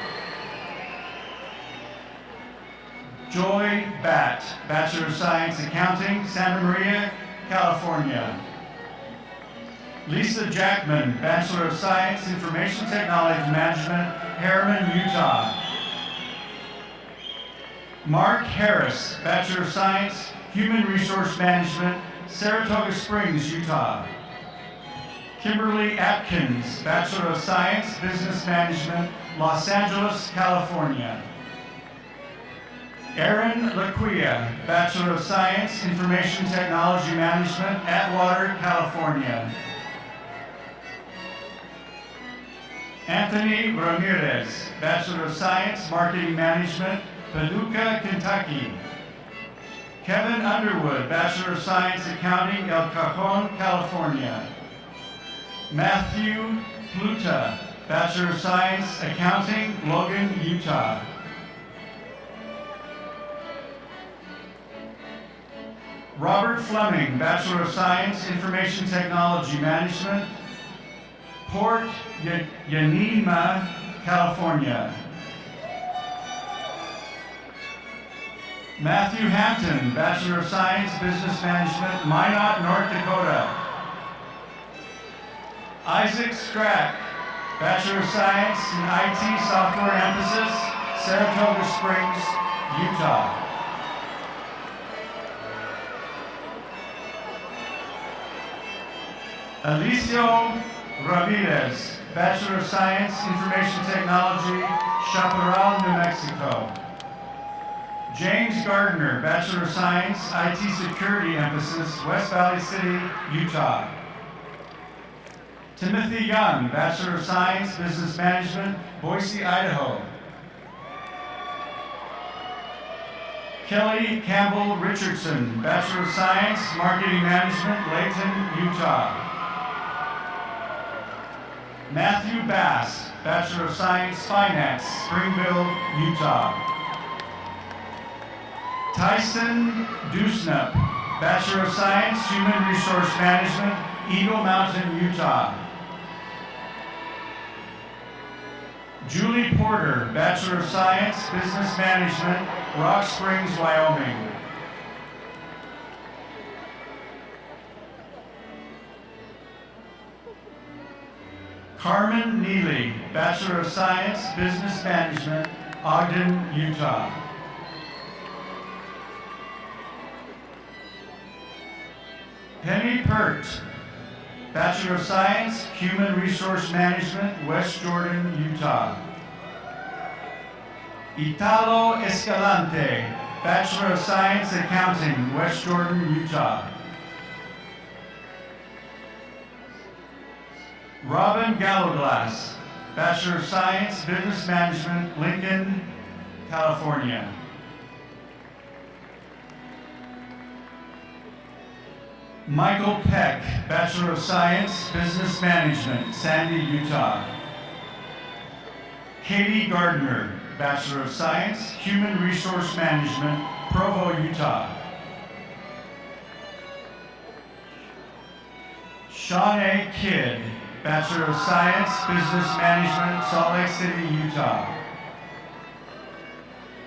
Joy Batt, Bachelor of Science, Accounting, Santa Maria, California. Lisa Jackman, Bachelor of Science, Information Technology Management, Harriman, Utah. Mark Harris, Bachelor of Science, Human Resource Management, Saratoga Springs, Utah. Kimberly Atkins, Bachelor of Science, Business Management, Los Angeles, California. Erin Laquia, Bachelor of Science, Information Technology Management, Atwater, California. Anthony Ramirez, Bachelor of Science, Marketing Management, Paducah, Kentucky. Kevin Underwood, Bachelor of Science, Accounting, El Cajon, California. Matthew Pluta, Bachelor of Science, Accounting, Logan, Utah. Robert Fleming, Bachelor of Science, Information Technology Management, Port Yanima, California. Matthew Hampton, Bachelor of Science, Business Management, Minot, North Dakota. Isaac Strack, Bachelor of Science in IT Software Emphasis, Saratoga Springs, Utah. Alicio Ramirez, Bachelor of Science, Information Technology, Chaparral, New Mexico. James Gardner, Bachelor of Science, IT Security Emphasis, West Valley City, Utah. Timothy Young, Bachelor of Science, Business Management, Boise, Idaho. Kelly Campbell Richardson, Bachelor of Science, Marketing Management, Layton, Utah. Matthew Bass, Bachelor of Science, Finance, Springville, Utah. Tyson Dusnup, Bachelor of Science, Human Resource Management, Eagle Mountain, Utah. Julie Porter, Bachelor of Science, Business Management, Rock Springs, Wyoming. Carmen Neely, Bachelor of Science, Business Management, Ogden, Utah. Penny Pert, Bachelor of Science, Human Resource Management, West Jordan, Utah. Italo Escalante, Bachelor of Science, Accounting, West Jordan, Utah. Robin Galloglass, Bachelor of Science, Business Management, Lincoln, California. Michael Peck, Bachelor of Science, Business Management, Sandy, Utah. Katie Gardner, Bachelor of Science, Human Resource Management, Provo, Utah. Shawnee Kidd, Bachelor of Science, Business Management, Salt Lake City, Utah.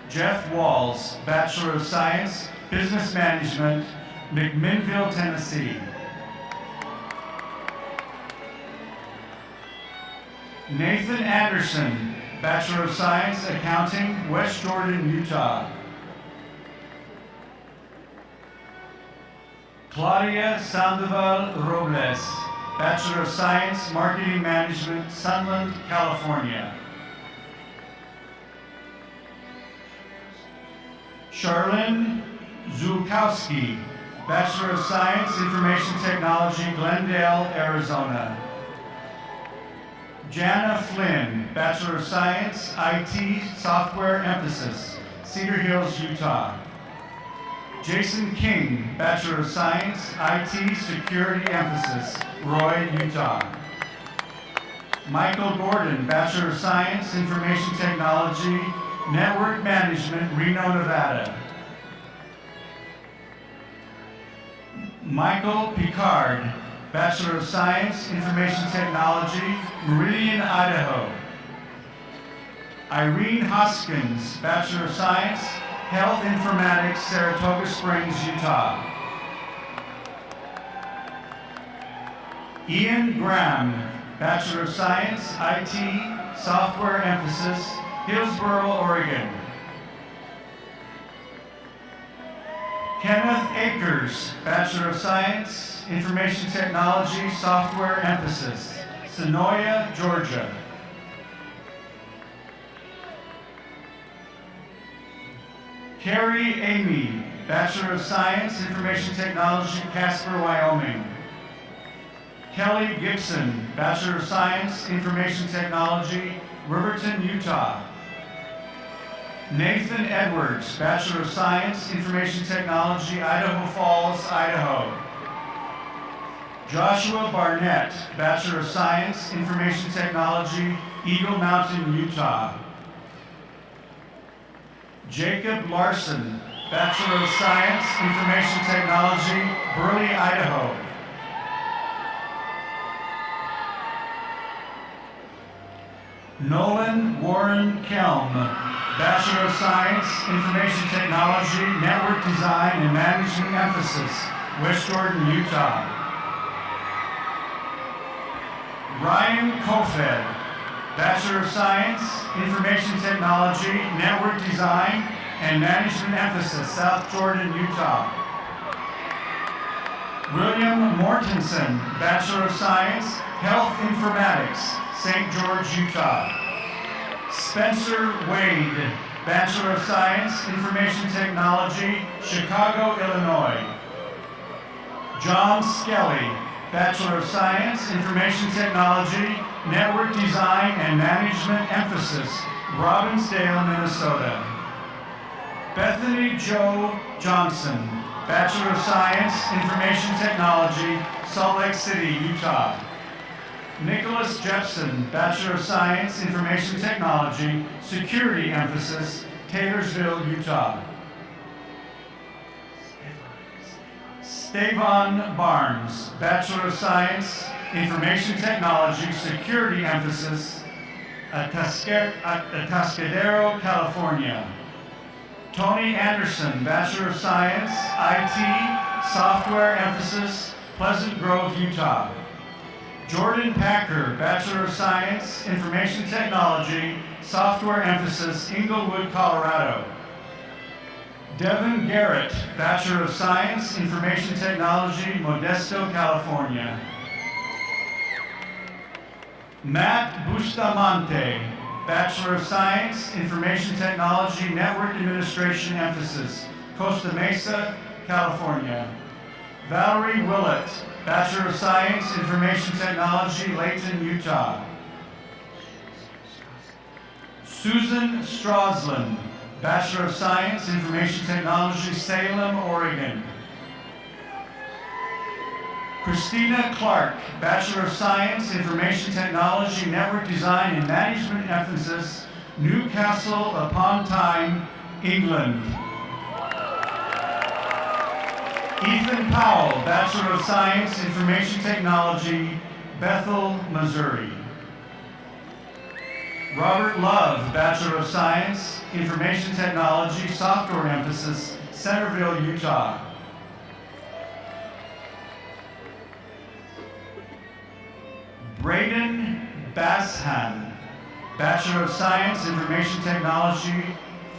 Jeff Walls, Bachelor of Science, Business Management, McMinnville, Tennessee. Nathan Anderson, Bachelor of Science, Accounting, West Jordan, Utah. Claudia Sandoval Robles, Bachelor of Science, Marketing Management, Sunland, California. Charlene Zulkowski, Bachelor of Science, Information Technology, Glendale, Arizona. Jana Flynn, Bachelor of Science, IT, Software Emphasis, Cedar Hills, Utah. Jason King, Bachelor of Science, IT, Security Emphasis, Roy, Utah. Michael Gordon, Bachelor of Science, Information Technology, Network Management, Reno, Nevada. Michael Picard, Bachelor of Science, Information Technology, Meridian, Idaho. Irene Hoskins, Bachelor of Science, Health Informatics, Saratoga Springs, Utah. Ian Graham, Bachelor of Science, IT, Software Emphasis, Hillsboro, Oregon. Kenneth Akers, Bachelor of Science, Information Technology, Software Emphasis, Sonoya, Georgia. Carrie Amy, Bachelor of Science, Information Technology, Casper, Wyoming. Kelly Gibson, Bachelor of Science, Information Technology, Riverton, Utah. Nathan Edwards, Bachelor of Science, Information Technology, Idaho Falls, Idaho. Joshua Barnett, Bachelor of Science, Information Technology, Eagle Mountain, Utah. Jacob Larson, Bachelor of Science, Information Technology, Burley, Idaho. Nolan Warren Kelm, Bachelor of Science, Information Technology, Network Design and Management Emphasis, West Jordan, Utah. Ryan Kofed, Bachelor of Science, Information Technology, Network Design and Management Emphasis, South Jordan, Utah. William Mortensen, Bachelor of Science, Health Informatics, St. George, Utah. Spencer Wade, Bachelor of Science, Information Technology, Chicago, Illinois. John Skelly, Bachelor of Science, Information Technology, Network Design and Management emphasis, Robbinsdale, Minnesota. Bethany Jo Johnson, Bachelor of Science, Information Technology, Salt Lake City, Utah. Nicholas Jepson, Bachelor of Science, Information Technology, Security emphasis, Taylorsville, Utah. Stavon Barnes, Bachelor of Science, Information Technology, Security emphasis, Atascadero, California. Tony Anderson, Bachelor of Science, IT, Software emphasis, Pleasant Grove, Utah. Jordan Packer, Bachelor of Science, Information Technology, Software emphasis, Inglewood, Colorado. Devin Garrett, Bachelor of Science, Information Technology, Modesto, California. Matt Bustamante, Bachelor of Science, Information Technology, Network Administration emphasis, Costa Mesa, California. Valerie Willett, Bachelor of Science, Information Technology, Layton, Utah. Susan Strauslin, Bachelor of Science, Information Technology, Salem, Oregon. Christina Clark, Bachelor of Science, Information Technology, Network Design and Management emphasis, Newcastle upon Tyne, England. Ethan Powell, Bachelor of Science, Information Technology, Bethel, Missouri. Robert Love, Bachelor of Science, Information Technology, Software emphasis, Centerville, Utah. Braden Bashan, Bachelor of Science, Information Technology,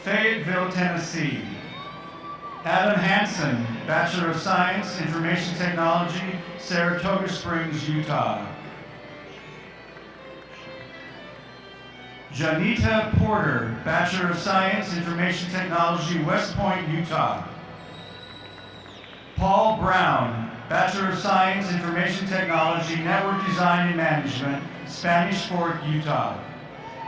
Fayetteville, Tennessee. Adam Hansen, Bachelor of Science, Information Technology, Saratoga Springs, Utah. Janita Porter, Bachelor of Science, Information Technology, West Point, Utah. Paul Brown, Bachelor of Science, Information Technology, Network Design and Management, Spanish Fork, Utah.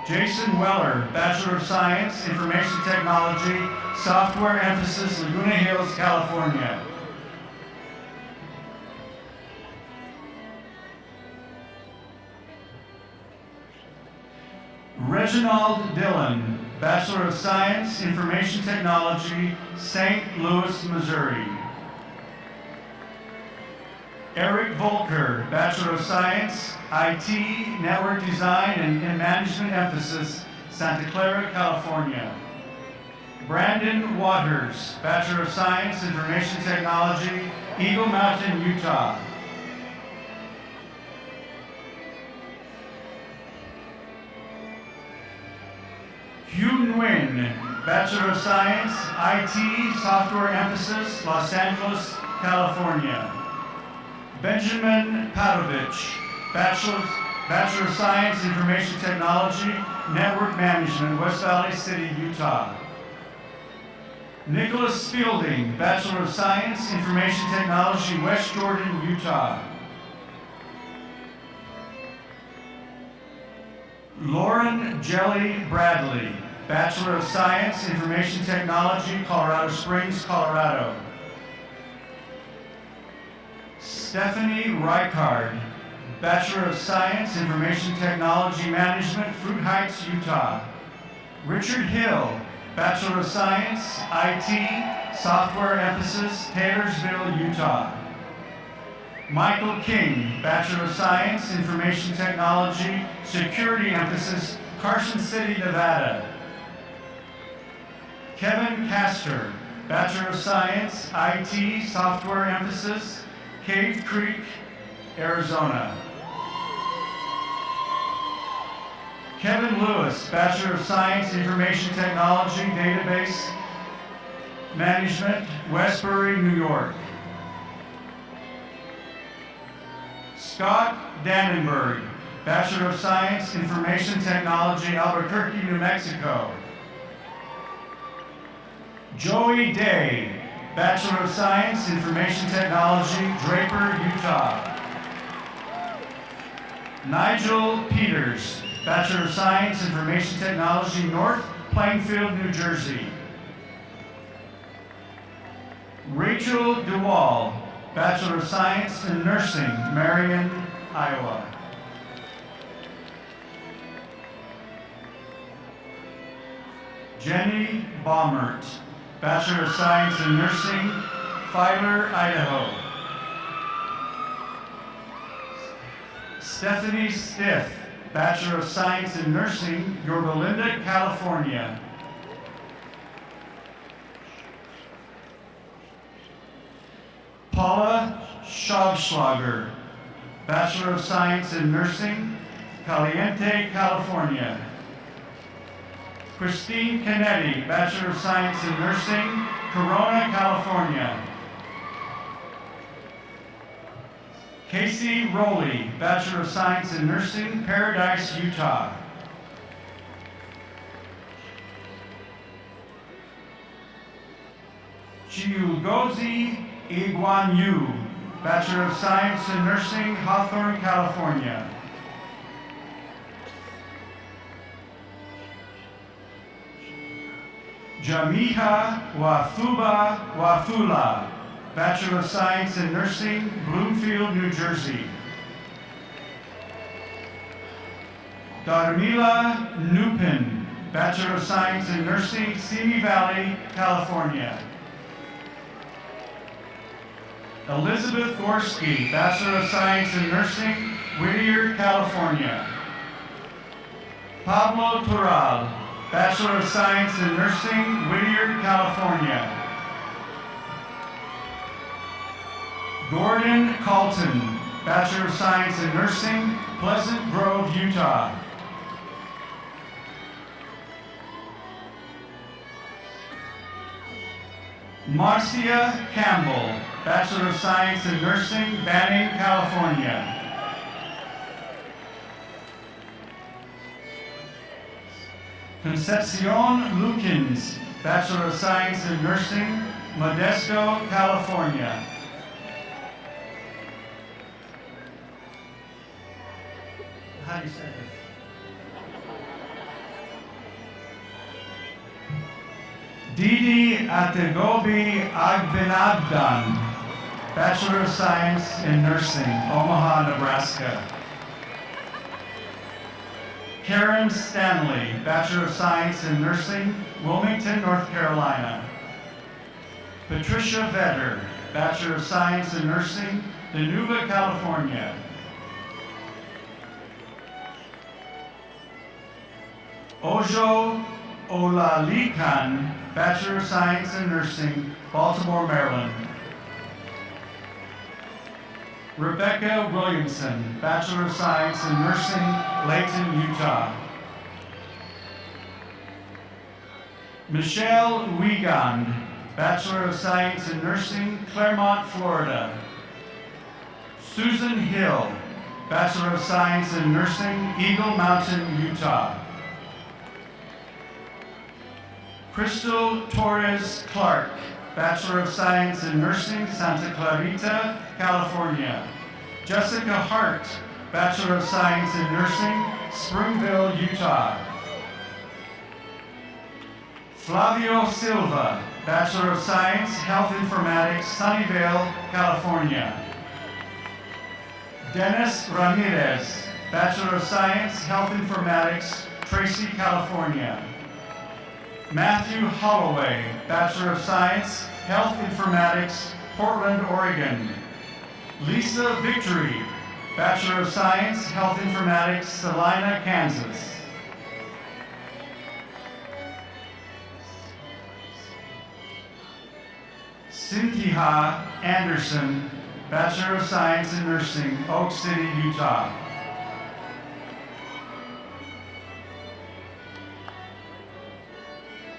Jason Weller, Bachelor of Science, Information Technology, Software emphasis, Laguna Hills, California. Reginald Dillon, Bachelor of Science, Information Technology, St. Louis, Missouri. Eric Volker, Bachelor of Science, IT, Network Design and Management emphasis, Santa Clara, California. Brandon Waters, Bachelor of Science, Information Technology, Eagle Mountain, Utah. Hugh Nguyen, Bachelor of Science, IT, Software emphasis, Los Angeles, California. Benjamin Padovich, Bachelor of Science, Information Technology, Network Management, West Valley City, Utah. Nicholas Fielding, Bachelor of Science, Information Technology, West Jordan, Utah. Lauren Jelly Bradley, Bachelor of Science, Information Technology, Colorado Springs, Colorado. Stephanie Reichard, Bachelor of Science, Information Technology Management, Fruit Heights, Utah. Richard Hill, Bachelor of Science, IT, Software emphasis, Taylorsville, Utah. Michael King, Bachelor of Science, Information Technology, Security emphasis, Carson City, Nevada. Kevin Castor, Bachelor of Science, IT, Software emphasis, Cave Creek, Arizona. Kevin Lewis, Bachelor of Science, Information Technology, Database Management, Westbury, New York. Scott Dannenberg, Bachelor of Science, Information Technology, Albuquerque, New Mexico. Joey Day, Bachelor of Science, Information Technology, Draper, Utah. Nigel Peters, Bachelor of Science, Information Technology, North Plainfield, New Jersey. Rachel DeWall, Bachelor of Science in Nursing, Marion, Iowa. Jenny Baumert, Bachelor of Science in Nursing, Filer, Idaho. Stephanie Stiff, Bachelor of Science in Nursing, Yorba Linda, California. Paula Schobschlager, Bachelor of Science in Nursing, Caliente, California. Christine Canetti, Bachelor of Science in Nursing, Corona, California. Casey Rowley, Bachelor of Science in Nursing, Paradise, Utah. Chiugozi Iguanyu, Bachelor of Science in Nursing, Hawthorne, California. Jamiha Wafuba Wafula, Bachelor of Science in Nursing, Bloomfield, New Jersey. Darmila Nupin, Bachelor of Science in Nursing, Simi Valley, California. Elizabeth Gorski, Bachelor of Science in Nursing, Whittier, California. Pablo Toral, Bachelor of Science in Nursing, Whittier, California. Gordon Colton, Bachelor of Science in Nursing, Pleasant Grove, Utah. Marcia Campbell, Bachelor of Science in Nursing, Banning, California. Concepcion Lukins, Bachelor of Science in Nursing, Modesto, California. How do you say this? Didi Ategobi Agbenabdan, Bachelor of Science in Nursing, Omaha, Nebraska. Karen Stanley, Bachelor of Science in Nursing, Wilmington, North Carolina. Patricia Vetter, Bachelor of Science in Nursing, Dinuba, California. Ojo Olalikan, Bachelor of Science in Nursing, Baltimore, Maryland. Rebecca Williamson, Bachelor of Science in Nursing, Layton, Utah. Michelle Wiegand, Bachelor of Science in Nursing, Claremont, Florida. Susan Hill, Bachelor of Science in Nursing, Eagle Mountain, Utah. Crystal Torres Clark, Bachelor of Science in Nursing, Santa Clarita, California. Jessica Hart, Bachelor of Science in Nursing, Springville, Utah. Flavio Silva, Bachelor of Science, Health Informatics, Sunnyvale, California. Dennis Ramirez, Bachelor of Science, Health Informatics, Tracy, California. Matthew Holloway, Bachelor of Science, Health Informatics, Portland, Oregon. Lisa Victory, Bachelor of Science, Health Informatics, Salina, Kansas. Cynthia Anderson, Bachelor of Science in Nursing, Oak City, Utah.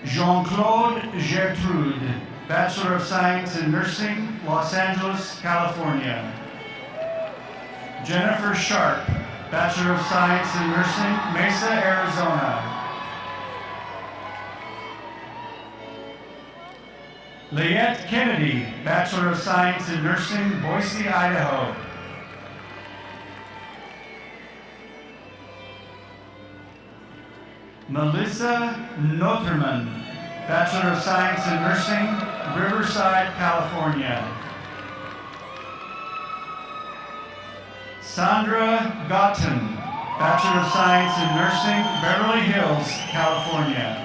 Jean-Claude Gertrude, Bachelor of Science in Nursing, Los Angeles, California. Jennifer Sharp, Bachelor of Science in Nursing, Mesa, Arizona. Leanne Kennedy, Bachelor of Science in Nursing, Boise, Idaho. Melissa Noterman, Bachelor of Science in Nursing, Riverside, California. Sandra Gotten, Bachelor of Science in Nursing, Beverly Hills, California.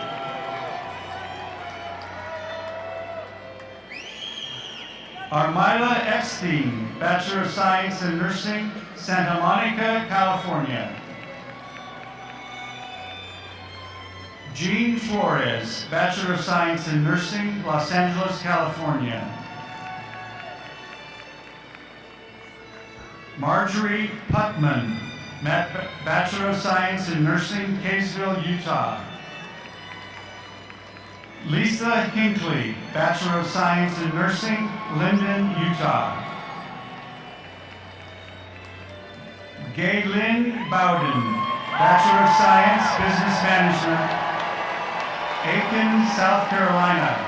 Armila Epstein, Bachelor of Science in Nursing, Santa Monica, California. Jean Flores, Bachelor of Science in Nursing, Los Angeles, California. Marjorie Putman, Bachelor of Science in Nursing, Kaysville, Utah. Lisa Hinckley, Bachelor of Science in Nursing, Linden, Utah. Gaylyn Bowden, Bachelor of Science, Business Management, Aiken, South Carolina.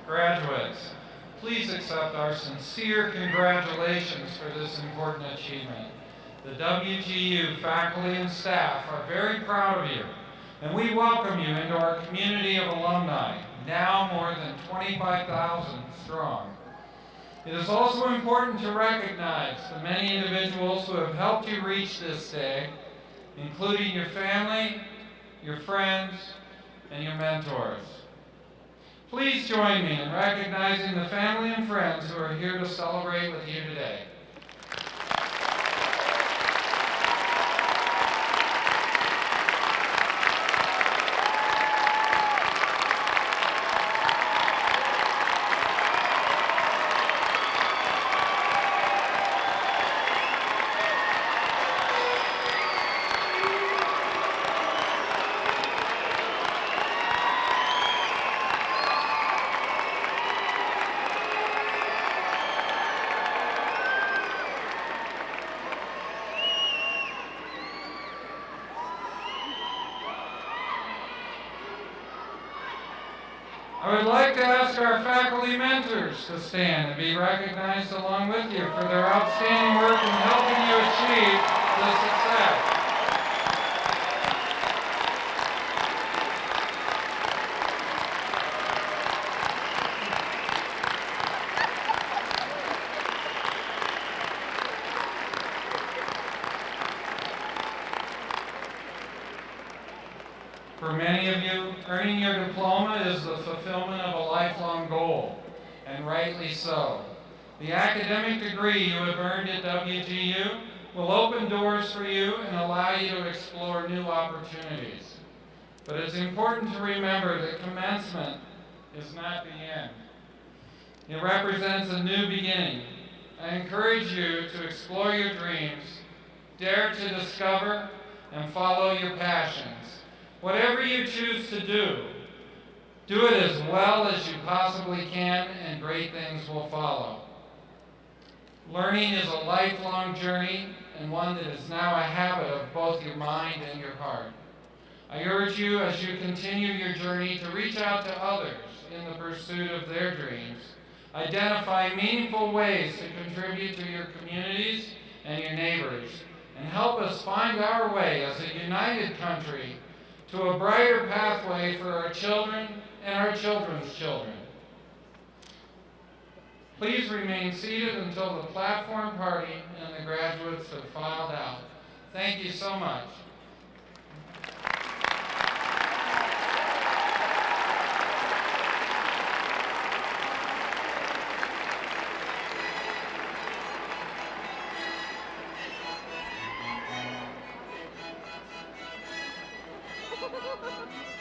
Graduates, please accept our sincere congratulations for this important achievement. The WGU faculty and staff are very proud of you, and we welcome you into our community of alumni, now more than 25,000 strong. It is also important to recognize the many individuals who have helped you reach this day, including your family, your friends, and your mentors. Please join me in recognizing the family and friends who are here to celebrate with you today. I would like to ask our faculty mentors to stand and be recognized along with you for their outstanding work in helping you achieve this success. For many of you, earning your diploma is the fulfillment of a lifelong goal, and rightly so. The academic degree you have earned at WGU will open doors for you and allow you to explore new opportunities. But it's important to remember that commencement is not the end. It represents a new beginning. I encourage you to explore your dreams, dare to discover, and follow your passions. Whatever you choose to do it as well as you possibly can, and great things will follow. Learning is a lifelong journey, and one that is now a habit of both your mind and your heart. I urge you, as you continue your journey, to reach out to others in the pursuit of their dreams. Identify meaningful ways to contribute to your communities and your neighbors, and help us find our way as a united country to a brighter pathway for our children and our children's children. Please remain seated until the platform party and the graduates have filed out. Thank you so much. Ha ha ha ha!